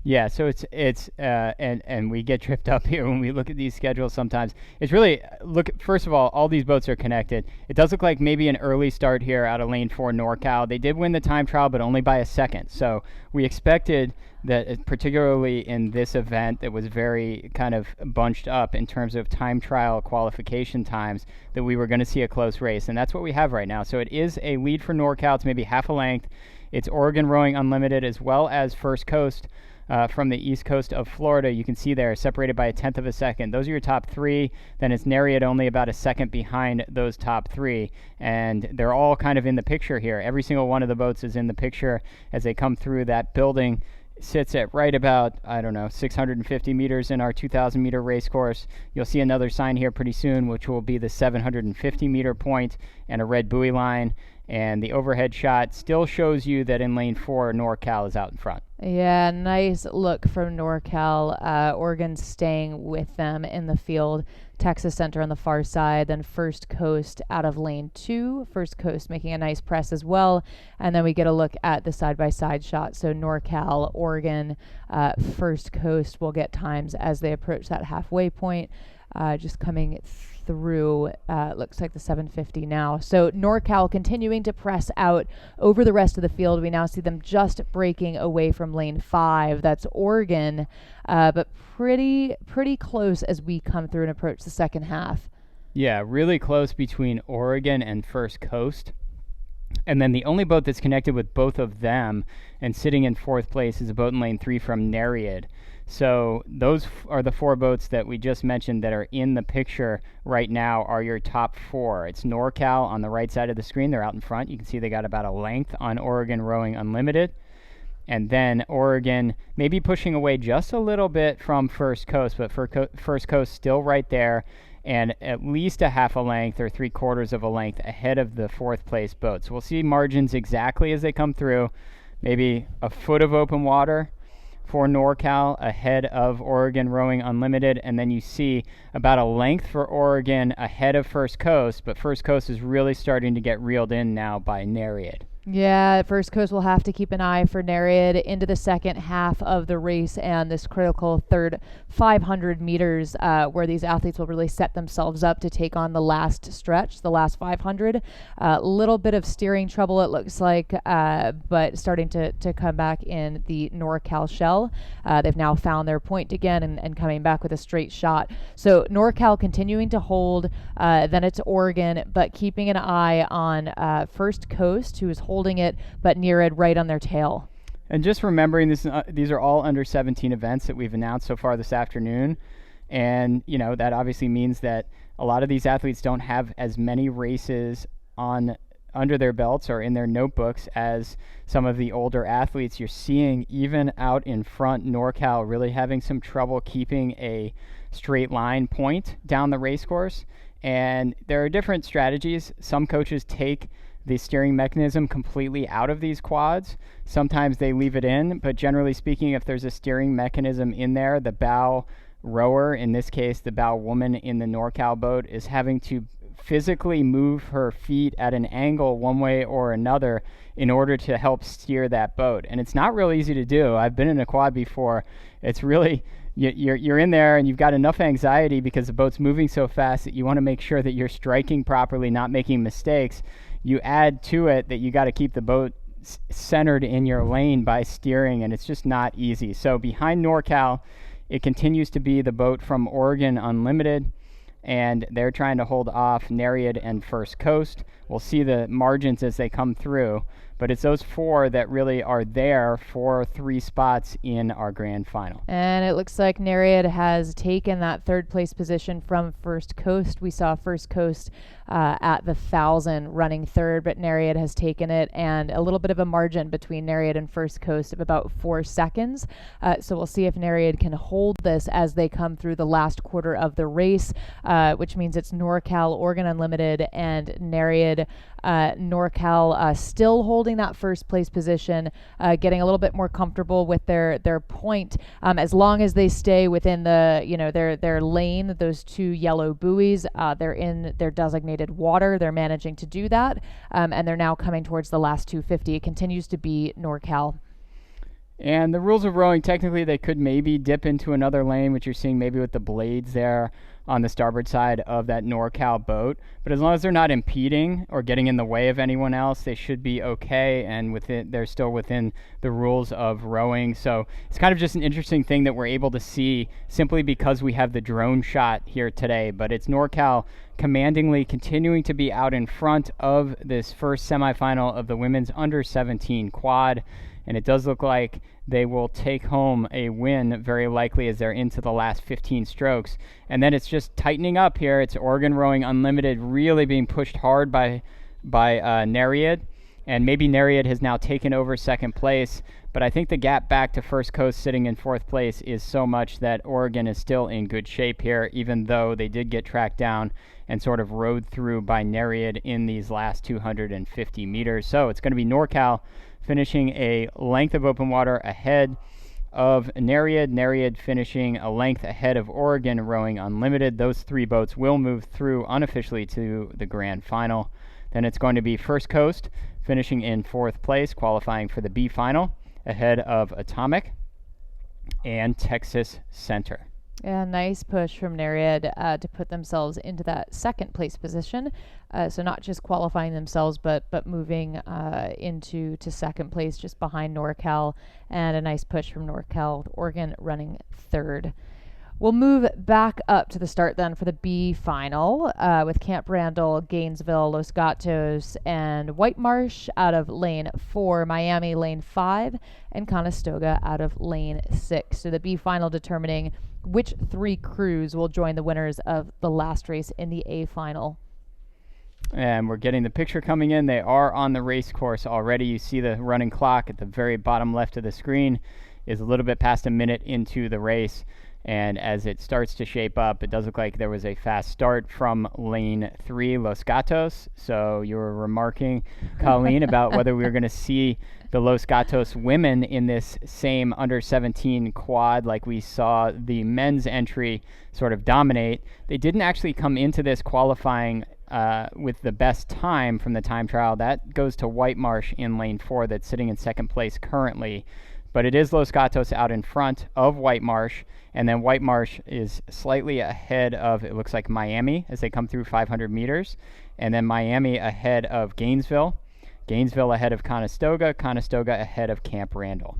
Yeah, so it's and we get tripped up here when we look at these schedules sometimes. It's really, first of all these boats are connected. It does look like maybe an early start here out of lane 4 NorCal. They did win the time trial, but only by a second. So we expected that, particularly in this event that was very kind of bunched up in terms of time trial qualification times, that we were going to see a close race. And that's what we have right now. So it is a lead for NorCal. It's maybe half a length. It's Oregon Rowing Unlimited as well as First Coast. From the east coast of Florida, you can see there, separated by 1/10 of a second. Those are your top 3. Then it's Nereid only about a second behind those top 3. And they're all kind of in the picture here. Every single one of the boats is in the picture as they come through that building. Sits at right about, 650 meters in our 2,000-meter race course. You'll see another sign here pretty soon, which will be the 750-meter point and a red buoy line. And the overhead shot still shows you that in lane 4, NorCal is out in front. Yeah, nice look from NorCal. Oregon staying with them in the field. Texas Center on the far side, then First Coast out of lane 2. First Coast making a nice press as well. And then we get a look at the side-by-side shot. So NorCal, Oregon, First Coast will get times as they approach that halfway point. Just coming through, looks like the 750 now. So NorCal continuing to press out over the rest of the field. We now see them just breaking away from lane 5. That's Oregon, but pretty close as we come through and approach the second half. Yeah, really close between Oregon and First Coast. And then the only boat that's connected with both of them and sitting in 4th place is a boat in lane 3 from Nereid. So those are the 4 boats that we just mentioned that are in the picture right now are your top 4. It's NorCal on the right side of the screen. They're out in front. You can see they got about a length on Oregon Rowing Unlimited. And then Oregon maybe pushing away just a little bit from First Coast, but First Coast still right there and at least a half a length or 3/4 of a length ahead of the 4th place boat. So we'll see margins exactly as they come through. Maybe a foot of open water for NorCal ahead of Oregon Rowing Unlimited, and then you see about a length for Oregon ahead of First Coast, but First Coast is really starting to get reeled in now by Nereid. Yeah, First Coast will have to keep an eye for Nereid into the second half of the race and this critical third 500 meters where these athletes will really set themselves up to take on the last stretch, the last 500. Little bit of steering trouble, it looks like, but starting to come back in the NorCal shell. They've now found their point again and coming back with a straight shot. So NorCal continuing to hold, then it's Oregon, but keeping an eye on First Coast, who is holding it, but Nereid right on their tail. And just remembering this, these are all under 17 events that we've announced so far this afternoon. And, that obviously means that a lot of these athletes don't have as many races under their belts or in their notebooks as some of the older athletes. You're seeing even out in front, NorCal really having some trouble keeping a straight line point down the race course. And there are different strategies. Some coaches take the steering mechanism completely out of these quads. Sometimes they leave it in, but generally speaking, if there's a steering mechanism in there, the bow rower, in this case the bow woman in the NorCal boat, is having to physically move her feet at an angle one way or another in order to help steer that boat. And it's not real easy to do. I've been in a quad before. It's really, you're in there and you've got enough anxiety because the boat's moving so fast that you want to make sure that you're striking properly, not making mistakes. You add to it that you got to keep the boat centered in your lane by steering, and it's just not easy. So behind NorCal, it continues to be the boat from Oregon Unlimited, and they're trying to hold off Nereid and First Coast. We'll see the margins as they come through, but it's those four that really are there for 3 spots in our grand final. And it looks like Nereid has taken that third place position from First Coast. We saw First Coast at the 1,000 running third, but Nereid has taken it, and a little bit of a margin between Nereid and First Coast of about 4 seconds. So we'll see if Nereid can hold this as they come through the last quarter of the race, which means it's NorCal, Oregon Unlimited, and Nereid. NorCal still holding that first place position, getting a little bit more comfortable with their point, as long as they stay within the their lane. Those 2 yellow buoys, they're in their designated water. They're managing to do that, and they're now coming towards the last 250. It continues to be NorCal. And the rules of rowing, technically they could maybe dip into another lane, which you're seeing maybe with the blades there on the starboard side of that NorCal boat. But as long as they're not impeding or getting in the way of anyone else, they should be okay, and they're still within the rules of rowing. So it's kind of just an interesting thing that we're able to see simply because we have the drone shot here today. But it's NorCal commandingly continuing to be out in front of this first semifinal of the women's under 17 quad. And it does look like they will take home a win, very likely, as they're into the last 15 strokes. And then it's just tightening up here. It's Oregon Rowing Unlimited really being pushed hard by Nereid. And maybe Nereid has now taken over second place. But I think the gap back to First Coast sitting in fourth place is so much that Oregon is still in good shape here, even though they did get tracked down and sort of rode through by Nereid in these last 250 meters. So it's going to be NorCal finishing a length of open water ahead of Nereid. Nereid finishing a length ahead of Oregon Rowing Unlimited. Those 3 boats will move through unofficially to the grand final. Then it's going to be First Coast finishing in fourth place, qualifying for the B final, ahead of Atomic and Texas Center. Yeah, nice push from Nereid to put themselves into that second place position. So not just qualifying themselves, but moving into second place just behind NorCal, and a nice push from NorCal, Oregon running third. We'll move back up to the start then for the B final with Camp Randall, Gainesville, Los Gatos, and White Marsh out of lane 4, Miami lane 5, and Conestoga out of lane 6. So the B final determining which 3 crews will join the winners of the last race in the A final. And we're getting the picture coming in. They are on the race course already. You see the running clock at the very bottom left of the screen is a little bit past a minute into the race. And as it starts to shape up, it does look like there was a fast start from lane 3, Los Gatos. So you were remarking, Colleen, about whether we were going to see the Los Gatos women in this same under 17 quad like we saw the men's entry sort of dominate. They didn't actually come into this qualifying with the best time from the time trial. That goes to White Marsh in lane 4 that's sitting in second place currently. But it is Los Gatos out in front of White Marsh, and then White Marsh is slightly ahead of, it looks like, Miami as they come through 500 meters, and then Miami ahead of Gainesville, Gainesville ahead of Conestoga, Conestoga ahead of Camp Randall.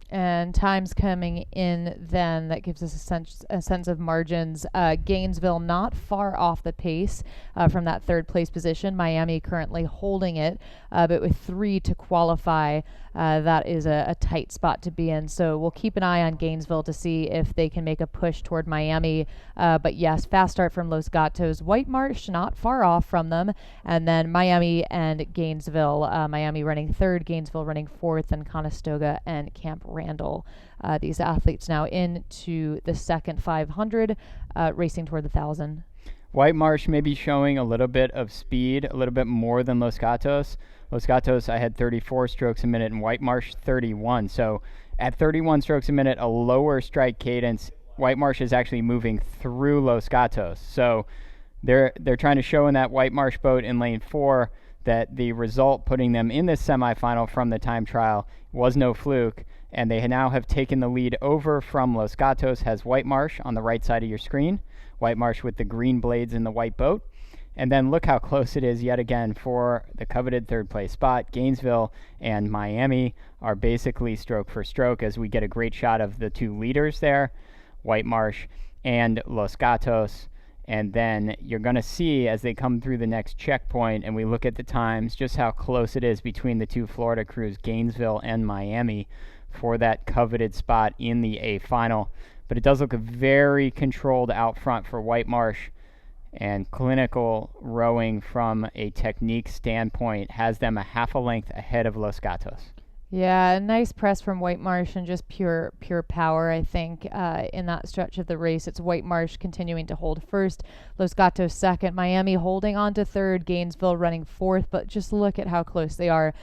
And times coming in then, that gives us a sense of margins. Gainesville not far off the pace from that third place position. Miami currently holding it, but with 3 to qualify, that is a tight spot to be in. So we'll keep an eye on Gainesville to see if they can make a push toward Miami. But yes, fast start from Los Gatos. White Marsh not far off from them. And then Miami and Gainesville. Miami running third, Gainesville running fourth, and Conestoga and Camp Randall. These athletes now into the second 500, racing toward the 1,000. White Marsh may be showing a little bit of speed, a little bit more than Los Gatos. Los Gatos, I had 34 strokes a minute, and White Marsh 31. So at 31 strokes a minute, a lower strike cadence, White Marsh is actually moving through Los Gatos. So They're trying to show in that White Marsh boat in lane 4 that the result putting them in this semifinal from the time trial was no fluke, and they now have taken the lead over from Los Gatos. Has White Marsh on the right side of your screen. White Marsh with the green blades in the white boat. And then look how close it is yet again for the coveted third place spot. Gainesville and Miami are basically stroke for stroke as we get a great shot of the two leaders there, White Marsh and Los Gatos. And then you're going to see as they come through the next checkpoint and we look at the times just how close it is between the two Florida crews, Gainesville and Miami, for that coveted spot in the A final. But it does look very controlled out front for White Marsh, and clinical rowing from a technique standpoint has them a half a length ahead of Los Gatos. Yeah, a nice press from White Marsh and just pure power, I think, in that stretch of the race. It's White Marsh continuing to hold first, Los Gatos second, Miami holding on to third, Gainesville running fourth, but just look at how close they are.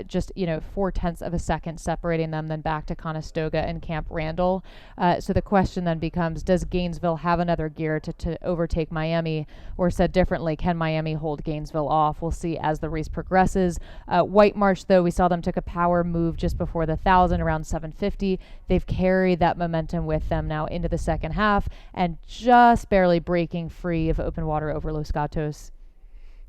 Just 0.4 of a second separating them, then back to Conestoga and Camp Randall. So the question then becomes, does Gainesville have another gear to overtake Miami? Or said differently, can Miami hold Gainesville off? We'll see as the race progresses. White Marsh, though, we saw them took a power move just before the 1,000, around 750. They've carried that momentum with them now into the second half and just barely breaking free of open water over Los Gatos.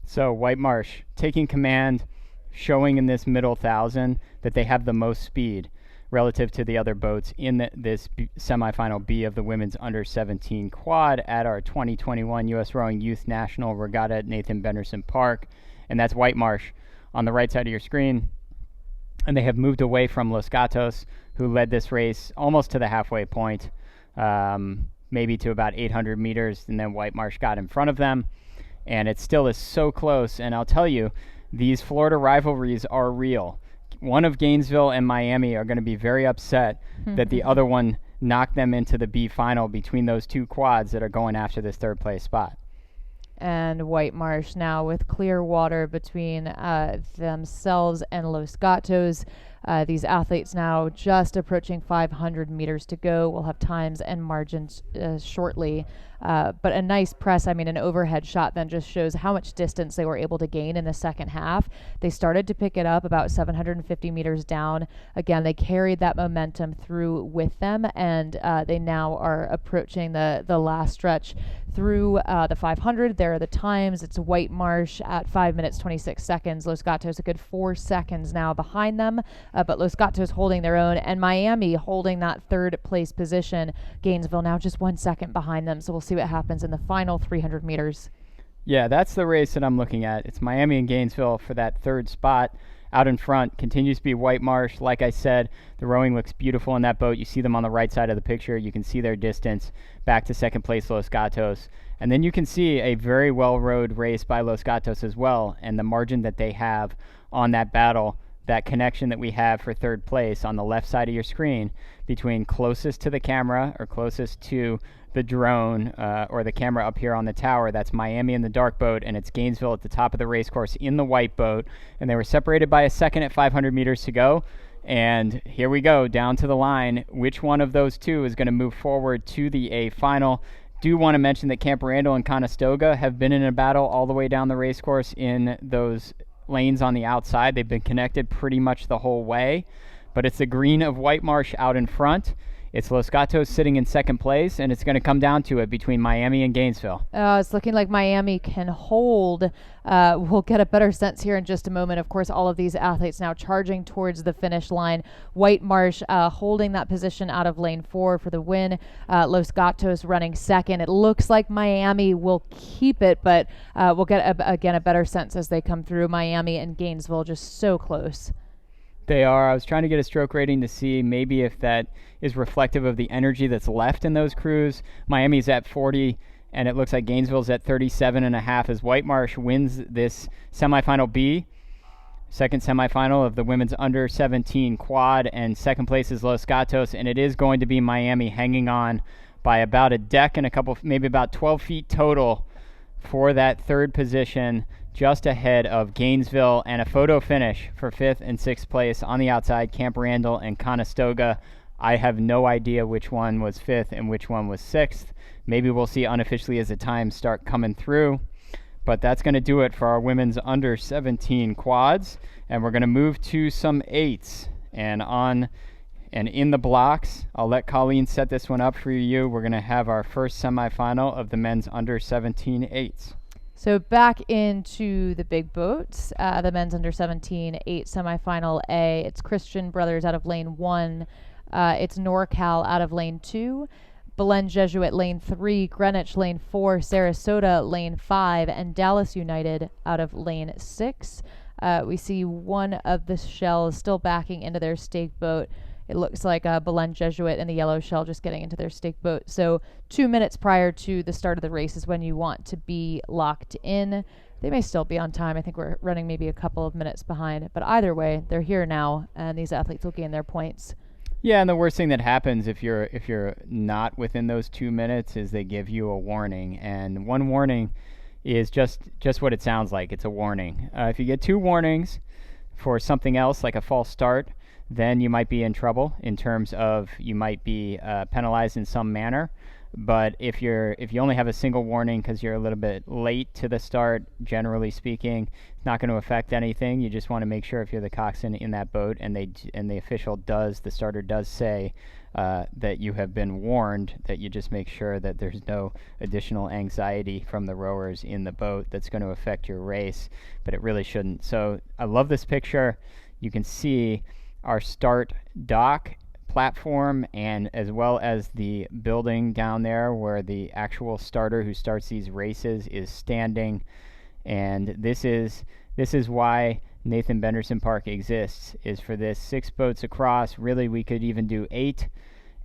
So White Marsh taking command, showing in this middle 1,000 that they have the most speed relative to the other boats in this semifinal B of the women's under 17 quad at our 2021 U.S. Rowing Youth National Regatta at Nathan Benderson Park. And that's White Marsh on the right side of your screen. And they have moved away from Los Gatos, who led this race almost to the halfway point, maybe to about 800 meters, and then White Marsh got in front of them. And it still is so close. And I'll tell you, these Florida rivalries are real. One of Gainesville and Miami are going to be very upset that the other one knocked them into the B final between those two quads that are going after this third place spot. And White Marsh now with clear water between themselves and Los Gatos. These athletes now just approaching 500 meters to go. We'll have times and margins shortly. But a nice press, an overhead shot then just shows how much distance they were able to gain in the second half. They started to pick it up about 750 meters down. Again, they carried that momentum through with them, and they now are approaching the last stretch through the 500. There are the times. It's White Marsh at 5 minutes, 26 seconds. Los Gatos a good 4 seconds now behind them, but Los Gatos holding their own, and Miami holding that third place position. Gainesville now just 1 second behind them, so we'll see what happens in the final 300 meters. Yeah, that's the race that I'm looking at. It's Miami and Gainesville for that third spot. Out in front continues to be White Marsh. Like I said, the rowing looks beautiful in that boat. You see them on the right side of the picture. You can see their distance back to second place Los Gatos. And then you can see a very well-rowed race by Los Gatos as well, and the margin that they have on that battle, that connection that we have for third place on the left side of your screen between closest to the camera or closest to the drone or the camera up here on the tower. That's Miami in the dark boat, and it's Gainesville at the top of the race course in the white boat. And they were separated by a second at 500 meters to go. And here we go, down to the line. Which one of those two is going to move forward to the A final? Do want to mention that Camp Randall and Conestoga have been in a battle all the way down the race course in those lanes on the outside. They've been connected pretty much the whole way. But it's the green of White Marsh out in front. It's Los Gatos sitting in second place, and it's going to come down to it between Miami and Gainesville. It's looking like Miami can hold. We'll get a better sense here in just a moment. Of course, all of these athletes now charging towards the finish line. White Marsh holding that position out of lane 4 for the win. Los Gatos running second. It looks like Miami will keep it, but we'll get, a better sense as they come through. Miami and Gainesville just so close. They are. I was trying to get a stroke rating to see maybe if that is reflective of the energy that's left in those crews. Miami's at 40, and it looks like Gainesville's at 37.5 as White Marsh wins this semifinal B, second semifinal of the women's under 17 quad, and second place is Los Gatos, and it is going to be Miami hanging on by about a deck and maybe about 12 feet total for that third position, just ahead of Gainesville, and a photo finish for 5th and 6th place on the outside, Camp Randall and Conestoga. I have no idea which one was 5th and which one was 6th. Maybe we'll see unofficially as the times start coming through. But that's going to do it for our women's under 17 quads. And we're going to move to some 8s. And in the blocks, I'll let Colleen set this one up for you. We're going to have our first semifinal of the men's under 17 8s. So back into the big boats, the men's under 17 8 semifinal A. It's Christian Brothers out of lane 1. It's NorCal out of lane 2. Belen Jesuit lane 3, Greenwich lane 4, Sarasota lane 5, and Dallas United out of lane 6. We see one of the shells still backing into their stake boat. It looks like Belen Jesuit and the yellow shell just getting into their stake boat. So 2 minutes prior to the start of the race is when you want to be locked in. They may still be on time. I think we're running maybe a couple of minutes behind. But either way, they're here now, and these athletes will gain their points. Yeah, and the worst thing that happens if you're not within those 2 minutes is they give you a warning, and one warning is just what it sounds like. It's a warning. If you get 2 warnings for something else like a false start, then you might be in trouble in terms of you might be penalized in some manner. But if you only have a single warning because you're a little bit late to the start, generally speaking, it's not going to affect anything. You just want to make sure if you're the coxswain in that boat and the starter does say that you have been warned, that you just make sure that there's no additional anxiety from the rowers in the boat that's going to affect your race, but it really shouldn't. So I love this picture. You can see our start dock platform, and as well as the building down there where the actual starter who starts these races is standing. And this is why Nathan Benderson Park exists, is for this 6 boats across. Really, we could even do 8,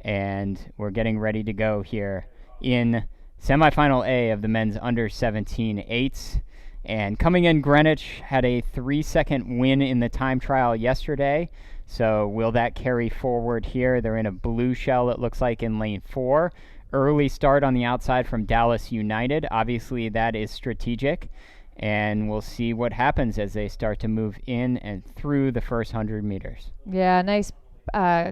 and we're getting ready to go here in semifinal A of the men's under 17 8s. And coming in, Greenwich had a 3-second win in the time trial yesterday. So will that carry forward here? They're in a blue shell, it looks like, in lane 4. Early start on the outside from Dallas United. Obviously, that is strategic. And we'll see what happens as they start to move in and through the first 100 meters. Yeah, nice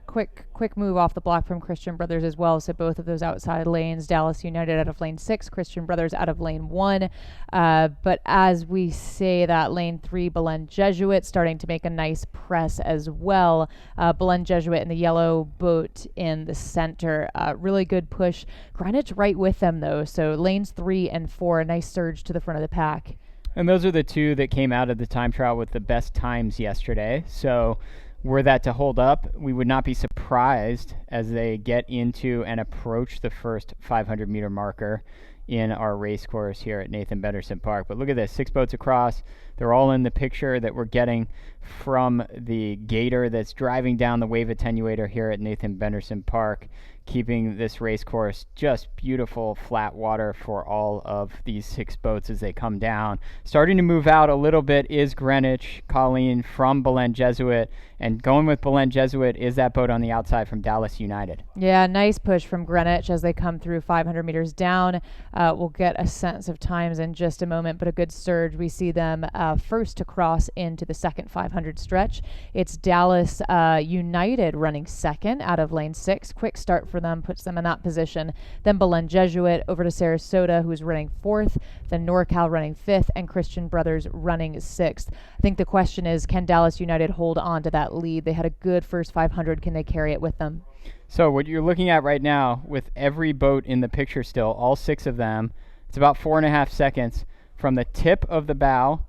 quick move off the block from Christian Brothers as well. So both of those outside lanes, Dallas United out of lane 6, Christian Brothers out of lane 1. But as we say that, lane 3, Belen Jesuit starting to make a nice press as well. Belen Jesuit in the yellow boat in the center. Really good push. Greenwich right with them though. So lanes 3 and 4, a nice surge to the front of the pack. And those are the 2 that came out of the time trial with the best times yesterday. So were that to hold up, we would not be surprised as they get into and approach the first 500-meter marker in our race course here at Nathan Benderson Park. But look at this, 6 boats across. They're all in the picture that we're getting from the gator that's driving down the wave attenuator here at Nathan Benderson Park, keeping this race course just beautiful flat water for all of these 6 boats as they come down. Starting to move out a little bit is Greenwich, Colleen, from Belen Jesuit, and going with Belen Jesuit is that boat on the outside from Dallas United. Yeah, nice push from Greenwich as they come through 500 meters down. We'll get a sense of times in just a moment, but a good surge. We see them first to cross into the second 500 stretch. It's Dallas United running second out of lane 6. Quick start for them, puts them in that position. Then Belen Jesuit over to Sarasota, who's running 4th. Then NorCal running 5th, and Christian Brothers running 6th. I think the question is, can Dallas United hold on to that lead? They had a good first 500. Can they carry it with them? So what you're looking at right now, with every boat in the picture still, all 6 of them, it's about 4.5 seconds from the tip of the bow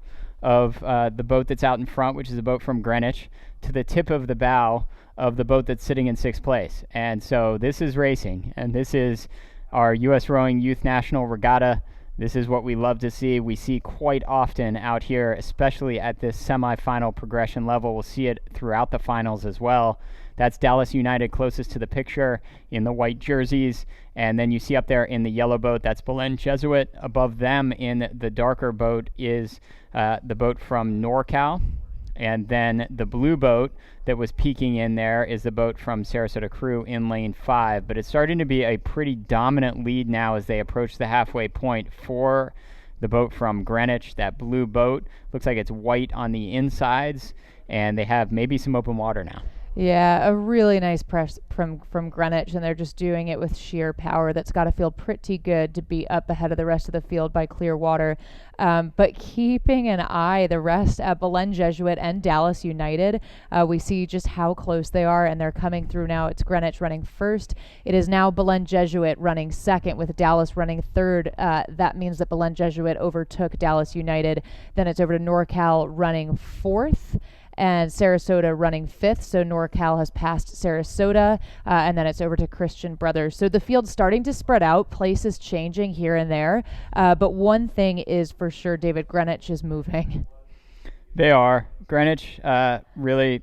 of the boat that's out in front, which is a boat from Greenwich, to the tip of the bow of the boat that's sitting in 6th place. And so this is racing, and this is our U.S. Rowing Youth National Regatta. This is what we love to see. We see quite often out here, especially at this semifinal progression level. We'll see it throughout the finals as well. That's Dallas United closest to the picture in the white jerseys. And then you see up there in the yellow boat, that's Belen Jesuit. Above them in the darker boat is the boat from NorCal. And then the blue boat that was peeking in there is the boat from Sarasota Crew in lane 5. But it's starting to be a pretty dominant lead now as they approach the halfway point for the boat from Greenwich. That blue boat looks like it's white on the insides, and they have maybe some open water now. Yeah, a really nice press from Greenwich, and they're just doing it with sheer power. That's got to feel pretty good to be up ahead of the rest of the field by Clearwater. But keeping an eye, the rest at Belen Jesuit and Dallas United, we see just how close they are, and they're coming through now. It's Greenwich running first. It is now Belen Jesuit running second, with Dallas running third. That means that Belen Jesuit overtook Dallas United. Then it's over to NorCal running fourth, and Sarasota running fifth. So NorCal has passed Sarasota, and then it's over to Christian Brothers. So the field's starting to spread out, places changing here and there. But one thing is for sure, David, Greenwich is moving. They are. Greenwich, really,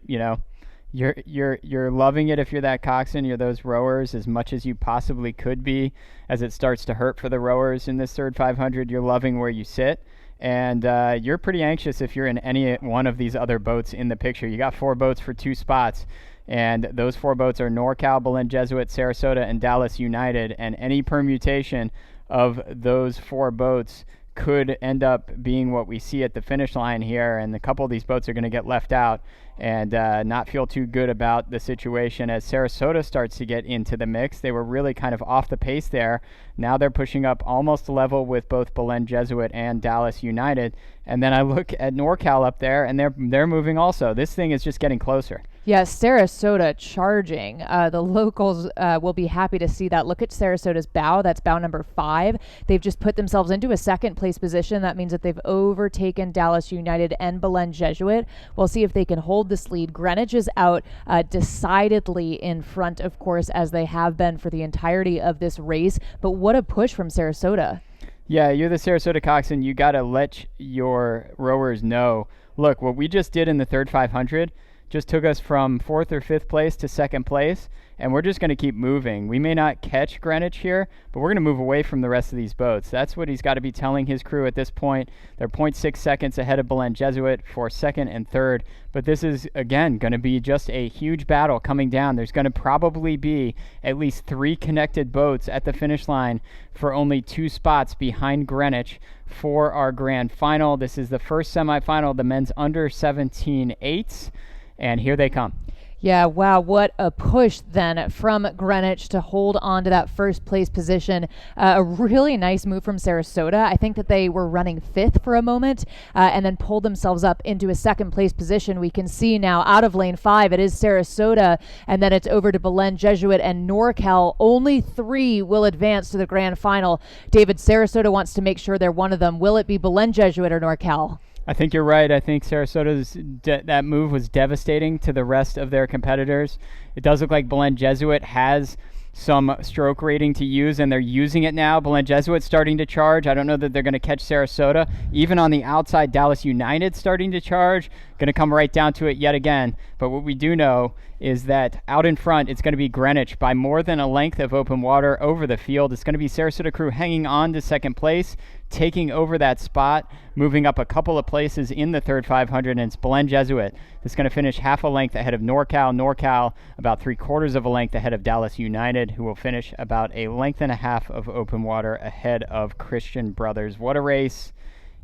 you're loving it if you're that coxswain. You're those rowers as much as you possibly could be. As it starts to hurt for the rowers in this third 500, you're loving where you sit. And you're pretty anxious if you're in any one of these other boats in the picture. You got 4 boats for 2 spots, and those 4 boats are NorCal, Belen Jesuit, Sarasota, and Dallas United. And any permutation of those 4 boats could end up being what we see at the finish line here. And a couple of these boats are going to get left out and not feel too good about the situation as Sarasota starts to get into the mix. They were really kind of off the pace there. Now they're pushing up almost level with both Belen Jesuit and Dallas United. And then I look at NorCal up there, and they're moving also. This thing is just getting closer. Yes, Sarasota charging. The locals will be happy to see that. Look at Sarasota's bow. That's bow number 5. They've just put themselves into a second place position. That means that they've overtaken Dallas United and Belen Jesuit. We'll see if they can hold this lead. Greenwich is out decidedly in front, of course, as they have been for the entirety of this race. But what a push from Sarasota. Yeah, you're the Sarasota coxswain. You got to let your rowers know, look, what we just did in the third 500 just took us from 4th or 5th place to 2nd place, and we're just going to keep moving. We may not catch Greenwich here, but we're going to move away from the rest of these boats. That's what he's got to be telling his crew at this point. They're 0.6 seconds ahead of Belen Jesuit for 2nd and 3rd, but this is, again, going to be just a huge battle coming down. There's going to probably be at least 3 connected boats at the finish line for only 2 spots behind Greenwich for our grand final. This is the first semifinal, the men's under 17 eights. And here they come. Yeah, wow, what a push then from Greenwich to hold on to that first place position. A really nice move from Sarasota. I think that they were running 5th for a moment and then pulled themselves up into a 2nd place position. We can see now out of lane 5, it is Sarasota, and then it's over to Belen Jesuit and NorCal. Only 3 will advance to the grand final. David, Sarasota wants to make sure they're one of them. Will it be Belen Jesuit or NorCal? I think you're right. I think Sarasota's that move was devastating to the rest of their competitors. It does look like Belen Jesuit has some stroke rating to use, and they're using it now. Belen Jesuit's starting to charge. I don't know that they're going to catch Sarasota. Even on the outside, Dallas United starting to charge. Going to come right down to it yet again. But what we do know is that out in front, it's going to be Greenwich by more than a length of open water over the field. It's going to be Sarasota crew hanging on to 2nd place, taking over that spot, moving up a couple of places in the third 500, and it's Belen Jesuit that's going to finish half a length ahead of NorCal. NorCal about 3/4 of a length ahead of Dallas United, who will finish about a length and a half of open water ahead of Christian Brothers. What a race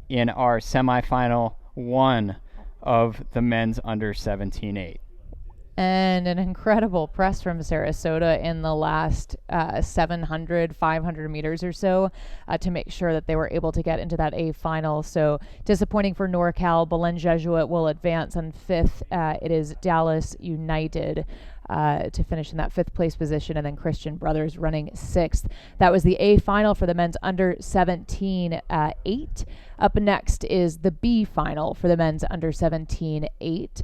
in our semifinal 1 of the men's under 17-8. And an incredible press from Sarasota in the last 700, 500 meters or so to make sure that they were able to get into that A final. So disappointing for NorCal. Belen Jesuit will advance on 5th. It is Dallas United to finish in that 5th place position, and then Christian Brothers running 6th. That was the A final for the men's under 17-8. Up next is the B final for the men's under 17-8.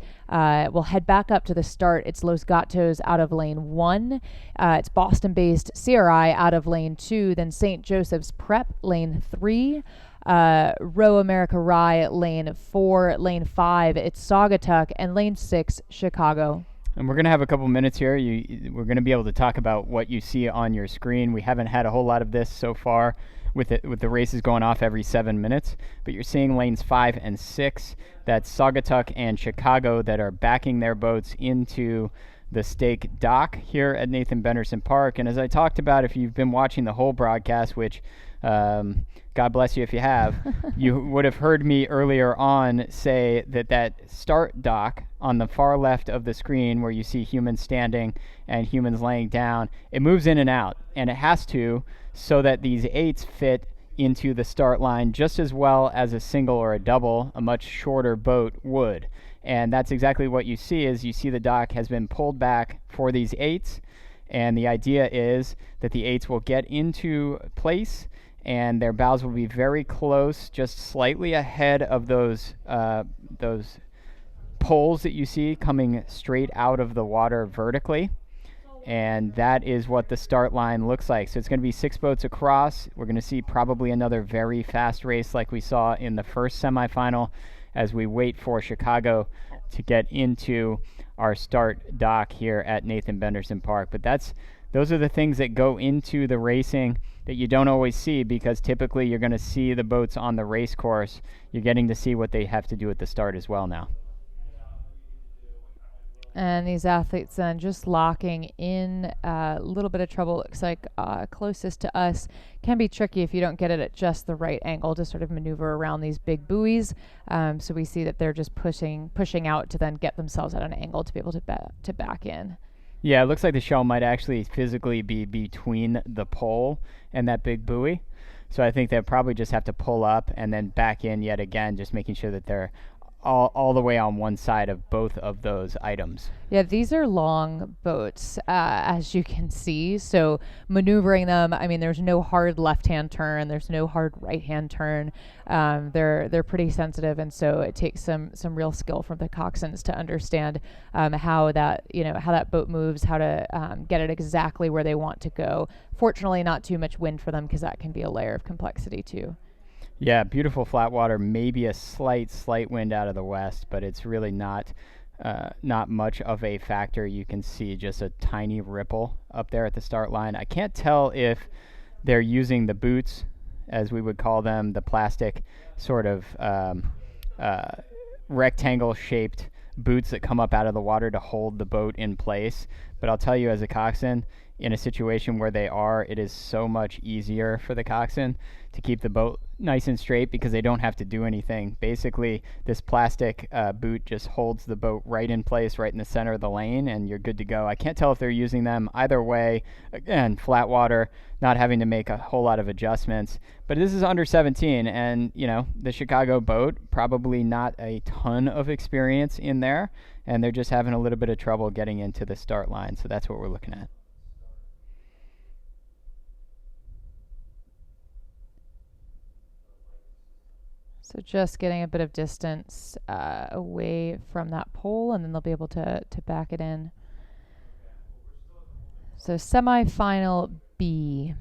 We'll head back up to the start. It's Los Gatos out of lane 1. It's Boston-based CRI out of lane 2. Then St. Joseph's Prep, lane 3. Row America Rye, lane 4. Lane 5, it's Saugatuck. And lane 6, Chicago. And we're going to have a couple minutes here. We're going to be able to talk about what you see on your screen. We haven't had a whole lot of this so far with the races going off every 7 minutes. But you're seeing lanes 5 and 6. That's Saugatuck and Chicago that are backing their boats into the stake dock here at Nathan Benderson Park. And as I talked about, if you've been watching the whole broadcast, which God bless you if you have, you would have heard me earlier on say that start dock on the far left of the screen, where you see humans standing and humans laying down, it moves in and out, and it has to, so that these 8s fit into the start line just as well as a single or a double, a much shorter boat would. And that's exactly what you see. Is you see the dock has been pulled back for these 8s, and the idea is that the 8s will get into place and their bows will be very close, just slightly ahead of those poles that you see coming straight out of the water vertically. And that is what the start line looks like. So it's going to be 6 boats across. We're going to see probably another very fast race like we saw in the first semifinal, as we wait for Chicago to get into our start dock here at Nathan Benderson Park. But those are the things that go into the racing that you don't always see, because typically you're going to see the boats on the race course. You're getting to see what they have to do at the start as well now. And these athletes then just locking in. A little bit of trouble. Looks like closest to us. Can be tricky if you don't get it at just the right angle to sort of maneuver around these big buoys. So we see that they're just pushing out to then get themselves at an angle to be able to back in. Yeah, it looks like the shell might actually physically be between the pole and that big buoy. So I think they'll probably just have to pull up and then back in yet again, just making sure that they're all the way on one side of both of those items. Yeah, these are long boats, as you can see. So maneuvering them, I mean, there's no hard left-hand turn. There's no hard right-hand turn. They're pretty sensitive, and so it takes some real skill from the coxswains to understand how that boat moves, how to get it exactly where they want to go. Fortunately, not too much wind for them, because that can be a layer of complexity too. Yeah, beautiful flat water, maybe a slight wind out of the west, but it's really not much of a factor. You can see just a tiny ripple up there at the start line. I can't tell if they're using the boots, as we would call them, the plastic sort of rectangle-shaped boots that come up out of the water to hold the boat in place. But I'll tell you, as a coxswain, in a situation where they are, it is so much easier for the coxswain to keep the boat nice and straight, because they don't have to do anything. Basically, this plastic boot just holds the boat right in place, right in the center of the lane, and you're good to go. I can't tell if they're using them either way. Again, flat water, not having to make a whole lot of adjustments. But this is under 17, and the Chicago boat, probably not a ton of experience in there, and they're just having a little bit of trouble getting into the start line. So that's what we're looking at. So just getting a bit of distance away from that pole, and then they'll be able to back it in. So semifinal B.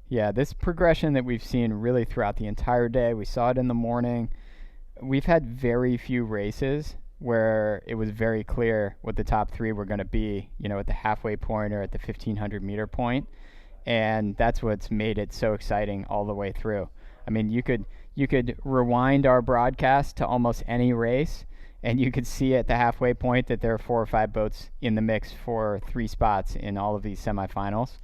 Yeah, this progression that we've seen really throughout the entire day. We saw it in the morning. We've had very few races where it was very clear what the top 3 were going to be, at the halfway point or at the 1,500 meter point. And that's what's made it so exciting all the way through. I mean, you could rewind our broadcast to almost any race, and you could see at the halfway point that there are 4 or 5 boats in the mix for 3 spots in all of these semifinals.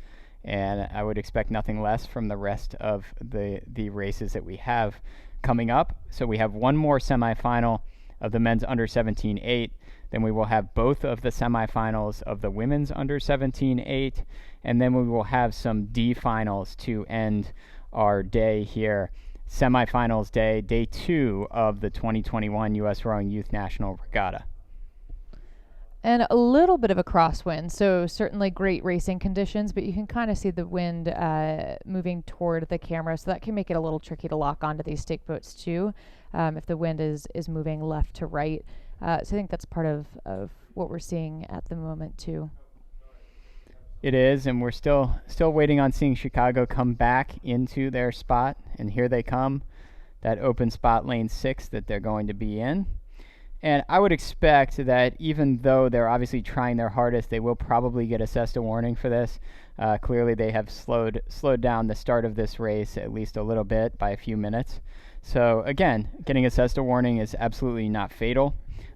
And I would expect nothing less from the rest of the races that we have coming up. So we have one more semifinal of the men's under 17-8. Then we will have both of the semifinals of the women's under 17-8. And then we will have some D finals to end our day here. Semifinals day 2 of the 2021 U.S. Rowing Youth National Regatta. And a little bit of a crosswind, so certainly great racing conditions, but you can kind of see the wind moving toward the camera, so that can make it a little tricky to lock onto these stake boats too, if the wind is moving left to right. So I think that's part of what we're seeing at the moment too. It is, and we're still waiting on seeing Chicago come back into their spot, and here they come, that open spot, lane 6, that they're going to be in. And I would expect that even though they're obviously trying their hardest, they will probably get assessed a warning for this. Clearly, they have slowed down the start of this race at least a little bit by a few minutes. So again, getting assessed a warning is absolutely not fatal,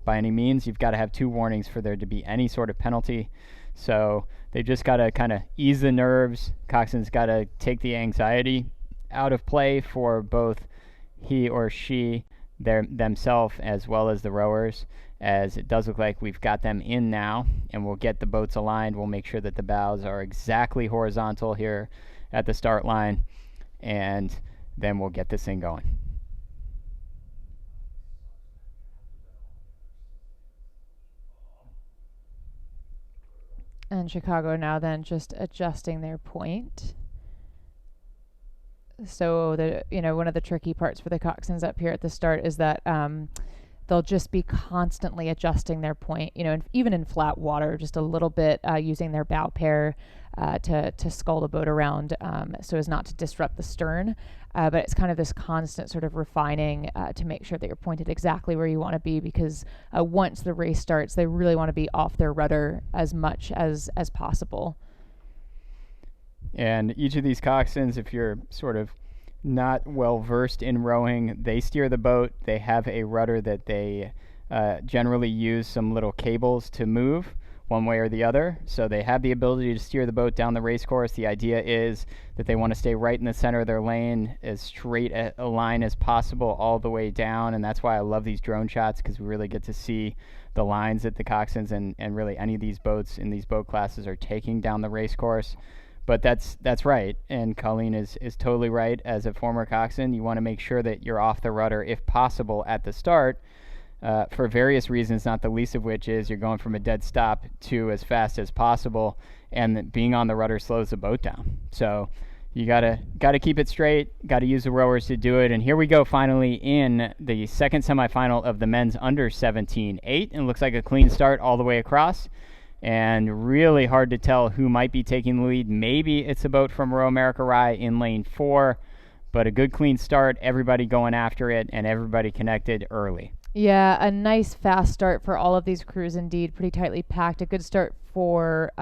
by any means. You've got to have 2 warnings for there to be any sort of penalty. So they've just got to kind of ease the nerves. Coxswain's got to take the anxiety out of play for both he or she themselves as well as the rowers, as it does look like we've got them in now, and we'll get the boats aligned. We'll make sure that the bows are exactly horizontal here at the start line, and then we'll get this thing going. And Chicago now then just adjusting their point. So one of the tricky parts for the coxswains up here at the start is that they'll just be constantly adjusting their point, even in flat water, just a little bit, using their bow pair to scull the boat around, so as not to disrupt the stern. But it's kind of this constant sort of refining to make sure that you're pointed exactly where you want to be, because once the race starts, they really want to be off their rudder as much as possible. And each of these coxswains, if you're sort of not well versed in rowing, they steer the boat. They have a rudder that they generally use some little cables to move one way or the other. So they have the ability to steer the boat down the race course. The idea is that they want to stay right in the center of their lane, as straight a line as possible all the way down. And that's why I love these drone shots, because we really get to see the lines that the coxswains and really any of these boats in these boat classes are taking down the race course. But that's right, and Colleen is totally right. As a former coxswain, you want to make sure that you're off the rudder if possible at the start, for various reasons, not the least of which is you're going from a dead stop to as fast as possible, and being on the rudder slows the boat down. So you gotta keep it straight, gotta use the rowers to do it. And here we go, finally in the second semifinal of the men's under 17-8, and it looks like a clean start all the way across. And really hard to tell who might be taking the lead. Maybe it's a boat from Row America Rye in lane 4, but a good clean start, everybody going after it, and everybody connected early. Yeah, a nice fast start for all of these crews indeed, pretty tightly packed. A good start for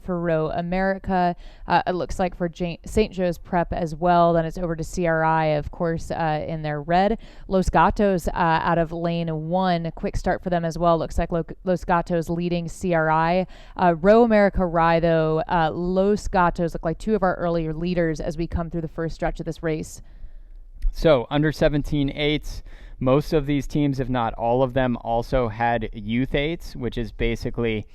Row America. It looks like for St. Joe's Prep as well. Then it's over to CRI, of course, in their red. Los Gatos out of lane 1. A quick start for them as well. Looks like Los Gatos leading CRI. Row America Rye, though, Los Gatos look like 2 of our earlier leaders as we come through the first stretch of this race. So under 17-8s, most of these teams, if not all of them, also had youth 8s, which is basically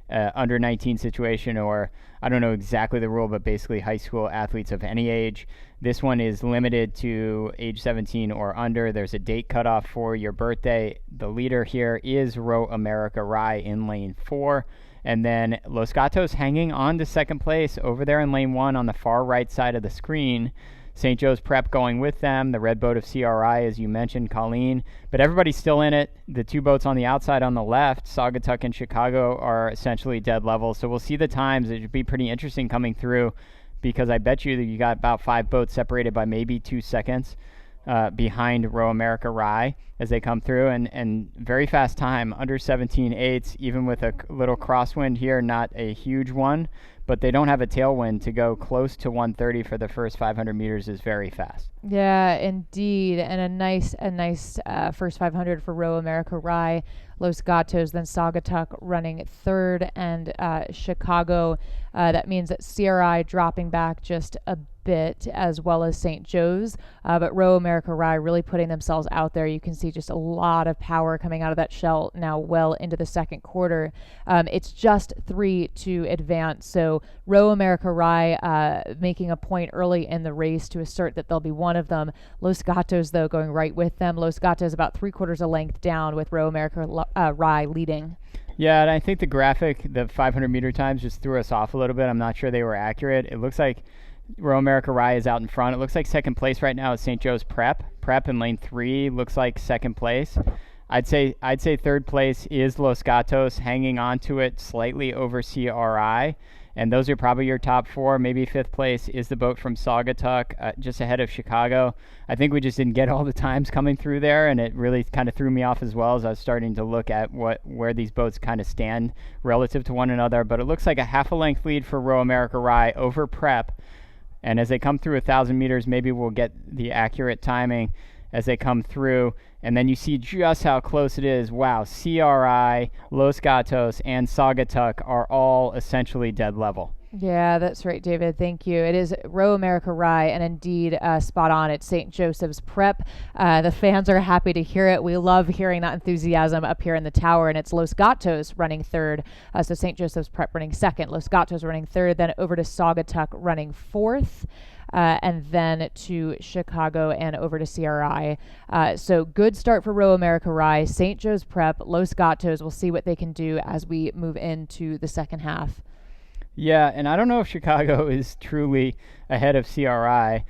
under 19 situation, or I don't know exactly the rule, but basically high school athletes of any age. This one is limited to age 17 or under. There's a date cutoff for your birthday. The leader here is Row America Rye in lane 4. And then Los Gatos hanging on to second place over there in lane 1 on the far right side of the screen. St. Joe's Prep going with them, the red boat of CRI, as you mentioned, Colleen. But everybody's still in it. The 2 boats on the outside on the left, Saugatuck and Chicago, are essentially dead level. So we'll see the times. It should be pretty interesting coming through, because I bet you that you got about 5 boats separated by maybe 2 seconds behind Row America Rye as they come through. And very fast time, under 17-8s, even with a little crosswind here, not a huge one. But they don't have a tailwind. To go close to 130 for the first 500 meters is very fast. Yeah, indeed. And a nice first 500 for Row America Rye. Los Gatos, then Saugatuck running 3rd, and Chicago. That means that CRI dropping back just a bit, as well as St. Joe's. But Row America Rye really putting themselves out there. You can see just a lot of power coming out of that shell now well into the second quarter. It's just 3 to advance. So Row America Rye making a point early in the race to assert that they'll be one of them. Los Gatos, though, going right with them. Los Gatos about 3/4 a length down, with Row America Rye leading. Yeah, and I think the graphic, the 500 meter times, just threw us off a little bit. I'm not sure they were accurate. It looks like Row America Rye is out in front. It looks like second place right now is St. Joe's Prep. Prep in lane 3 looks like second place. I'd say third place is Los Gatos, hanging on to it slightly over CRI. And those are probably your top 4. Maybe 5th place is the boat from Saugatuck, just ahead of Chicago. I think we just didn't get all the times coming through there, and it really kind of threw me off as well, as I was starting to look at where these boats kind of stand relative to one another. But it looks like a half a length lead for Row America Rye over Prep. And as they come through 1,000 meters, maybe we'll get the accurate timing. as they come through, and then you see just how close it is. Wow, CRI, Los Gatos, and Saugatuck are all essentially dead level. Yeah, that's right, David. Thank you. It is Row America Rye, and indeed spot on. It's St. Joseph's Prep. The fans are happy to hear it. We love hearing that enthusiasm up here in the tower, and it's Los Gatos running third. So St. Joseph's Prep running second, Los Gatos running third, then over to Saugatuck running fourth. And then to Chicago and over to CRI. So good start for Row America Rye, St. Joe's Prep, Los Gatos. We'll see what they can do as we move into the second half. Yeah, and I don't know if Chicago is truly ahead of CRI.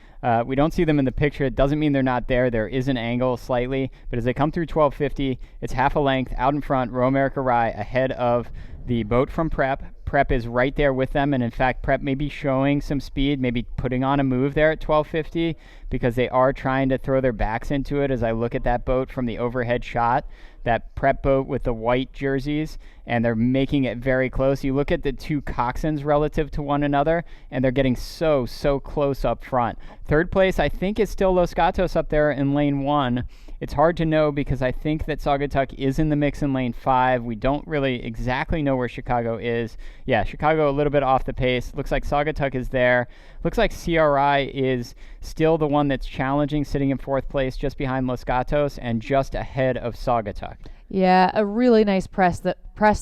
We don't see them in the picture. It doesn't mean they're not there. There is an angle slightly, but as they come through 1250, it's half a length out in front. Row America Rye ahead of the boat from Prep. Prep is right there with them, and in fact, Prep may be showing some speed, maybe putting on a move there at 1250 because they are trying to throw their backs into it as I look at that boat from the overhead shot, that Prep boat with the white jerseys, and they're making it very close. You look at the two coxswains relative to one another, and they're getting so close up front. Third place, I think, is still Los Gatos up there in lane 1. It's hard to know because I think that Saugatuck is in the mix in lane 5. We don't really exactly know where Chicago is. Yeah, Chicago a little bit off the pace. Looks like Saugatuck is there. Looks like CRI is still the one that's challenging, sitting in 4th place just behind Los Gatos and just ahead of Saugatuck. Yeah, a really nice press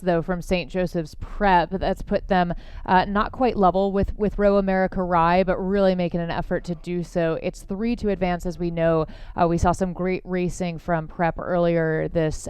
though from St. Joseph's Prep. That's put them not quite level with Row America Rye, but really making an effort to do so. It's 3 to advance, as we know. We saw some great racing from Prep earlier this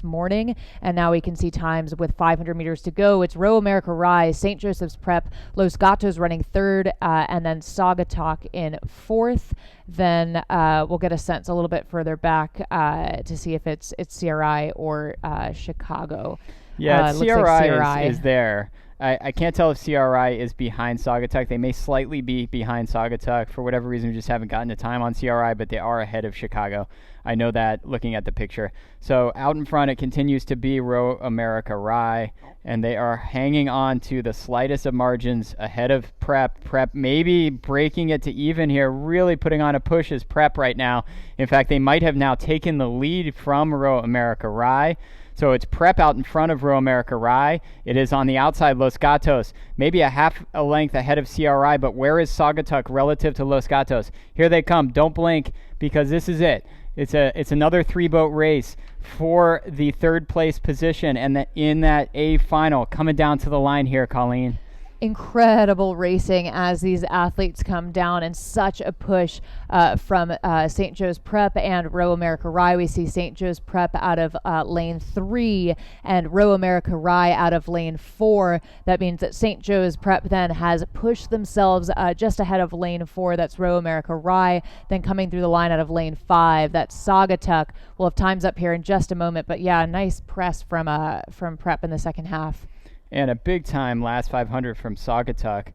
morning, and now we can see times with 500 meters to go. It's Row America Rye, St. Joseph's Prep, Los Gatos running 3rd, and then Saugatuck in 4th. Then we'll get a sense a little bit further back to see if it's CRI or Chicago. Yeah, CRI is there. I can't tell if CRI is behind Saugatuck. They may slightly be behind Saugatuck. For whatever reason, we just haven't gotten the time on CRI, but they are ahead of Chicago. I know that looking at the picture. So out in front, it continues to be Row America Rye, and they are hanging on to the slightest of margins ahead of Prep. Prep maybe breaking it to even here, really putting on a push as Prep right now. In fact, they might have now taken the lead from Row America Rye. So it's Prep out in front of Row America Rye. It is on the outside Los Gatos, maybe a half a length ahead of CRI, but where is Saugatuck relative to Los Gatos? Here they come. Don't blink because this is it. It's another 3-boat race for the 3rd place position, and in that A final coming down to the line here, Colleen. Incredible racing as these athletes come down, and such a push from St. Joe's Prep and Row America Rye. We see St. Joe's Prep out of lane 3 and Row America Rye out of lane 4. That means that St. Joe's Prep then has pushed themselves just ahead of lane 4. That's Row America Rye. Then coming through the line out of lane 5, that's Saugatuck. We'll have times up here in just a moment, but yeah, nice press from Prep in the second half. And a big time last 500 from Saugatuck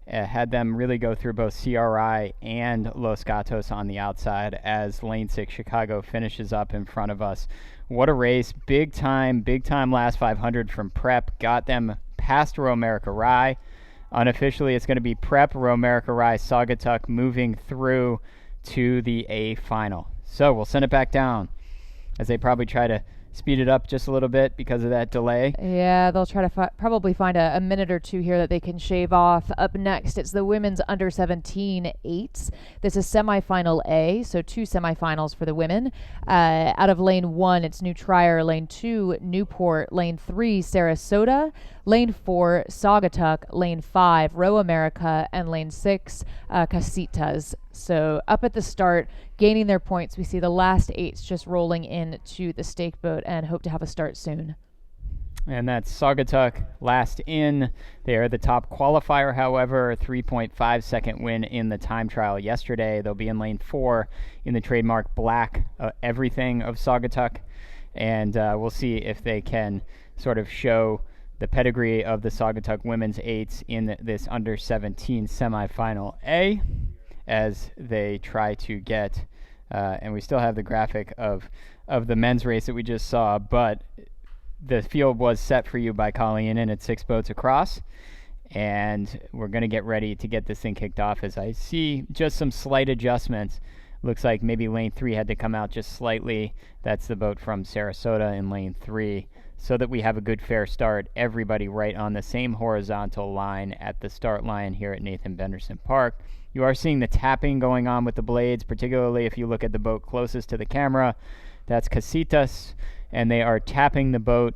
had them really go through both CRI and Los Gatos on the outside as lane 6 Chicago finishes up in front of us. What a race. Big time last 500 from Prep. Got them past Row America Rye. Unofficially, it's going to be Prep, Row America Rye, Saugatuck moving through to the A final. So we'll send it back down as they probably try to speed it up just a little bit because of that delay. Yeah, they'll try to probably find a minute or two here that they can shave off. Up next, it's the women's under 17 eights. This is semifinal A, so 2 semifinals for the women. Out of lane 1, it's New Trier. Lane 2, Newport. Lane 3, Sarasota. Lane 4, Saugatuck. Lane 5, Row America. And lane 6, Casitas. So up at the start, gaining their points. We see the last 8s just rolling into the stake boat and hope to have a start soon. And that's Saugatuck last in. They are the top qualifier, however, a 3.5 second win in the time trial yesterday. They'll be in lane 4 in the trademark black everything of Saugatuck. And we'll see if they can sort of show the pedigree of the Saugatuck women's 8s in this under 17 semifinal A as they try to get, and we still have the graphic of the men's race that we just saw, but the field was set for you by Colleen, and it's 6 boats across, and we're going to get ready to get this thing kicked off as I see just some slight adjustments Looks like maybe lane 3 had to come out just slightly. That's the boat from Sarasota in lane 3. So that we have a good fair start, everybody right on the same horizontal line at the start line here at Nathan Benderson Park. You are seeing the tapping going on with the blades, particularly if you look at the boat closest to the camera. That's Casitas, and they are tapping the boat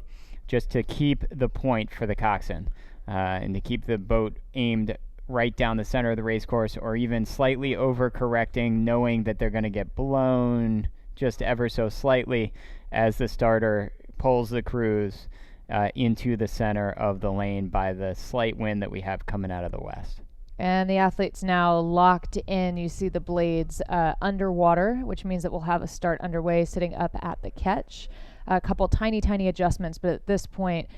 just to keep the point for the coxswain, and to keep the boat aimed right down the center of the race course, or even slightly overcorrecting, knowing that they're going to get blown just ever so slightly as the starter pulls the crews into the center of the lane by the slight wind that we have coming out of the west. And the athletes now locked in. You see the blades underwater, which means that we'll have a start underway sitting up at the catch. A couple tiny adjustments, but at this point,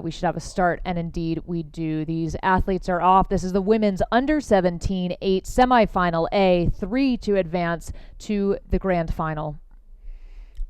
we should have a start, and indeed we do. These athletes are off. This is the women's under-17 8 semifinal A, 3 to advance to the grand final.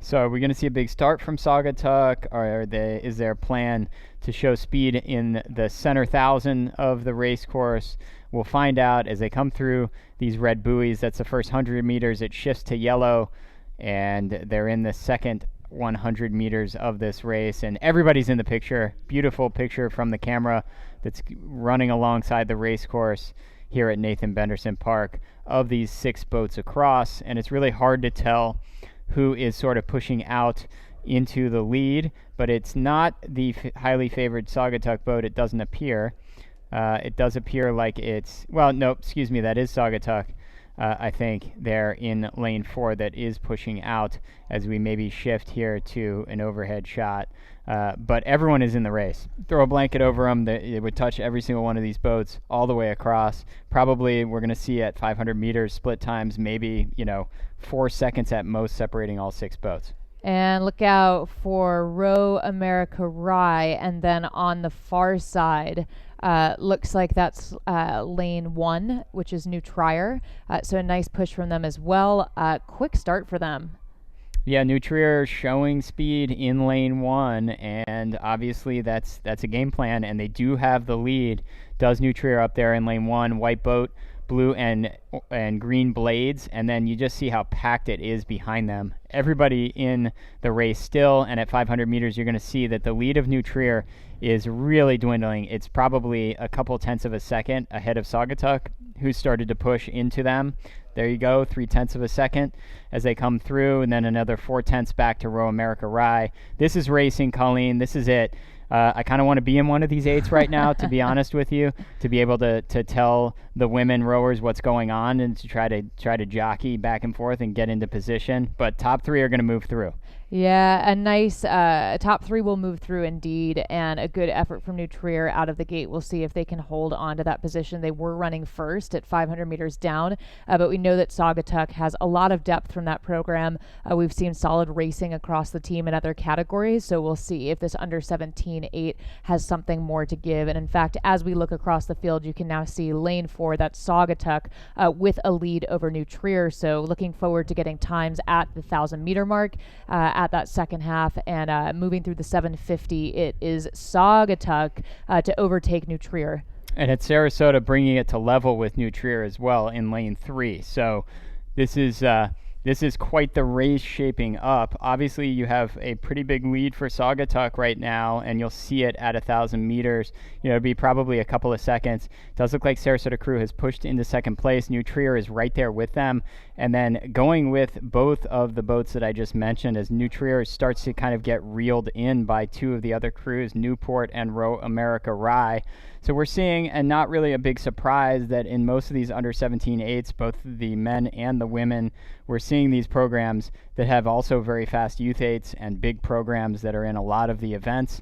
So are we going to see a big start from Saugatuck, or is there a plan to show speed in the center 1,000 of the race course? We'll find out as they come through these red buoys. That's the first 100 meters. It shifts to yellow, and they're in the second 100 meters of this race, and everybody's in the picture. Beautiful picture from the camera that's running alongside the race course here at Nathan Benderson Park of these 6 boats across, and it's really hard to tell who is sort of pushing out into the lead, but it's not the highly favored Saugatuck boat. It doesn't appear. It does appear like it's, well, no, excuse me, that is Saugatuck. I think they're in lane 4 that is pushing out as we maybe shift here to an overhead shot. But everyone is in the race. Throw a blanket over them. It would touch every single one of these boats all the way across. Probably we're going to see at 500 meters split times, maybe, 4 seconds at most separating all 6 boats. And look out for Row America Rye, and then on the far side, looks like that's lane 1, which is New Trier. So a nice push from them as well. Quick start for them. Yeah, New Trier showing speed in lane 1, and obviously that's a game plan, and they do have the lead. Does New Trier up there in lane 1, white boat, blue and green blades, and then you just see how packed it is behind them. Everybody in the race still, and at 500 meters you're going to see that the lead of New Trier is really dwindling. It's probably a couple tenths of a second ahead of Saugatuck, who started to push into them. There you go, 0.3 of a second as they come through, and then another 0.4 back to Row America Rye. This is racing, Colleen. This is it. I kind of want to be in one of these 8s right now, to be honest with you, to be able to tell the women rowers what's going on and to try to jockey back and forth and get into position. But top 3 are going to move through. Yeah, a nice top 3 will move through indeed, and a good effort from New Trier out of the gate. We'll see if they can hold on to that position. They were running first at 500 meters down, but we know that Saugatuck has a lot of depth from that program. We've seen solid racing across the team in other categories, so we'll see if this under 17-8 has something more to give. And in fact, as we look across the field, you can now see lane 4, that's Saugatuck, with a lead over New Trier. So looking forward to getting times at the 1,000-meter mark at that second half, and moving through the 750, it is Saugatuck to overtake New Trier. And it's Sarasota bringing it to level with New Trier as well in lane 3. So this is quite the race shaping up. Obviously, you have a pretty big lead for Saugatuck right now, and you'll see it at 1,000 meters. It'll be probably a couple of seconds. It does look like Sarasota Crew has pushed into second place. New Trier is right there with them. And then going with both of the boats that I just mentioned, as New Trier starts to kind of get reeled in by 2 of the other crews, Newport and Row America Rye. So we're seeing, and not really a big surprise, that in most of these under 17-8s, both the men and the women, we're seeing these programs that have also very fast youth 8s and big programs that are in a lot of the events.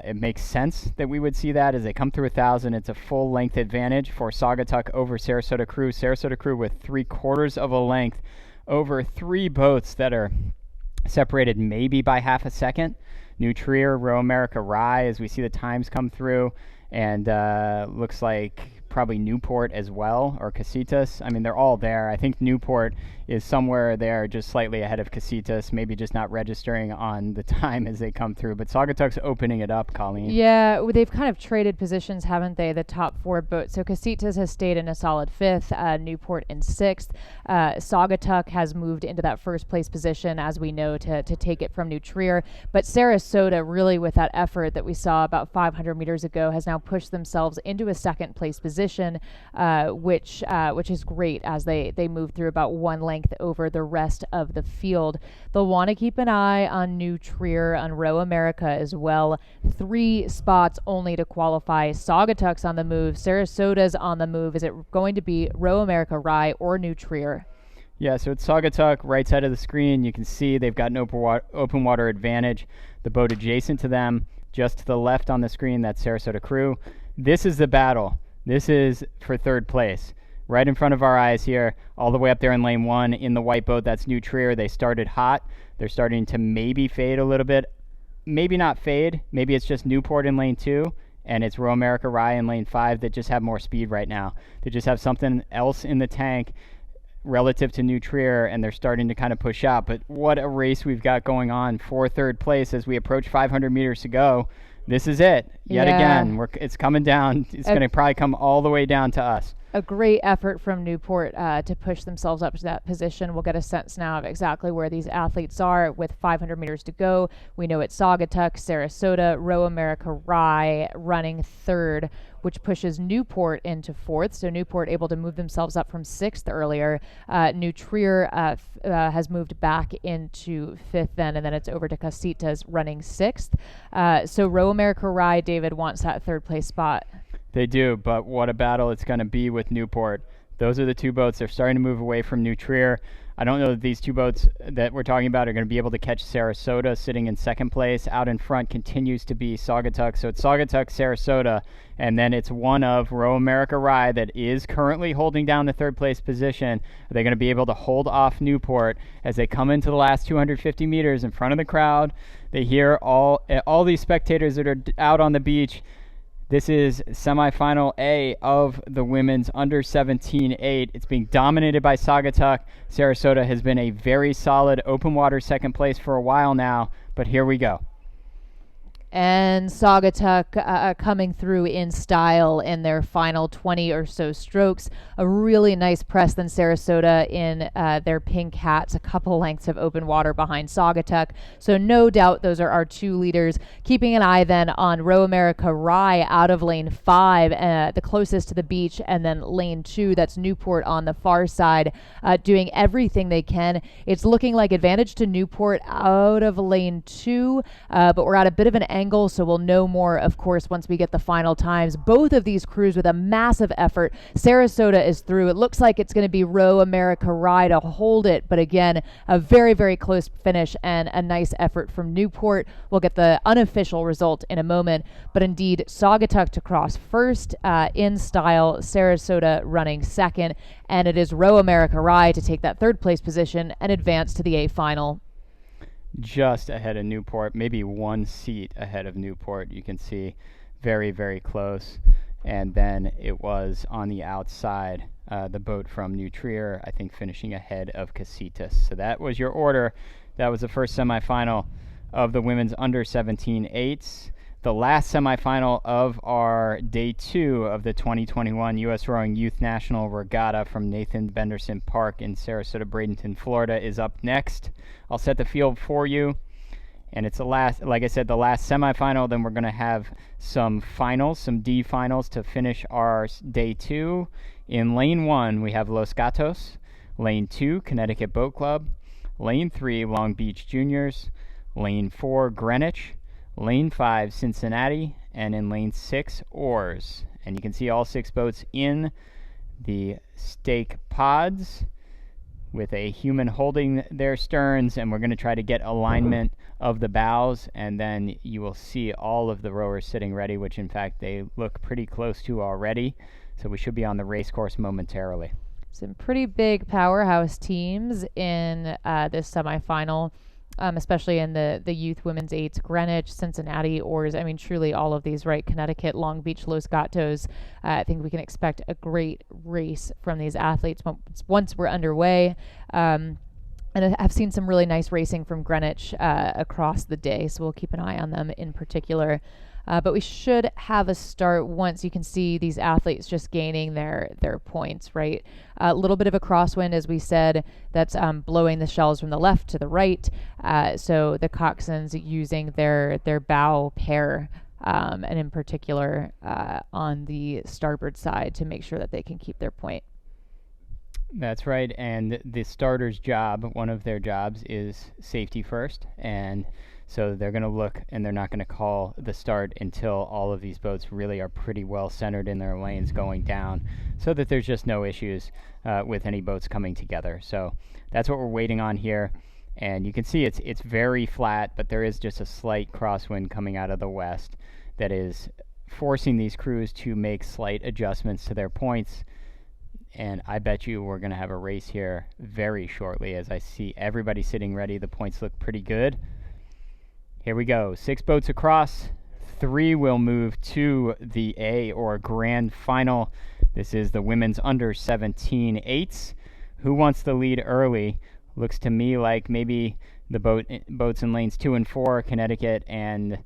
It makes sense that we would see that as they come through 1,000. It's a full length advantage for Saugatuck over Sarasota Crew. Sarasota Crew with 3/4 of a length over 3 boats that are separated maybe by half a second. New Trier, Row America Rye, as we see the times come through, and looks like probably Newport as well, or Casitas. I mean, they're all there. I think Newport is somewhere there, just slightly ahead of Casitas, maybe just not registering on the time as they come through. But Saugatuck's opening it up, Colleen. Yeah, they've kind of traded positions, haven't they? The top 4 boats. So Casitas has stayed in a solid 5th, Newport in 6th. Saugatuck has moved into that first place position, as we know, to take it from New Trier. But Sarasota, really with that effort that we saw about 500 meters ago, has now pushed themselves into a second place position, which is great as they move through about 1 length over the rest of the field. They'll want to keep an eye on New Trier, on Row America as well. 3 spots only to qualify. Saugatuck's on the move. Sarasota's on the move. Is it going to be Row America, Rye, or New Trier? Yeah, so it's Saugatuck, right side of the screen. You can see they've got an open water advantage. The boat adjacent to them, just to the left on the screen, that's Sarasota Crew. This is the battle. This is for 3rd place. Right in front of our eyes here, all the way up there in lane 1 in the white boat, that's New Trier. They started hot. They're starting to maybe fade a little bit. Maybe not fade. Maybe it's just Newport in lane 2, and it's Row America Rye in lane 5 that just have more speed right now. They just have something else in the tank relative to New Trier, and they're starting to kind of push out. But what a race we've got going on for 3rd place as we approach 500 meters to go. This is it. Yet again, it's coming down. It's going to probably come all the way down to us. A great effort from Newport to push themselves up to that position. We'll get a sense now of exactly where these athletes are with 500 meters to go. We know it's Saugatuck, Sarasota, Row America Rye running 3rd, which pushes Newport into 4th. So Newport able to move themselves up from 6th earlier. New Trier has moved back into 5th then, and then it's over to Casitas running 6th. So Row America Rye, David, wants that 3rd place spot. They do, but what a battle it's going to be with Newport. Those are the 2 boats. They're starting to move away from New Trier. I don't know that these 2 boats that we're talking about are going to be able to catch Sarasota sitting in 2nd place. Out in front continues to be Saugatuck. So it's Saugatuck, Sarasota, and then it's one of Row America Rye that is currently holding down the 3rd place position. Are they going to be able to hold off Newport as they come into the last 250 meters in front of the crowd? They hear all these spectators that are out on the beach. This is semifinal A of the women's under 17-8. It's being dominated by Saugatuck. Sarasota has been a very solid open water 2nd place for a while now, but here we go. And Saugatuck coming through in style in their final 20 or so strokes. A really nice press than Sarasota in their pink hats, a couple lengths of open water behind Saugatuck. So no doubt those are our 2 leaders. Keeping an eye then on Row America Rye out of lane 5, the closest to the beach, and then lane 2, that's Newport on the far side, doing everything they can. It's looking like advantage to Newport out of lane 2, but we're at a bit of an angle, so we'll know more, of course, once we get the final times. Both of these crews with a massive effort. Sarasota is through. It looks like it's going to be Row America Rye to hold it, but again, a very, very close finish and a nice effort from Newport. We'll get the unofficial result in a moment, but indeed, Saugatuck to cross 1st in style, Sarasota running 2nd, and it is Row America Rye to take that 3rd place position and advance to the A final. Just ahead of Newport, maybe 1 seat ahead of Newport. You can see very, very close. And then it was on the outside, the boat from New Trier, I think, finishing ahead of Casitas. So that was your order. That was the first semifinal of the women's under 17-8s. The last semifinal of our day 2 of the 2021 U.S. Rowing Youth National Regatta from Nathan Benderson Park in Sarasota, Bradenton, Florida is up next. I'll set the field for you. And it's the last, like I said, the last semifinal. Then we're going to have some finals, some D finals to finish our day 2. In lane 1, we have Los Gatos. Lane 2, Connecticut Boat Club. Lane 3, Long Beach Juniors. Lane 4, Greenwich. Lane 5, Cincinnati, and in lane 6, Oars. And you can see all 6 boats in the stake pods with a human holding their sterns, and we're going to try to get alignment of the bows, and then you will see all of the rowers sitting ready, which in fact they look pretty close to already, so we should be on the race course momentarily. Some pretty big powerhouse teams in this semifinal. especially in the youth women's eights, Greenwich, Cincinnati, oars. I mean, truly all of these, right? Connecticut, Long Beach, Los Gatos. I think we can expect a great race from these athletes once we're underway. And I've seen some really nice racing from Greenwich across the day, so we'll keep an eye on them in particular. But we should have a start once you can see these athletes just gaining their points, right? A little bit of a crosswind, as we said, that's blowing the shells from the left to the right. So the coxswains using their bow pair, and in particular on the starboard side to make sure that they can keep their point. That's right, and the starter's job, one of their jobs, is safety first, and so they're going to look and they're not going to call the start until all of these boats really are pretty well centered in their lanes going down, so that there's just no issues with any boats coming together. So that's what we're waiting on here, and you can see it's very flat, but there is just a slight crosswind coming out of the west that is forcing these crews to make slight adjustments to their points. And I bet you we're going to have a race here very shortly as I see everybody sitting ready. The points look pretty good. Here we go. 6 boats across. 3 will move to the A or grand final. This is the women's under 17 eights. Who wants the lead early? Looks to me like maybe the boats in lanes 2 and 4, Connecticut and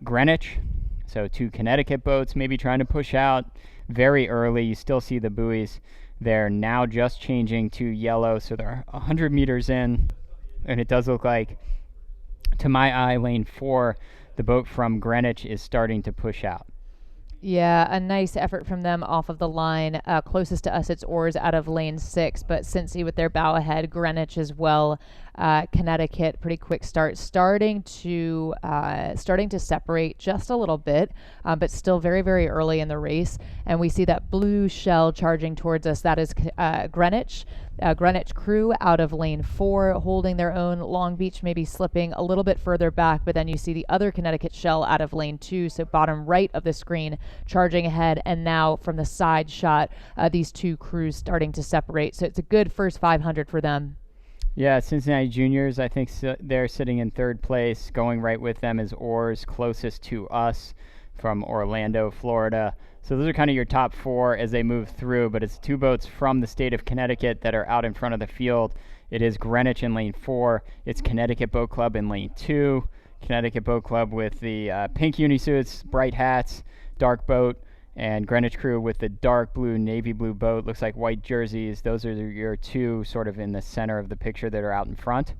Greenwich. So 2 Connecticut boats maybe trying to push out very early. You still see the buoys. They're now just changing to yellow, so they're 100 meters in, and it does look like, to my eye, lane 4, the boat from Greenwich is starting to push out. Yeah, a nice effort from them off of the line. Closest to us, it's oars out of lane 6, but Cincy with their bow ahead, Greenwich as well. Connecticut, pretty quick start, starting to separate just a little bit, but still very, very early in the race. And we see that blue shell charging towards us. That is Greenwich. Greenwich crew out of lane 4, holding their own. Long Beach maybe slipping a little bit further back, but then you see the other Connecticut shell out of lane 2, so bottom right of the screen, charging ahead. And now from the side shot, these 2 crews starting to separate. So it's a good first 500 for them. Yeah, Cincinnati Juniors, I think they're sitting in 3rd place. Going right with them is oars, closest to us from Orlando, Florida. So those are kind of your top 4 as they move through, but it's 2 boats from the state of Connecticut that are out in front of the field. It is Greenwich in lane 4. It's Connecticut Boat Club in lane 2. Connecticut Boat Club with the pink unisuits, bright hats, dark boat, and Greenwich crew with the dark blue, navy blue boat. Looks like white jerseys. Those are your 2 sort of in the center of the picture that are out in front.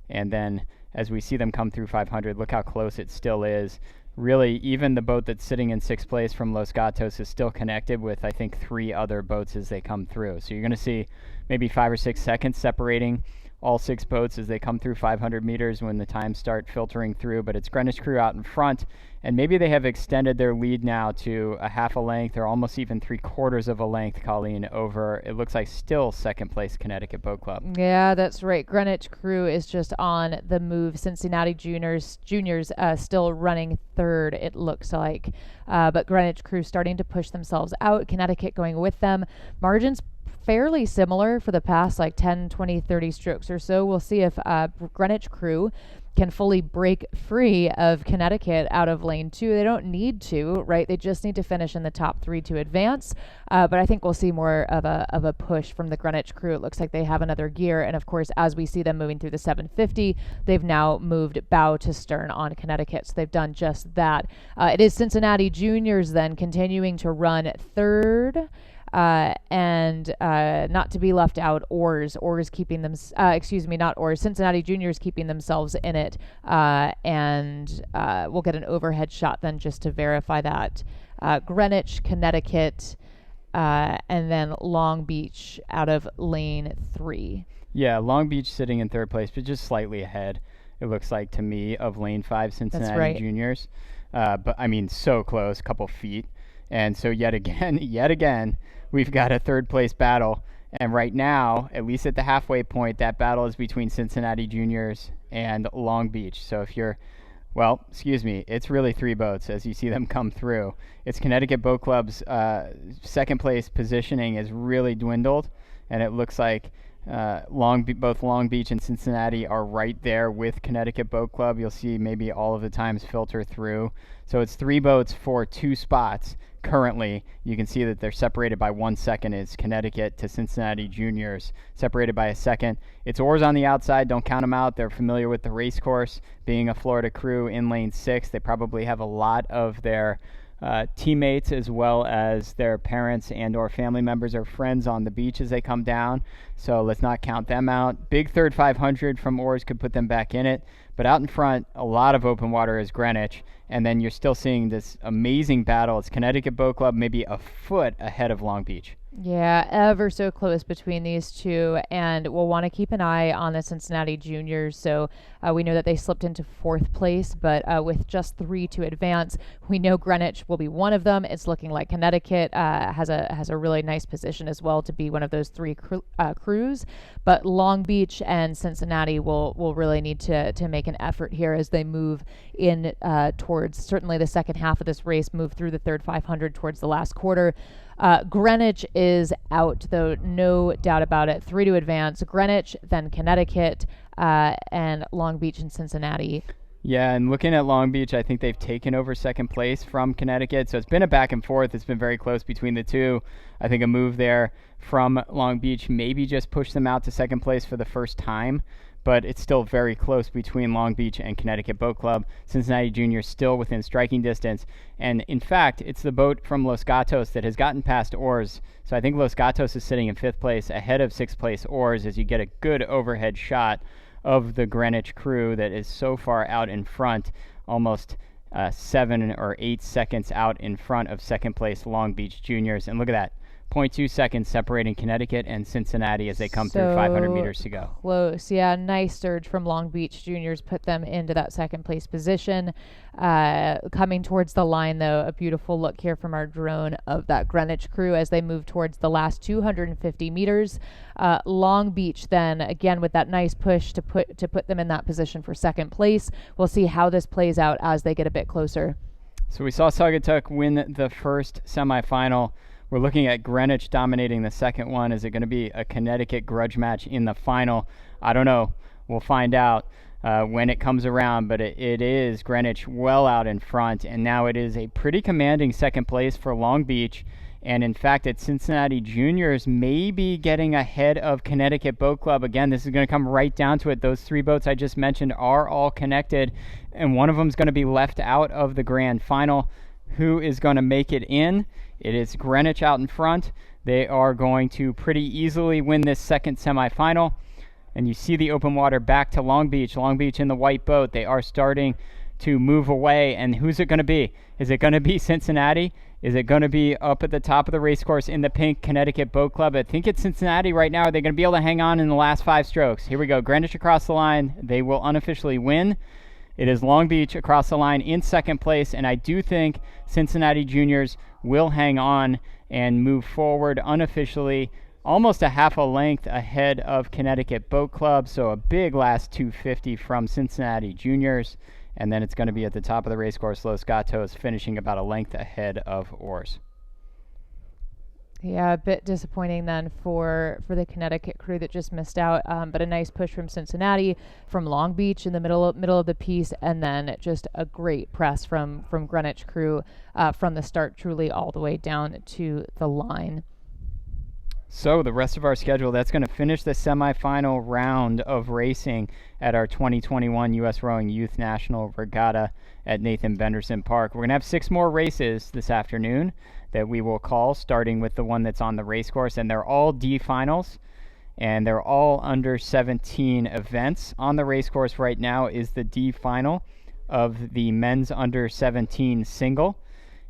And then as we see them come through 500, look how close it still is. Really, even the boat that's sitting in 6th place from Los Gatos is still connected with, I think, 3 other boats as they come through. So you're going to see maybe 5 or 6 seconds separating all 6 boats as they come through 500 meters when the times start filtering through. But it's Greenwich crew out in front, and maybe they have extended their lead now to a half a length or almost even 3/4 of a length, Colleen, over, it looks like, still 2nd place Connecticut Boat Club. Yeah, that's right. Greenwich crew is just on the move. Cincinnati juniors still running 3rd, it looks like. But Greenwich crew starting to push themselves out. Connecticut going with them. Margins fairly similar for the past 10, 20, 30 strokes or so. We'll see if Greenwich crew can fully break free of Connecticut out of lane 2. They don't need to, right? They just need to finish in the top 3 to advance. But I think we'll see more of a push from the Greenwich crew. It looks like they have another gear. And of course, as we see them moving through the 750, they've now moved bow to stern on Connecticut. So they've done just that. It is Cincinnati Juniors then continuing to run 3rd. And not to be left out, oars keeping them, not oars, Cincinnati Juniors keeping themselves in it. And we'll get an overhead shot then just to verify that. Greenwich, Connecticut, and then Long Beach out of lane 3. Yeah, Long Beach sitting in 3rd place, but just slightly ahead, it looks like to me, of lane 5 Cincinnati Juniors. But I mean, so close, a couple feet. And so yet again, we've got a 3rd place battle. And right now, at least at the halfway point, that battle is between Cincinnati Juniors and Long Beach. So if you're, it's really 3 boats as you see them come through. It's Connecticut Boat Club's 2nd place positioning is really dwindled. And it looks like Both Long Beach and Cincinnati are right there with Connecticut Boat Club. You'll see maybe all of the times filter through. So it's 3 boats for 2 spots. Currently, you can see that they're separated by 1 second. It's Connecticut to Cincinnati Juniors, separated by a second. It's oars on the outside. Don't count them out. They're familiar with the race course. Being a Florida crew in lane 6, they probably have a lot of their teammates as well as their parents and or family members or friends on the beach as they come down. So let's not count them out. Big third 500 from oars could put them back in it. But out in front, a lot of open water is Greenwich. And then you're still seeing this amazing battle. It's Connecticut Boat Club maybe a foot ahead of Long Beach. Yeah, ever so close between these two, and we'll want to keep an eye on the Cincinnati Juniors. So we know that they slipped into 4th place, but with just 3 to advance, we know Greenwich will be one of them. It's looking like Connecticut has a really nice position as well to be one of those 3 crews. But Long Beach and Cincinnati will really need to make an effort here as they move in towards certainly the second half of this race, move through the third 500 towards the last quarter. Greenwich is out, though, no doubt about it. 3 to advance. Greenwich, then Connecticut, and Long Beach and Cincinnati. Yeah, and looking at Long Beach, I think they've taken over second place from Connecticut. So it's been a back and forth. It's been very close between the two. I think a move there from Long Beach maybe just pushed them out to second place for the first time. But it's still very close between Long Beach and Connecticut Boat Club. Cincinnati Juniors still within striking distance. And in fact, it's the boat from Los Gatos that has gotten past oars. So I think Los Gatos is sitting in 5th place ahead of 6th place oars as you get a good overhead shot of the Greenwich crew that is so far out in front, almost 7 or 8 seconds out in front of second place Long Beach Juniors. And look at that. 0.2 seconds separating Connecticut and Cincinnati as they come through 500 meters to go. Close. Yeah, nice surge from Long Beach Juniors, put them into that second place position. Coming towards the line, though, a beautiful look here from our drone of that Greenwich crew as they move towards the last 250 meters. Long Beach then, again, with that nice push to put them in that position for second place. We'll see how this plays out as they get a bit closer. So we saw Saugatuck win the first semifinal. We're looking at Greenwich dominating the second one. Is it going to be a Connecticut grudge match in the final? I don't know. We'll find out when it comes around, but it is Greenwich well out in front, and now it is a pretty commanding second place for Long Beach. And in fact, at Cincinnati Juniors, maybe getting ahead of Connecticut Boat Club. Again, this is going to come right down to it. Those 3 boats I just mentioned are all connected, and one of them is going to be left out of the grand final. Who is going to make it in? It is Greenwich out in front. They are going to pretty easily win this second semifinal. And you see the open water back to Long Beach. Long Beach in the white boat. They are starting to move away. And who's it going to be? Is it going to be Cincinnati? Is it going to be up at the top of the race course in the pink Connecticut Boat Club? I think it's Cincinnati right now. Are they going to be able to hang on in the last 5 strokes? Here we go. Greenwich across the line. They will unofficially win. It is Long Beach across the line in second place, and I do think Cincinnati Juniors will hang on and move forward unofficially, almost a half a length ahead of Connecticut Boat Club. So a big last 250 from Cincinnati Juniors, and then it's going to be at the top of the race course, Los Gatos, finishing about a length ahead of oars. Yeah, a bit disappointing then for the Connecticut crew that just missed out, but a nice push from Cincinnati, from Long Beach in the middle of the piece, and then just a great press from Greenwich crew from the start, truly all the way down to the line. So the rest of our schedule, that's going to finish the semifinal round of racing at our 2021 U.S. Rowing Youth National Regatta at Nathan Benderson Park. We're going to have 6 more races this afternoon that we will call, starting with the one that's on the race course, and they're all D finals, and they're all under 17 events. On the race course right now is the D final of the men's under 17 single.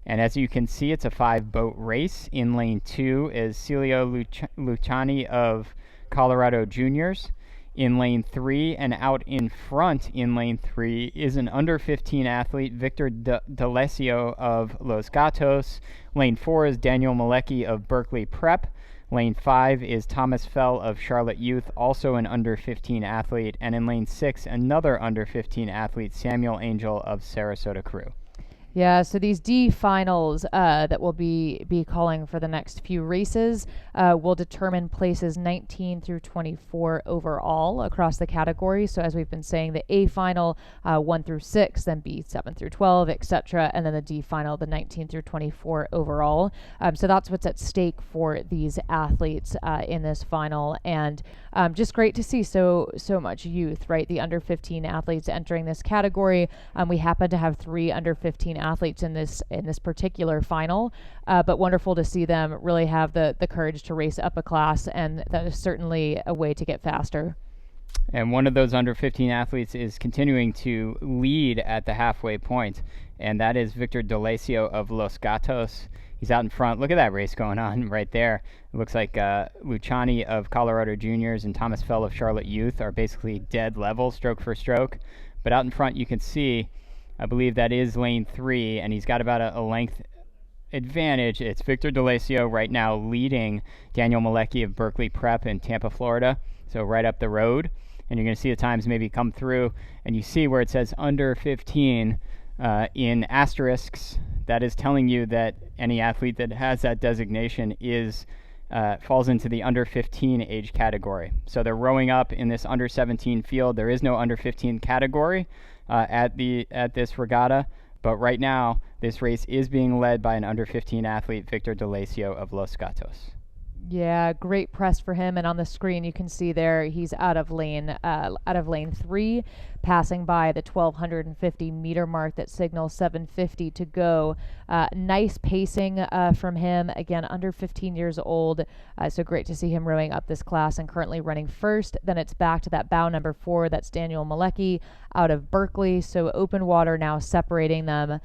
And as you can see, it's a 5-boat race. In lane 2 is Celio Luciani of Colorado Juniors. In lane 3 and out in front in lane 3 is an under 15 athlete, Victor D'Alessio of Los Gatos. Lane 4 is Daniel Malecki of Berkeley Prep. Lane 5 is Thomas Fell of Charlotte Youth, also an under 15 athlete. And in lane 6, another under 15 athlete, Samuel Angel of Sarasota Crew. Yeah, so these D finals that we'll be calling for the next few races will determine places 19 through 24 overall across the category. So as we've been saying, the A final 1 through 6, then B 7 through 12, etc., and then the D final, the 19 through 24 overall. So that's what's at stake for these athletes in this final, and just great to see so much youth, right? The under 15 athletes entering this category. We happen to have 3 under 15 athletes in this particular final, but wonderful to see them really have the courage to race up a class, and that is certainly a way to get faster. And one of those under 15 athletes is continuing to lead at the halfway point, and that is Victor D'Alessio of Los Gatos. He's out in front. Look at that race going on right there. It looks like Luciani of Colorado Juniors and Thomas Fell of Charlotte Youth are basically dead level, stroke for stroke. But out in front, you can see, I believe that is lane 3, and he's got about a length advantage. It's Victor D'Alessio right now leading Daniel Malecki of Berkeley Prep in Tampa, Florida, so right up the road. And you're going to see the times maybe come through, and you see where it says under 15 in asterisks. That is telling you that any athlete that has that designation is falls into the under 15 age category. So they're rowing up in this under 17 field. There is no under 15 category at this regatta, but right now this race is being led by an under 15 athlete, Victor D'Alessio of Los Gatos. Yeah, great press for him, and on the screen you can see there he's out of lane 3, passing by the 1250 meter mark that signals 7:50 to go. Nice pacing from him, again under 15 years old, so great to see him rowing up this class and currently running first. Then it's back to that bow number 4, that's Daniel Malecki out of Berkeley, so open water now separating them.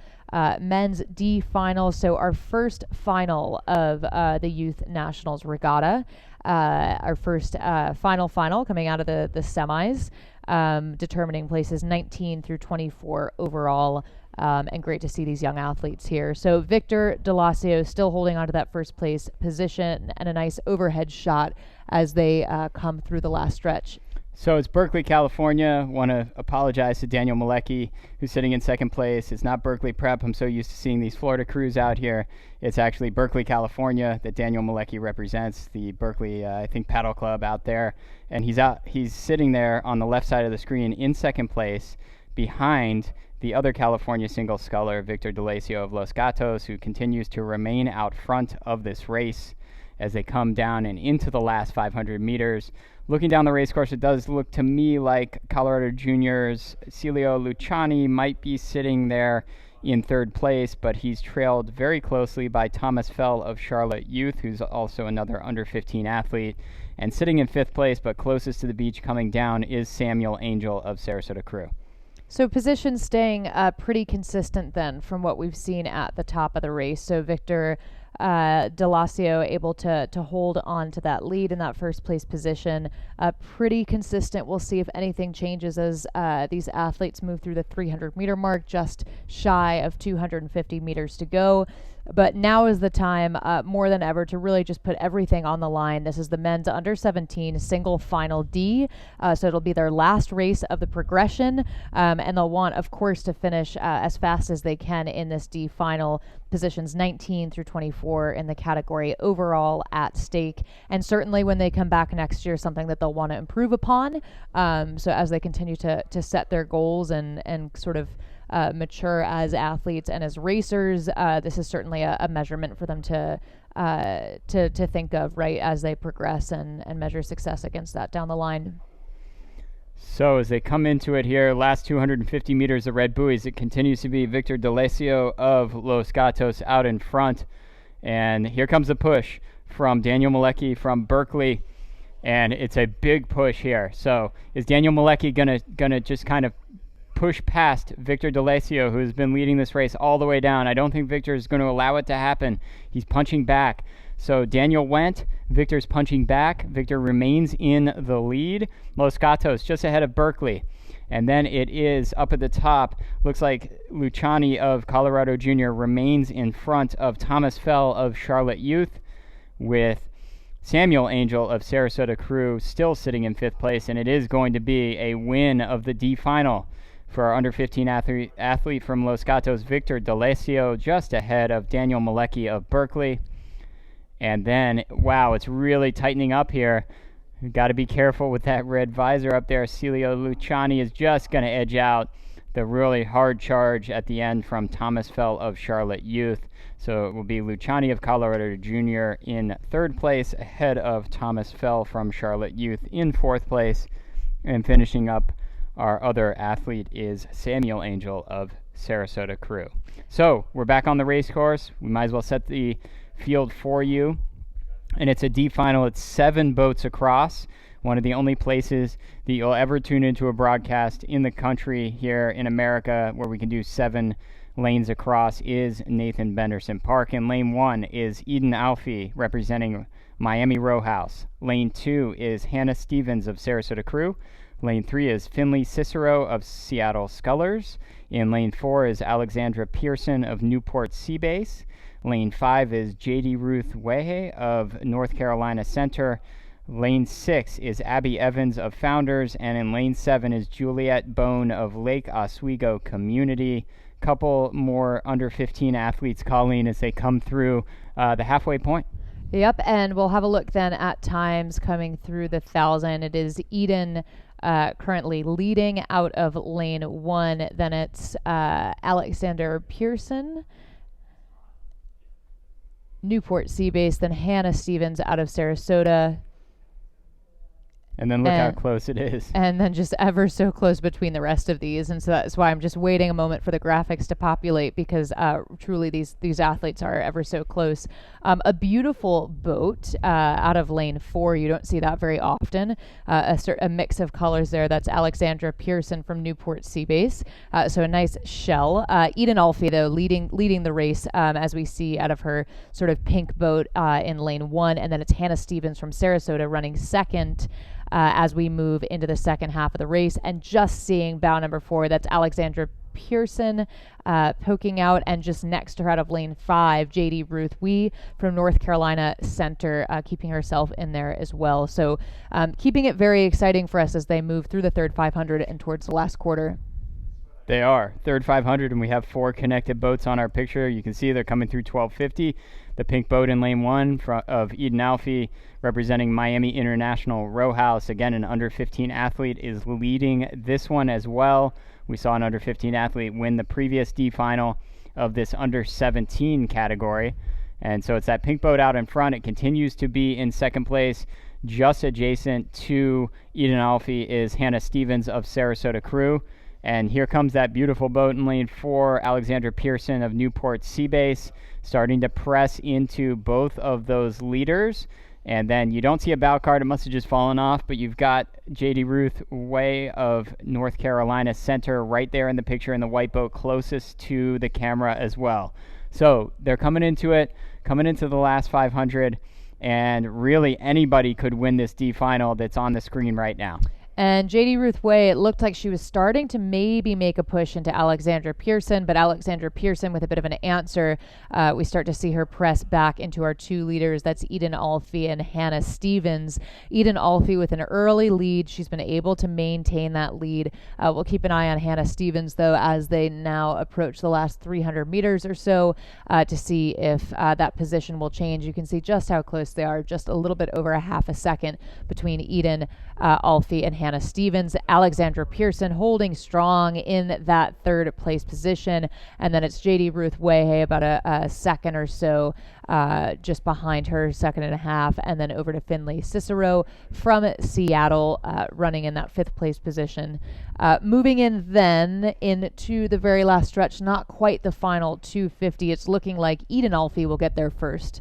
Men's D final, so our first final of the Youth Nationals Regatta, our first final coming out of the semis, determining places 19 through 24 overall, and great to see these young athletes here. So Victor D'Alessio still holding on to that first place position, and a nice overhead shot as they come through the last stretch. So it's Berkeley, California. Want to apologize to Daniel Malecki, who's sitting in second place. It's not Berkeley Prep. I'm so used to seeing these Florida crews out here. It's actually Berkeley, California that Daniel Malecki represents, the Berkeley, I think, paddle club out there. And he's sitting there on the left side of the screen in second place behind the other California single sculler, Victor D'Alessio of Los Gatos, who continues to remain out front of this race as they come down and into the last 500 meters. Looking down the race course, it does look to me like Colorado Juniors' Celio Luciani might be sitting there in third place, but he's trailed very closely by Thomas Fell of Charlotte Youth, who's also another under 15 athlete. And sitting in fifth place, but closest to the beach coming down, is Samuel Angel of Sarasota Crew. So position staying pretty consistent then from what we've seen at the top of the race. So Victor D'Alessio able to hold on to that lead in that first place position. Pretty consistent. We'll see if anything changes as these athletes move through the 300 meter mark, just shy of 250 meters to go. But now is the time, more than ever, to really just put everything on the line. This is the men's under 17 single final D, so it'll be their last race of the progression, and they'll want, of course, to finish as fast as they can in this D final. Positions 19 through 24 in the category overall at stake, and certainly when they come back next year, something that they'll want to improve upon. So as they continue to set their goals and sort of mature as athletes and as racers, this is certainly a measurement for them to think of, right, as they progress and measure success against that down the line. So as they come into it here, last 250 meters of red buoys, it continues to be Victor D'Alessio of Los Gatos out in front. And here comes a push from Daniel Malecki from Berkeley. And it's a big push here. So is Daniel Malecki gonna just kind of push past Victor D'Alessio, who has been leading this race all the way down? I don't think Victor is going to allow it to happen. He's punching back. So Daniel went, Victor's punching back. Victor remains in the lead. Los Gatos just ahead of Berkeley. And then it is up at the top. Looks like Luciani of Colorado Junior remains in front of Thomas Fell of Charlotte Youth, with Samuel Angel of Sarasota Crew still sitting in fifth place. And it is going to be a win of the D final for our under 15 athlete from Los Gatos, Victor D'Alessio, just ahead of Daniel Malecki of Berkeley. And then, wow, it's really tightening up here. We've got to be careful with that red visor up there. Celio Luciani is just going to edge out the really hard charge at the end from Thomas Fell of Charlotte Youth. So it will be Luciani of Colorado Jr. in third place, ahead of Thomas Fell from Charlotte Youth in fourth place. And finishing up, our other athlete is Samuel Angel of Sarasota Crew. So we're back on the race course. We might as well set the field for you. And it's a D final. It's 7 boats across. One of the only places that you'll ever tune into a broadcast in the country here in America where we can do 7 lanes across is Nathan Benderson Park. And lane 1 is Eden Alfie representing Miami Row House. Lane 2 is Hannah Stevens of Sarasota Crew. Lane 3 is Finley Cicero of Seattle Scullers. In lane 4 is Alexandra Pearson of Newport Seabase. Lane 5 is J.D. Ruth Wehe of North Carolina Center. Lane 6 is Abby Evans of Founders. And in lane 7 is Juliet Bone of Lake Oswego Community. Couple more under 15 athletes, Colleen, as they come through the halfway point. Yep, and we'll have a look then at times coming through the 1,000. It is Eden currently leading out of lane 1. Then it's Alexander Pearson, Newport Seabase, then Hannah Stevens out of Sarasota. And then look how close it is. And then just ever so close between the rest of these. And so that's why I'm just waiting a moment for the graphics to populate, because truly these athletes are ever so close. A beautiful boat out of lane 4. You don't see that very often. A mix of colors there. That's Alexandra Pearson from Newport Seabase. So a nice shell. Eden Alfie, though, leading the race, as we see out of her sort of pink boat in lane 1. And then it's Hannah Stevens from Sarasota running second as we move into the second half of the race. And just seeing bow number 4, that's Alexandra Pearson poking out, and just next to her out of lane 5, J.D. Ruth Wee from North Carolina Center, keeping herself in there as well. So keeping it very exciting for us as they move through the third 500 and towards the last quarter. They are. Third 500, and we have 4 connected boats on our picture. You can see they're coming through 1250. The pink boat in lane 1 of Eden Alfie, representing Miami International Row House. Again, an under 15 athlete is leading this one as well. We saw an under 15 athlete win the previous D final of this under 17 category. And so it's that pink boat out in front. It continues to be in second place. Just adjacent to Eden Alfie is Hannah Stevens of Sarasota Crew. And here comes that beautiful boat in lane 4, Alexandra Pearson of Newport Seabase, starting to press into both of those leaders. And then you don't see a bow card. It must have just fallen off, but you've got J.D. Ruth Way of North Carolina Center right there in the picture in the white boat closest to the camera as well. So they're coming into it, coming into the last 500, and really anybody could win this D final that's on the screen right now. And J.D. Ruth Way, it looked like she was starting to maybe make a push into Alexandra Pearson, but Alexandra Pearson with a bit of an answer. We start to see her press back into our 2 leaders. That's Eden Alfie and Hannah Stevens. Eden Alfie with an early lead. She's been able to maintain that lead. We'll keep an eye on Hannah Stevens, though, as they now approach the last 300 meters or so to see if that position will change. You can see just how close they are, just a little bit over a half a second between Eden Alfie and Hannah Stevens. Alexandra Pearson holding strong in that third place position, and then it's J.D. Ruth Way about a second or so just behind her, second and a half, and then over to Finley Cicero from Seattle running in that 5th place position. Moving in then into the very last stretch, not quite the final 250. It's looking like Eden Alfie will get there first.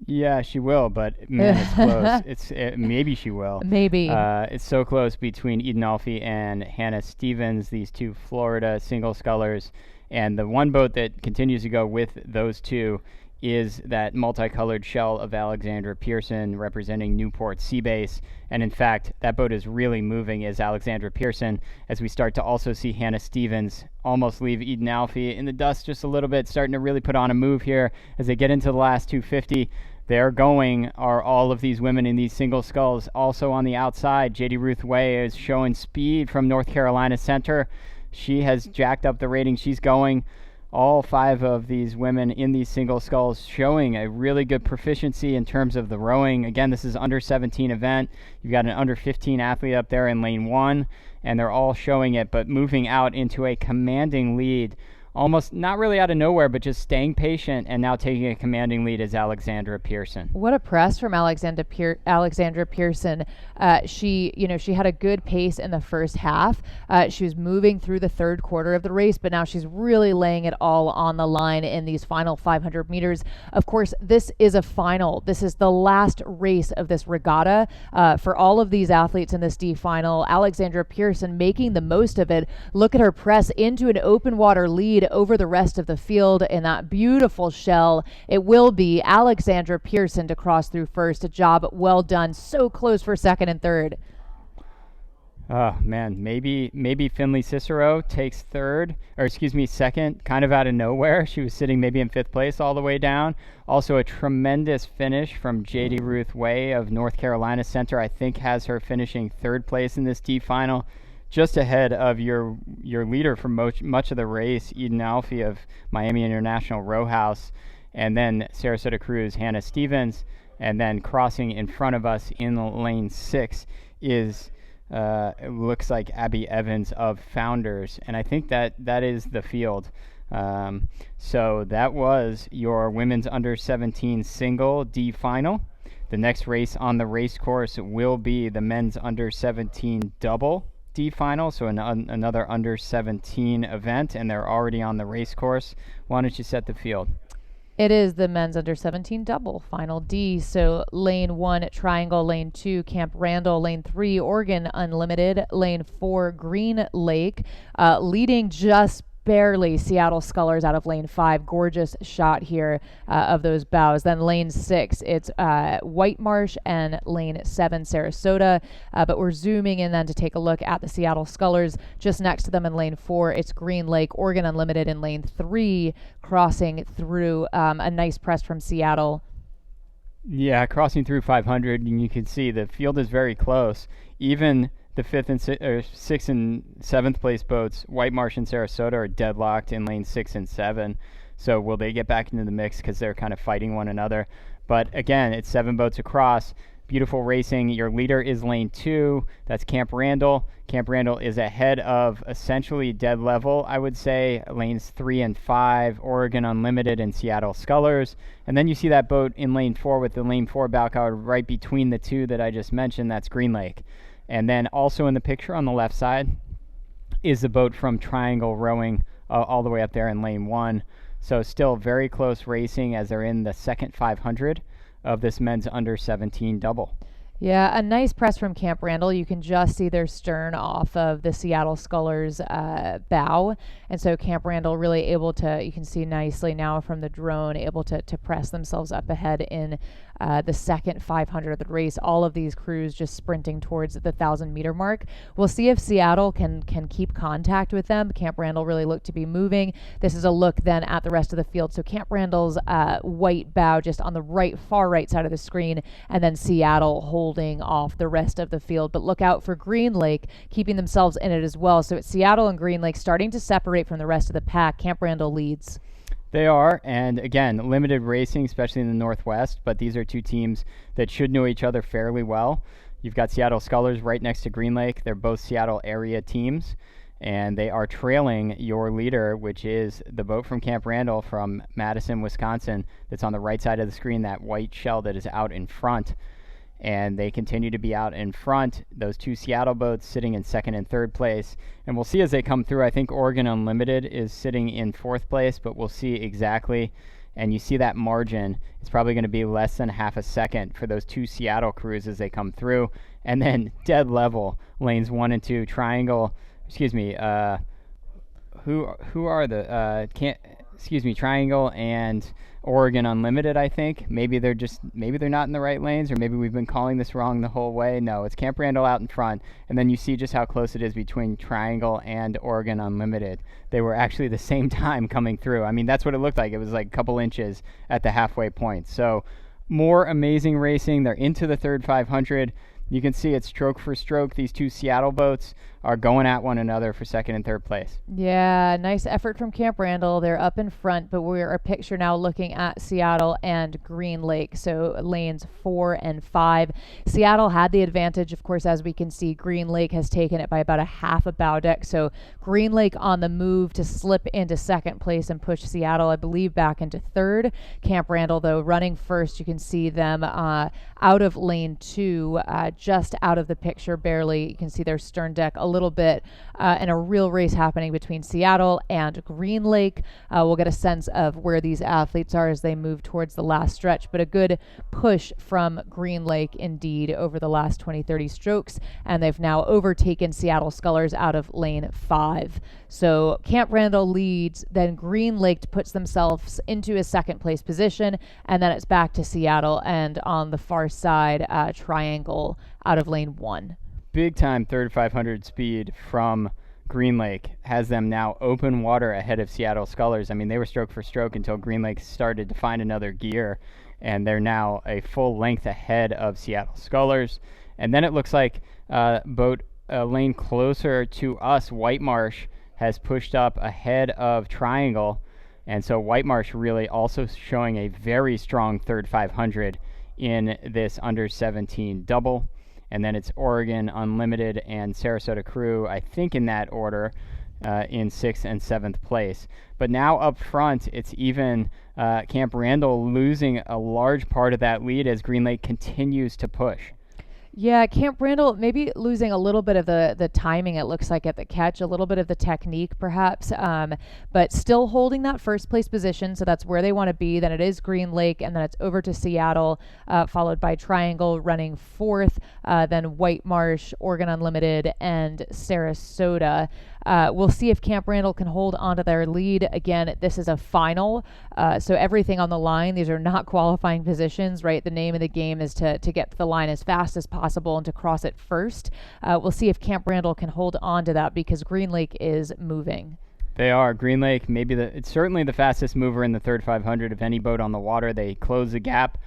Yeah, she will, but man, it's close. Maybe she will. Maybe. It's so close between Eden Alfie and Hannah Stevens, these 2 Florida single scullers. And the one boat that continues to go with those 2 is that multicolored shell of Alexandra Pearson representing Newport Seabase. And in fact, that boat is really moving as Alexandra Pearson, as we start to also see Hannah Stevens almost leave Eden Alfie in the dust just a little bit, starting to really put on a move here as they get into the last 250. They're going, are all of these women in these single sculls. Also on the outside, JD Ruth Way is showing speed from North Carolina Center. She has jacked up the rating. She's going. All 5 of these women in these single sculls showing a really good proficiency in terms of the rowing. Again, this is under 17 event. You've got an under 15 athlete up there in lane 1, and they're all showing it, but moving out into a commanding lead. Almost not really out of nowhere, but just staying patient, and now taking a commanding lead is Alexandra Pearson. What a press from Alexandra Pearson. She had a good pace in the first half. She was moving through the third quarter of the race, but now she's really laying it all on the line in these final 500 meters. Of course, this is a final. This is the last race of this regatta for all of these athletes in this D final. Alexandra Pearson making the most of it. Look at her press into an open water lead over the rest of the field in that beautiful shell. It will be Alexandra Pearson to cross through first. A job well done. So close for second and third. Oh man, maybe Finley Cicero takes second, kind of out of nowhere. She was sitting maybe in 5th place all the way down. Also a tremendous finish from JD Ruth Way of North Carolina Center. I think has her finishing 3rd place in this D final, just ahead of your leader for much of the race, Eden Alfie of Miami International Row House, and then Sarasota Cruz, Hannah Stevens, and then crossing in front of us in lane 6 is it looks like Abby Evans of Founders, and I think that is the field. So that was your women's under 17 single D final. The next race on the race course will be the men's under 17 double D final, so another under 17 event, and they're already on the race course. Why don't you set the field? It is the men's under 17 double, final D. So lane 1, Triangle, lane 2, Camp Randall, lane 3, Oregon Unlimited, lane 4, Green Lake, leading just barely Seattle Scullers out of lane 5. Gorgeous shot here of those bows. Then lane 6, it's White Marsh, and lane 7, Sarasota. But we're zooming in then to take a look at the Seattle Scullers. Just next to them in lane 4, it's Green Lake, Oregon Unlimited in lane 3, crossing through. A nice press from Seattle. Yeah, crossing through 500, and you can see the field is very close. Even the 5th and 6th and 7th place boats, White Marsh and Sarasota, are deadlocked in lane 6 and 7. So will they get back into the mix because they're kind of fighting one another? But again, it's 7 boats across. Beautiful racing. Your leader is lane 2. That's Camp Randall. Camp Randall is ahead of essentially dead level, I would say, lanes 3 and 5, Oregon Unlimited and Seattle Scullers. And then you see that boat in lane 4 with the lane 4 bow card right between the 2 that I just mentioned. That's Green Lake. And then also in the picture on the left side is the boat from Triangle rowing all the way up there in lane 1. So still very close racing as they're in the second 500 of this men's under 17 double. Yeah, a nice press from Camp Randall. You can just see their stern off of the Seattle Scullers bow. And so Camp Randall really able to, you can see nicely now from the drone, able to press themselves up ahead in the second 500 of the race. All of these crews just sprinting towards the 1,000-meter mark. We'll see if Seattle can keep contact with them. Camp Randall really looked to be moving. This is a look then at the rest of the field. So Camp Randall's white bow just on the far right side of the screen, and then Seattle holding off the rest of the field. But look out for Green Lake keeping themselves in it as well. So it's Seattle and Green Lake starting to separate from the rest of the pack. Camp Randall leads. They are, and again, limited racing, especially in the Northwest, but these are two teams that should know each other fairly well. You've got Seattle Scullers right next to Green Lake. They're both Seattle area teams, and they are trailing your leader, which is the boat from Camp Randall from Madison, Wisconsin, that's on the right side of the screen, that white shell that is out in front. And they continue to be out in front, those two Seattle boats sitting in second and third place. And we'll see as they come through. I think Oregon Unlimited is sitting in fourth place, but we'll see exactly. And you see that margin. It's probably going to be less than half a second for those two Seattle crews as they come through. And then dead level, lanes 1 and 2, Triangle, who are the, Triangle and Oregon Unlimited, I think. Maybe they're not in the right lanes, or maybe we've been calling this wrong the whole way. No, it's Camp Randall out in front, and then you see just how close it is between Triangle and Oregon Unlimited. They were actually the same time coming through. I mean, that's what it looked like. It was like a couple inches at the halfway point. So more amazing racing. They're into the third 500. You can see it stroke for stroke. These two Seattle boats are going at one another for second and third place. Yeah, nice effort from Camp Randall. They're up in front, but we're a picture now looking at Seattle and Green Lake. So lanes 4 and 5. Seattle had the advantage, of course, as we can see. Green Lake has taken it by about a half a bow deck. So Green Lake on the move to slip into second place and push Seattle, I believe, back into third. Camp Randall, though, running first. You can see them out of lane 2, just out of the picture barely. You can see their stern deck a little bit, and a real race happening between Seattle and Green Lake. We'll get a sense of where these athletes are as they move towards the last stretch, but a good push from Green Lake indeed over the last 20-30 strokes, and they've now overtaken Seattle Scullers out of lane 5. So Camp Randall leads, then Green Lake puts themselves into a second place position, and then it's back to Seattle, and on the far side, Triangle out of lane 1. Big time third 500 speed from Green Lake has them now open water ahead of Seattle Scullers. I mean, they were stroke for stroke until Green Lake started to find another gear, and they're now a full length ahead of Seattle Scullers. And then it looks like boat a lane closer to us, White Marsh, has pushed up ahead of Triangle, and so White Marsh really also showing a very strong third 500 in this under 17 double. And then it's Oregon Unlimited and Sarasota Crew, I think in that order, in 6th and 7th place. But now up front, it's even Camp Randall losing a large part of that lead as Green Lake continues to push. Yeah, Camp Randall maybe losing a little bit of the timing, it looks like, at the catch, a little bit of the technique perhaps, but still holding that first place position, so that's where they want to be. Then it is Green Lake, and then it's over to Seattle, followed by Triangle running 4th, then White Marsh, Oregon Unlimited, and Sarasota. We'll see if Camp Randall can hold onto their lead. Again, this is a final, so everything on the line. These are not qualifying positions, right? The name of the game is to get to the line as fast as possible and to cross it first. We'll see if Camp Randall can hold on to that because Green Lake is moving. They are. Green Lake, it's certainly the fastest mover in the third 500 of any boat on the water. They close the gap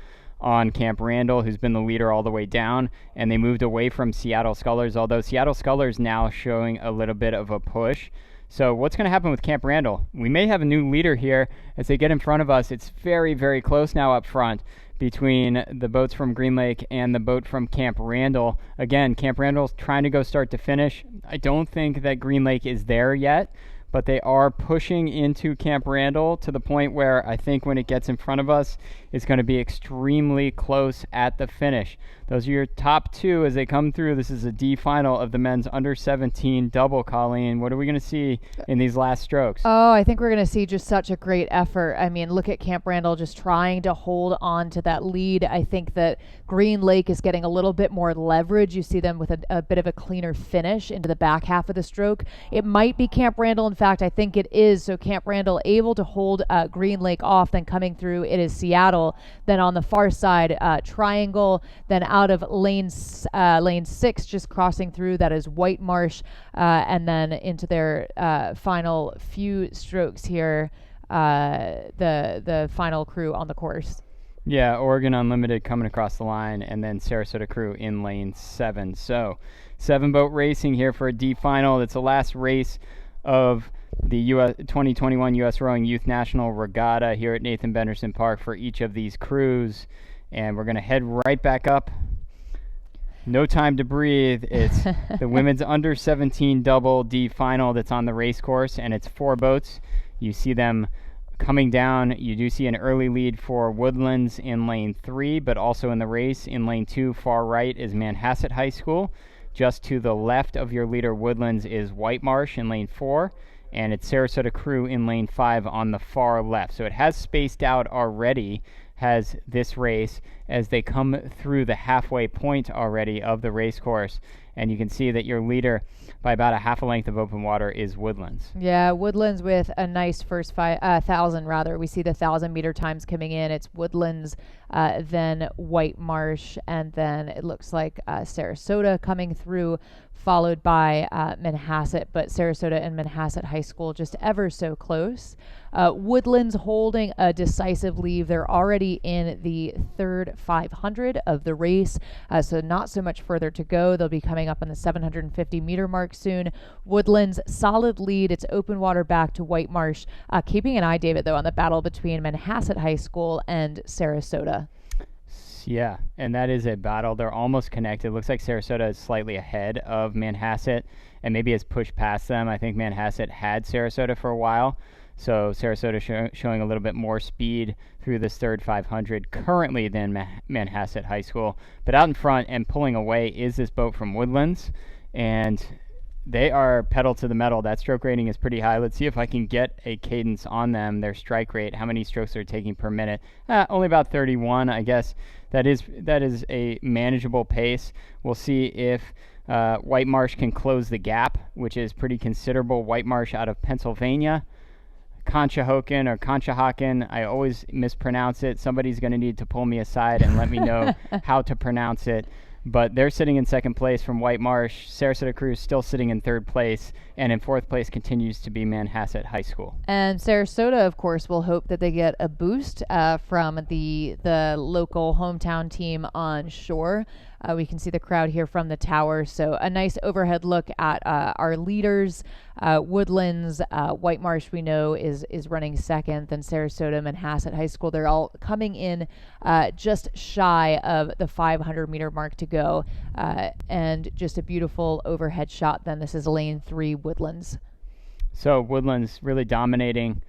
on Camp Randall, who's been the leader all the way down, and they moved away from Seattle Scullers, although Seattle Scullers now showing a little bit of a push. So what's going to happen with Camp Randall? We may have a new leader here as they get in front of us. It's very, very close now up front between the boats from Green Lake and the boat from Camp Randall. Again, Camp Randall's trying to go start to finish. I don't think that Green Lake is there yet, but they are pushing into Camp Randall to the point where I think when it gets in front of us, it's going to be extremely close at the finish. Those are your top two as they come through. This is a D final of the men's under 17 double, Colleen. What are we going to see in these last strokes? Oh, I think we're going to see just such a great effort. I mean, look at Camp Randall just trying to hold on to that lead. I think that Green Lake is getting a little bit more leverage. You see them with a bit of a cleaner finish into the back half of the stroke. It might be Camp Randall. In fact, I think it is. So Camp Randall able to hold Green Lake off, then coming through, it is Seattle. Then on the far side, Triangle, then out of lane 6, just crossing through, that is White Marsh, and then into their final few strokes here, the final crew on the course. Yeah, Oregon Unlimited coming across the line, and then Sarasota Crew in lane 7. So 7-boat racing here for a D final. It's the last race of the 2021 U.S. Rowing Youth National Regatta here at Nathan Benderson Park for each of these crews. And we're going to head right back up. No time to breathe. It's the women's under 17 double D final that's on the race course, and it's 4 boats. You see them coming down. You do see an early lead for Woodlands in lane 3, but also in the race in lane 2, far right, is Manhasset High School. Just to the left of your leader, Woodlands, is White Marsh in lane 4. And it's Sarasota Crew in lane 5 on the far left. So it has spaced out already, has this race, as they come through the halfway point already of the race course. And you can see that your leader, by about a half a length of open water, is Woodlands. Yeah, Woodlands with a nice first 1,000 rather. We see the 1,000-meter times coming in. It's Woodlands, then White Marsh, and then it looks like Sarasota coming through, followed by Manhasset, but Sarasota and Manhasset High School just ever so close. Woodlands holding a decisive lead. They're already in the third 500 of the race, so not so much further to go. They'll be coming up on the 750 meter mark soon. Woodlands solid lead. It's open water back to White Marsh. Keeping an eye, David, though, on the battle between Manhasset High School and Sarasota. Yeah, and that is a battle. They're almost connected. Looks like Sarasota is slightly ahead of Manhasset and maybe has pushed past them. I think Manhasset had Sarasota for a while, so Sarasota showing a little bit more speed through this third 500 currently than Manhasset High School. But out in front and pulling away is this boat from Woodlands, and they are pedal to the metal. That stroke rating is pretty high. Let's see if I can get a cadence on them. Their strike rate, how many strokes they're taking per minute. Only about 31, I guess. That is a manageable pace. We'll see if White Marsh can close the gap, which is pretty considerable. White Marsh out of Pennsylvania. Conshohocken, I always mispronounce it. Somebody's going to need to pull me aside and let me know how to pronounce it. But they're sitting in second place from White Marsh. Sarasota Crew still sitting in third place, and in fourth place continues to be Manhasset High School. And Sarasota, of course, will hope that they get a boost from the local hometown team on shore. We can see the crowd here from the tower, so a nice overhead look at our leaders. Woodlands, White Marsh, we know is running second. Then Sarasota, Manhasset High School, they're all coming in just shy of the 500 meter mark to go, and just a beautiful overhead shot. Then this is lane 3, Woodlands. So Woodlands really dominating,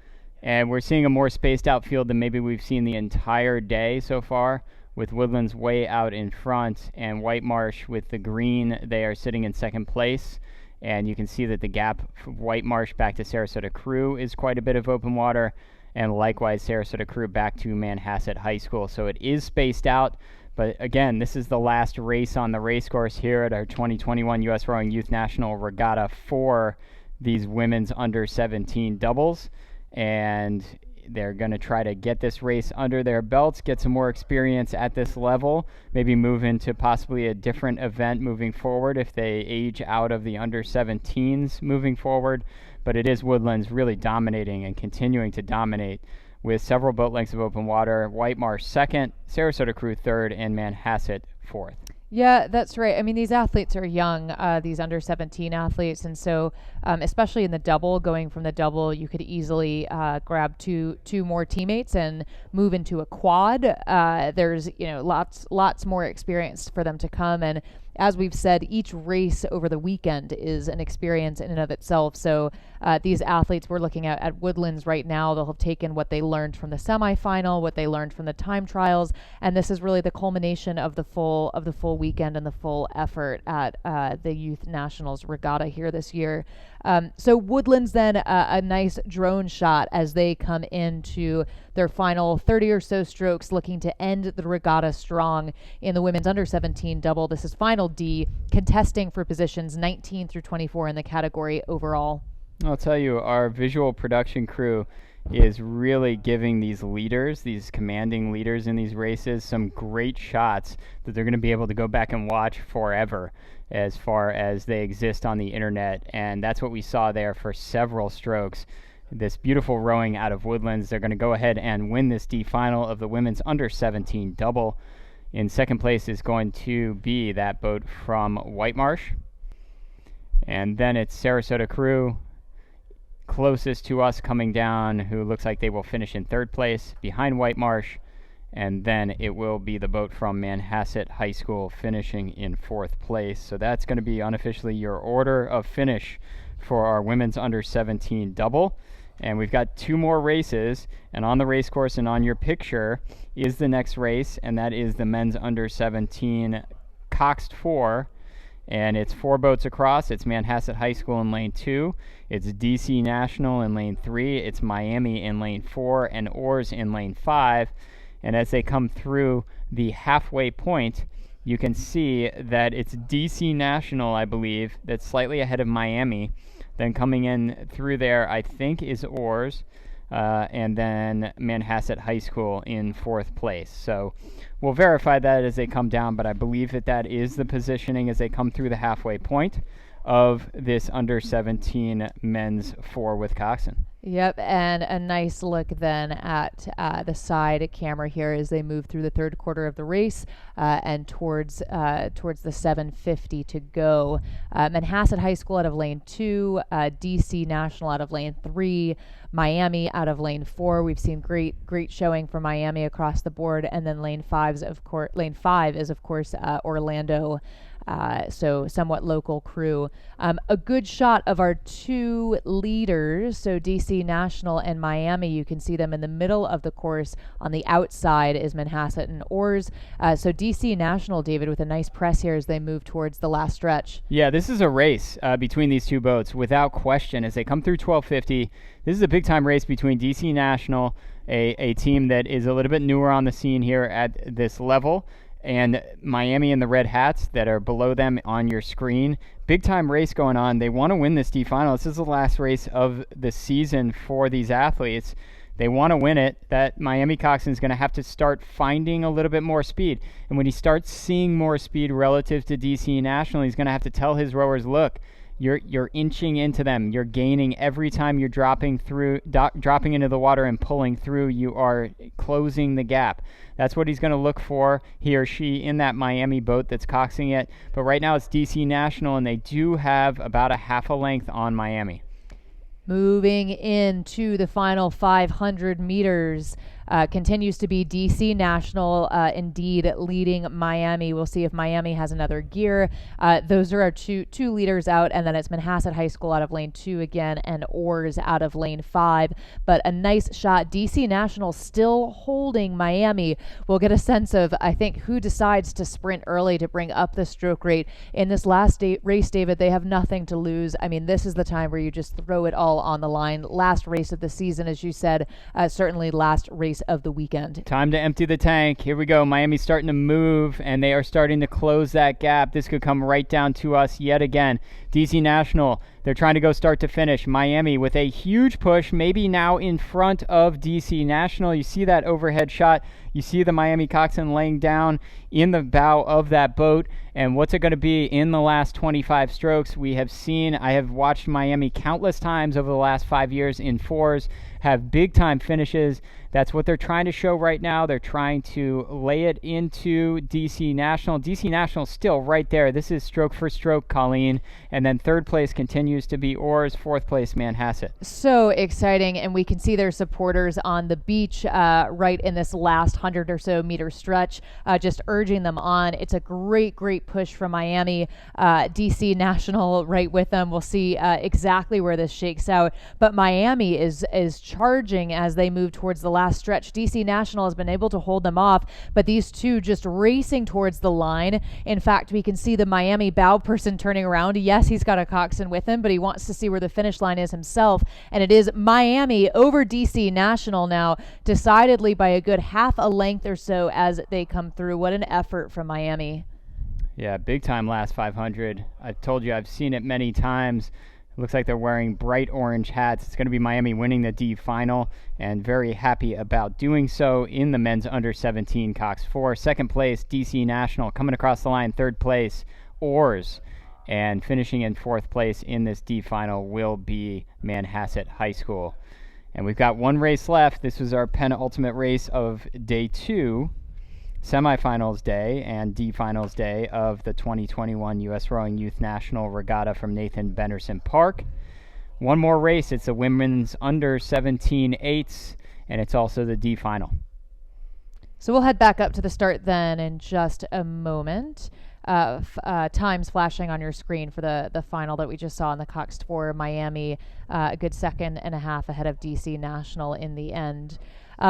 and we're seeing a more spaced out field than maybe we've seen the entire day so far, with Woodlands way out in front and White Marsh with the green. They are sitting in second place, and you can see that the gap from White Marsh back to Sarasota Crew is quite a bit of open water, and likewise Sarasota Crew back to Manhasset High School. So it is spaced out, but again, this is the last race on the race course here at our 2021 U.S. Rowing Youth National Regatta for these women's under 17 doubles, and they're going to try to get this race under their belts, get some more experience at this level, maybe move into possibly a different event moving forward if they age out of the under 17s moving forward. But it is Woodlands really dominating and continuing to dominate with several boat lengths of open water. White Marsh second, Sarasota Crew third, and Manhasset fourth. Yeah, that's right. I mean, these athletes are young, these under 17 athletes. And so, especially in the double, going from the double, you could easily grab two more teammates and move into a quad. There's, lots more experience for them to come. And as we've said, each race over the weekend is an experience in and of itself. So these athletes we're looking at Woodlands right now, they'll have taken what they learned from the semifinal, what they learned from the time trials, and this is really the culmination of the full weekend and the full effort at the Youth Nationals Regatta here this year. So Woodlands then a nice drone shot as they come into their final 30 or so strokes, looking to end the regatta strong in the women's under 17 double. This is final D, contesting for positions 19 through 24 in the category overall. I'll tell you, our visual production crew is really giving these leaders, these commanding leaders in these races, some great shots that they're going to be able to go back and watch forever as far as they exist on the internet. And that's what we saw there for several strokes. This beautiful rowing out of Woodlands. They're going to go ahead and win this D final of the women's under 17 double. In second place is going to be that boat from White Marsh. And then it's Sarasota Crew, closest to us coming down, who looks like they will finish in third place behind White Marsh. And then it will be the boat from Manhasset High School finishing in fourth place. So that's going to be unofficially your order of finish for our women's under 17 double. And we've got two more races, and on the race course and on your picture is the next race, and that is the men's under 17 Coxed 4, and it's 4 boats across. It's Manhasset High School in lane 2, it's DC National in lane 3, it's Miami in lane 4, and Oars in lane 5. And as they come through the halfway point, you can see that it's DC National, I believe, that's slightly ahead of Miami. Then coming in through there, I think, is Oars, and then Manhasset High School in fourth place. So we'll verify that as they come down, but I believe that is the positioning as they come through the halfway point of this under 17 men's 4 with Coxon. Yep, and a nice look then at the side camera here as they move through the third quarter of the race and towards the 7:50 to go. Manhasset High School out of lane 2, DC National out of lane 3, Miami out of lane 4. We've seen great showing for Miami across the board, and then lane 5 is of course Orlando. So somewhat local crew. A good shot of our two leaders, so DC National and Miami. You can see them in the middle of the course. On the outside is Manhasset and Oars. So DC National, David, with a nice press here as they move towards the last stretch. Yeah, this is a race between these two boats, without question. As they come through 1250, this is a big-time race between DC National, a team that is a little bit newer on the scene here at this level, and Miami and the Red Hats that are below them on your screen. Big time race going on. They want to win this D final. This is the last race of the season for these athletes. They want to win it. That Miami coxswain is going to have to start finding a little bit more speed. And when he starts seeing more speed relative to DC National, he's going to have to tell his rowers, look, you're inching into them. You're gaining every time you're dropping into the water and pulling through. You are closing the gap. That's what he's going to look for, he or she, in that Miami boat that's coxing it. But right now it's DC National, and they do have about a half a length on Miami. Moving into the final 500 meters. Continues to be DC National, indeed leading Miami. We'll see if Miami has another gear. Those are our two leaders out, and then it's Manhasset High School out of lane 2 again, and Oars out of lane 5. But a nice shot. DC National still holding Miami. We'll get a sense of, I think, who decides to sprint early to bring up the stroke rate. In this last race, David, they have nothing to lose. I mean, this is the time where you just throw it all on the line. Last race of the season, as you said, certainly last race of the weekend. Time to empty the tank. Here we go. Miami's starting to move, and they are starting to close that gap. This could come right down to us yet again. DC National, they're trying to go start to finish. Miami with a huge push, maybe now in front of DC National. You see that overhead shot. You see the Miami coxswain laying down in the bow of that boat. And what's it going to be in the last 25 strokes? I have watched Miami countless times over the last 5 years in fours, have big time finishes. That's what they're trying to show right now. They're trying to lay it into DC National. DC National still right there. This is stroke for stroke, Colleen. And then third place continues to be Oars, fourth place Manhasset. So exciting, and we can see their supporters on the beach right in this last 100 or so meter stretch, just urging them on. It's a great push from Miami. DC National right with them. We'll see exactly where this shakes out. But Miami is charging as they move towards the last stretch. DC National has been able to hold them off, but these two just racing towards the line. In fact, we can see the Miami bow person turning around. Yes, he's got a coxswain with him, but he wants to see where the finish line is himself. And it is Miami over DC National now, decidedly by a good half a length or so as they come through. What an effort from Miami. Yeah, big time last 500. I've told you I've seen it many times. It looks like they're wearing bright orange hats. It's going to be Miami winning the D final, and very happy about doing so in the men's under 17 Cox 4. Second place, DC National coming across the line. Third place, Oars. And finishing in fourth place in this D final will be Manhasset High School. And we've got one race left. This was our penultimate race of day 2. Semifinals day and D finals day of the 2021 U.S. Rowing Youth National Regatta from Nathan Benderson Park. One more race. It's the women's under 17 eights, and it's also the D final. So we'll head back up to the start then in just a moment. Times flashing on your screen for the final that we just saw in the Cox 4. Miami, a good second and a half ahead of DC National in the end.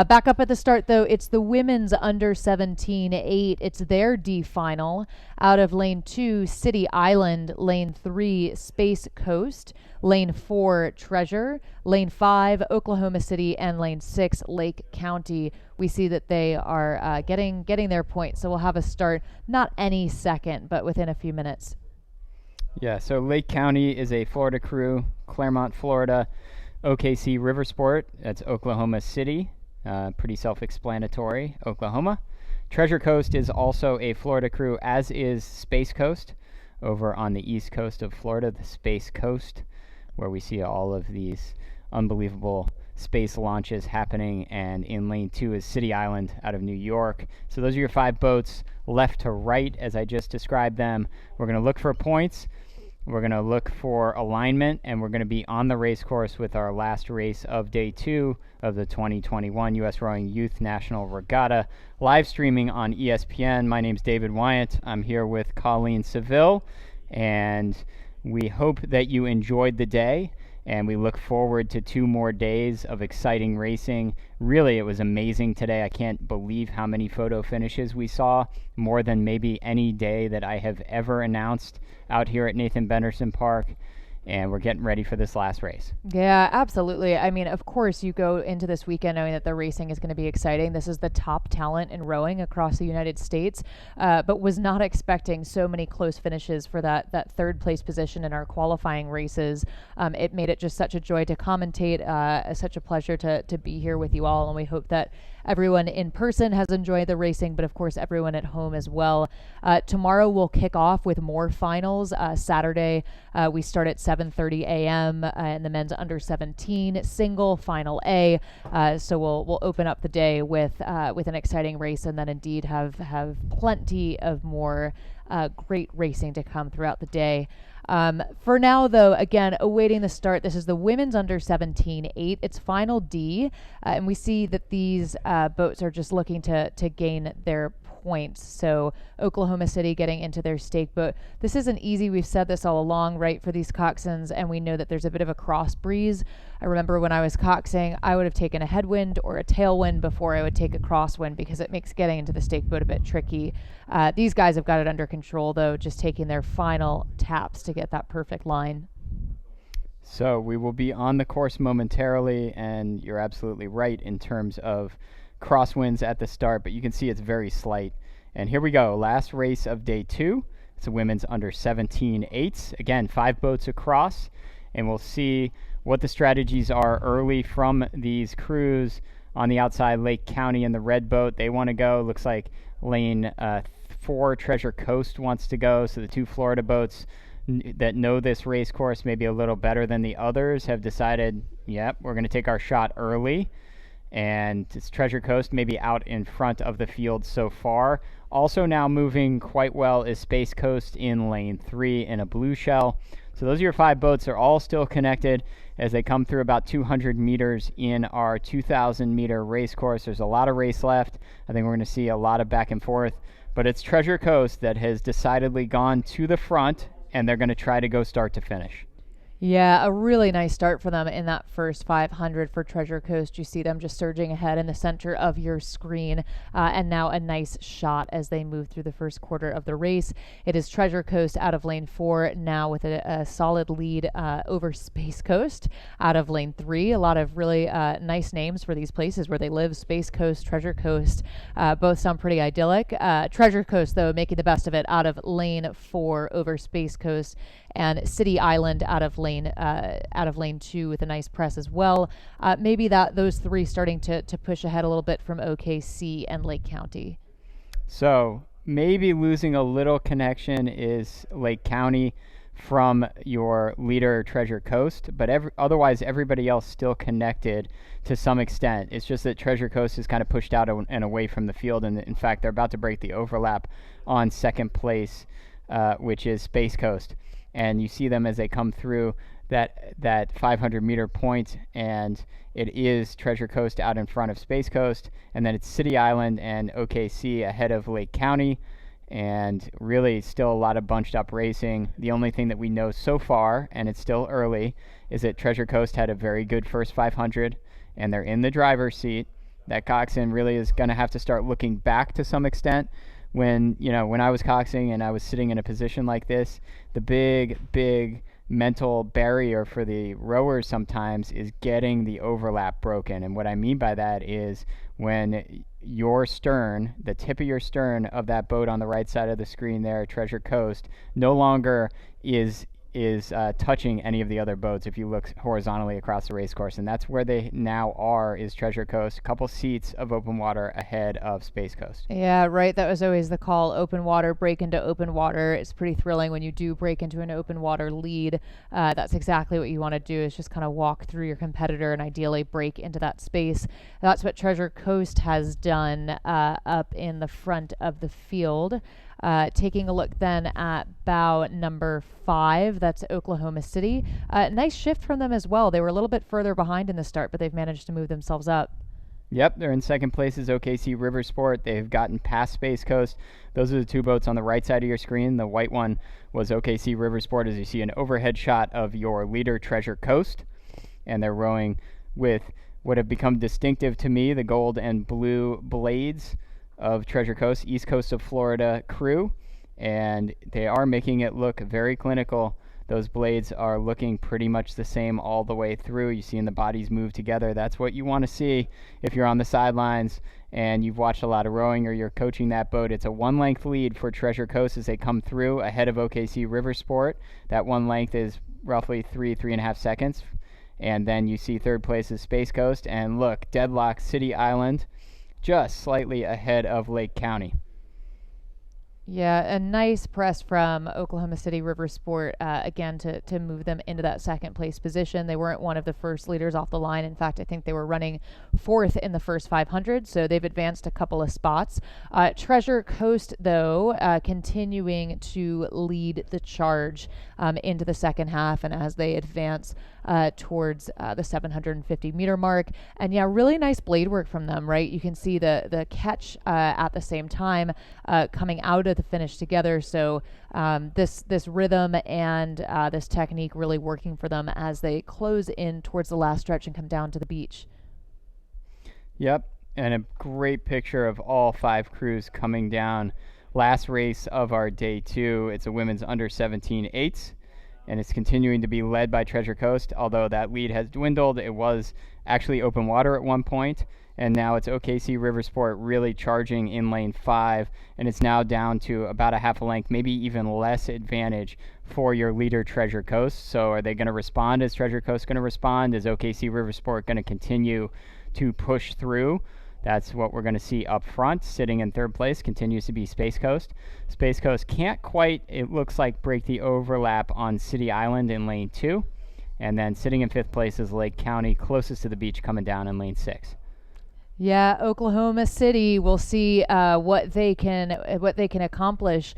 Back up at the start, though, it's the women's under 17 8. It's their D final. Out of lane 2, City Island. Lane 3, Space Coast. Lane 4, Treasure. Lane 5, Oklahoma City. And lane 6, Lake County. We see that they are getting their points. So we'll have a start, not any second, but within a few minutes. Yeah, so Lake County is a Florida crew. Claremont, Florida. OKC Riversport, that's Oklahoma City. Pretty self-explanatory, Oklahoma. Treasure Coast is also a Florida crew, as is Space Coast over on the east coast of Florida, the Space Coast, where we see all of these unbelievable space launches happening, and in lane 2 is City Island out of New York. So those are your 5 boats left to right as I just described them. We're going to look for points, we're going to look for alignment, and we're going to be on the race course with our last race of day 2 of the 2021 U.S. Rowing Youth National Regatta, live streaming on ESPN. My name's David Wyant. I'm here with Colleen Seville, and we hope that you enjoyed the day, and we look forward to 2 more days of exciting racing. Really, it was amazing today. I can't believe how many photo finishes we saw, more than maybe any day that I have ever announced out here at Nathan Benderson Park. And we're getting ready for this last race. Yeah, absolutely. I mean, of course, you go into this weekend knowing that the racing is going to be exciting. This is the top talent in rowing across the United States, but was not expecting so many close finishes for that third place position in our qualifying races. It made it just such a joy to commentate, such a pleasure to be here with you all, and we hope that everyone in person has enjoyed the racing, but of course everyone at home as well. Tomorrow we'll kick off with more finals. Saturday we start at 7:30 a.m. In the men's under 17 single final A. So we'll open up the day with an exciting race, and then indeed have plenty of more great racing to come throughout the day. For now, though, again, awaiting the start. This is the women's under 17 8. It's final D, and we see that these boats are just looking to gain their points. So Oklahoma City getting into their stake boat. This isn't easy. We've said this all along, right, for these coxswains, and we know that there's a bit of a cross breeze. I remember when I was coxing, I would have taken a headwind or a tailwind before I would take a crosswind, because it makes getting into the stake boat a bit tricky. These guys have got it under control, though, just taking their final taps to get that perfect line. So we will be on the course momentarily, and you're absolutely right in terms of crosswinds at the start, but you can see it's very slight. And here we go, last race of day 2. It's a women's under 17 8s. Again, 5 boats across, and we'll see what the strategies are early from these crews. On the outside, Lake County in the red boat, they want to go. Looks like lane 4, Treasure Coast, wants to go. So the 2 Florida boats that know this race course maybe a little better than the others have decided, yep, we're going to take our shot early. And it's Treasure Coast maybe out in front of the field so far. Also now moving quite well is Space Coast in lane 3 in a blue shell. So those are your 5 boats. They're all still connected as they come through about 200 meters in our 2,000 meter race course. There's a lot of race left. I think we're going to see a lot of back and forth, but it's Treasure Coast that has decidedly gone to the front, and they're going to try to go start to finish. Yeah, a really nice start for them in that first 500 for Treasure Coast. You see them just surging ahead in the center of your screen, and now a nice shot as they move through the first quarter of the race. It is Treasure Coast out of lane 4 now with a solid lead over Space Coast out of lane 3. A lot of really nice names for these places where they live. Space Coast, Treasure Coast, both sound pretty idyllic. Treasure Coast, though, making the best of it out of lane 4 over Space Coast, and City Island out of lane 2 with a nice press as well. Maybe those 3 starting to push ahead a little bit from OKC and Lake County. So maybe losing a little connection is Lake County from your leader Treasure Coast, but otherwise everybody else still connected to some extent. It's just that Treasure Coast is kind of pushed out and away from the field, and in fact they're about to break the overlap on second place, which is Space Coast. And you see them as they come through that 500 meter point, and it is Treasure Coast out in front of Space Coast, and then it's City Island and OKC ahead of Lake County, and really still a lot of bunched up racing. The only thing that we know so far, and it's still early, is that Treasure Coast had a very good first 500, and they're in the driver's seat. That coxswain really is going to have to start looking back to some extent. When I was coxing and I was sitting in a position like this, the big mental barrier for the rowers sometimes is getting the overlap broken. And what I mean by that is when your stern, the tip of your stern of that boat on the right side of the screen there, Treasure Coast, no longer is is touching any of the other boats if you look horizontally across the race course, and that's where they now are, is Treasure Coast, a couple seats of open water ahead of Space Coast. Yeah, right. That was always the call. Open water, break into open water. It's pretty thrilling when you do break into an open water lead. That's exactly what you want to do, is just kind of walk through your competitor and ideally break into that space. That's what Treasure Coast has done up in the front of the field. Taking a look then at bow number 5, that's Oklahoma City. Nice shift from them as well. They were a little bit further behind in the start, but they've managed to move themselves up. Yep, they're in second place is OKC River Sport. They've gotten past Space Coast. Those are the two boats on the right side of your screen. The white one was OKC River Sport, as you see an overhead shot of your leader, Treasure Coast. And they're rowing with what have become distinctive to me, the gold and blue blades of Treasure Coast, East Coast of Florida crew, and they are making it look very clinical. Those blades are looking pretty much the same all the way through. You see the bodies move together. That's what you want to see if you're on the sidelines and you've watched a lot of rowing or you're coaching that boat. It's a 1 length lead for Treasure Coast as they come through ahead of OKC River Sport. That 1 length is roughly 3.5 seconds. And then you see third place is Space Coast, and look, deadlock City Island, just slightly ahead of Lake County. Yeah, a nice press from Oklahoma City River Sport, again, to move them into that second place position. They weren't one of the first leaders off the line. In fact, I think they were running 4th in the first 500, so they've advanced a couple of spots. Treasure Coast, though, continuing to lead the charge into the second half, and as they advance towards the 750-meter mark. And yeah, really nice blade work from them, right? You can see the catch at the same time coming out of the finish together. So this rhythm and this technique really working for them as they close in towards the last stretch and come down to the beach. Yep, and a great picture of all 5 crews coming down. Last race of our day 2. It's a women's under 17 eights, and it's continuing to be led by Treasure Coast, although that lead has dwindled. It was actually open water at one point, and now it's OKC River Sport really charging in lane 5, and it's now down to about a half a length, maybe even less advantage for your leader, Treasure Coast. So are they going to respond? Is Treasure Coast going to respond? Is OKC River Sport going to continue to push through? That's what we're going to see up front. Sitting in third place continues to be Space Coast. Space Coast can't quite, it looks like, break the overlap on City Island in lane 2. And then sitting in 5th place is Lake County, closest to the beach, coming down in lane 6. Yeah, Oklahoma City. We'll see what they can accomplish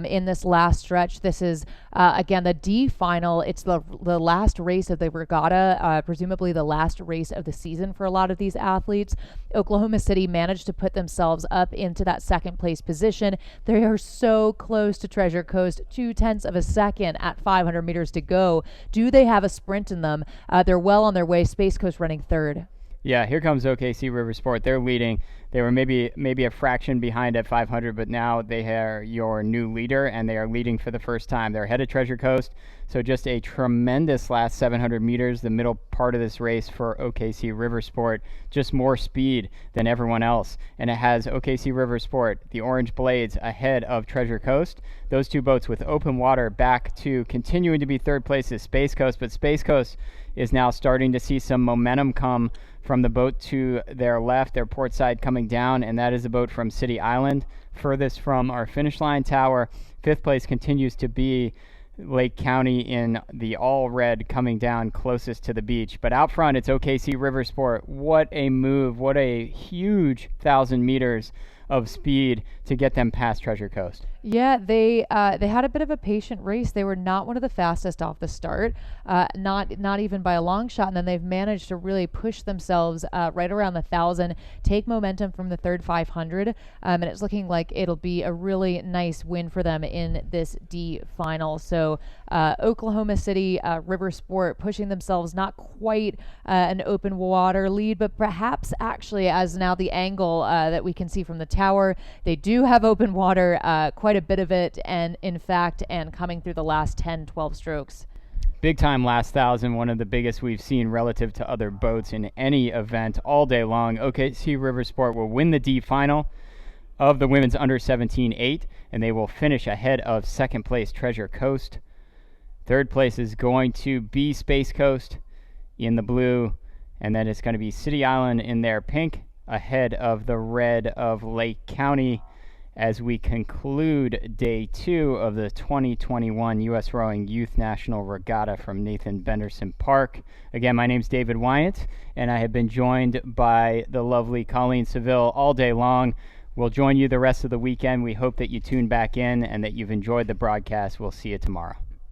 in this last stretch. This is again the D final. It's the last race of the regatta, presumably the last race of the season for a lot of these athletes. Oklahoma City managed to put themselves up into that second place position. They are so close to Treasure Coast, 0.2 of a second at 500 meters to go. Do they have a sprint in them? They're well on their way. Space Coast running third. Yeah, here comes OKC River Sport. They're leading. They were maybe a fraction behind at 500, but now they are your new leader, and they are leading for the first time. They're ahead of Treasure Coast, so just a tremendous last 700 meters, the middle part of this race for OKC River Sport. Just more speed than everyone else, and it has OKC River Sport, the Orange Blades, ahead of Treasure Coast. Those two boats with open water back to continuing to be third place is Space Coast, but Space Coast is now starting to see some momentum come from the boat to their left, their port side coming down, and that is the boat from City Island, furthest from our finish line tower. 5th place continues to be Lake County in the all red coming down closest to the beach. But out front, it's OKC River Sport. What a move. What a huge 1,000 meters of speed to get them past Treasure Coast. Yeah, they had a bit of a patient race. They were not one of the fastest off the start, not even by a long shot, and then they've managed to really push themselves right around the 1,000, take momentum from the third 500, and it's looking like it'll be a really nice win for them in this D final. So Oklahoma City River Sport pushing themselves, not quite an open water lead, but perhaps actually, as now the angle that we can see from the tower, they do have open water, quite a bit of it, and in fact, and coming through the last 10-12 strokes. Big time last 1,000, one of the biggest we've seen relative to other boats in any event all day long. OKC River Sport will win the D final of the women's under 17 8, and they will finish ahead of second place Treasure Coast. Third place is going to be Space Coast in the blue, and then it's going to be City Island in their pink, ahead of the red of Lake County, as we conclude day 2 of the 2021 U.S. Rowing Youth National Regatta from Nathan Benderson Park. Again, my name's David Wyant, and I have been joined by the lovely Colleen Seville all day long. We'll join you the rest of the weekend. We hope that you tune back in and that you've enjoyed the broadcast. We'll see you tomorrow.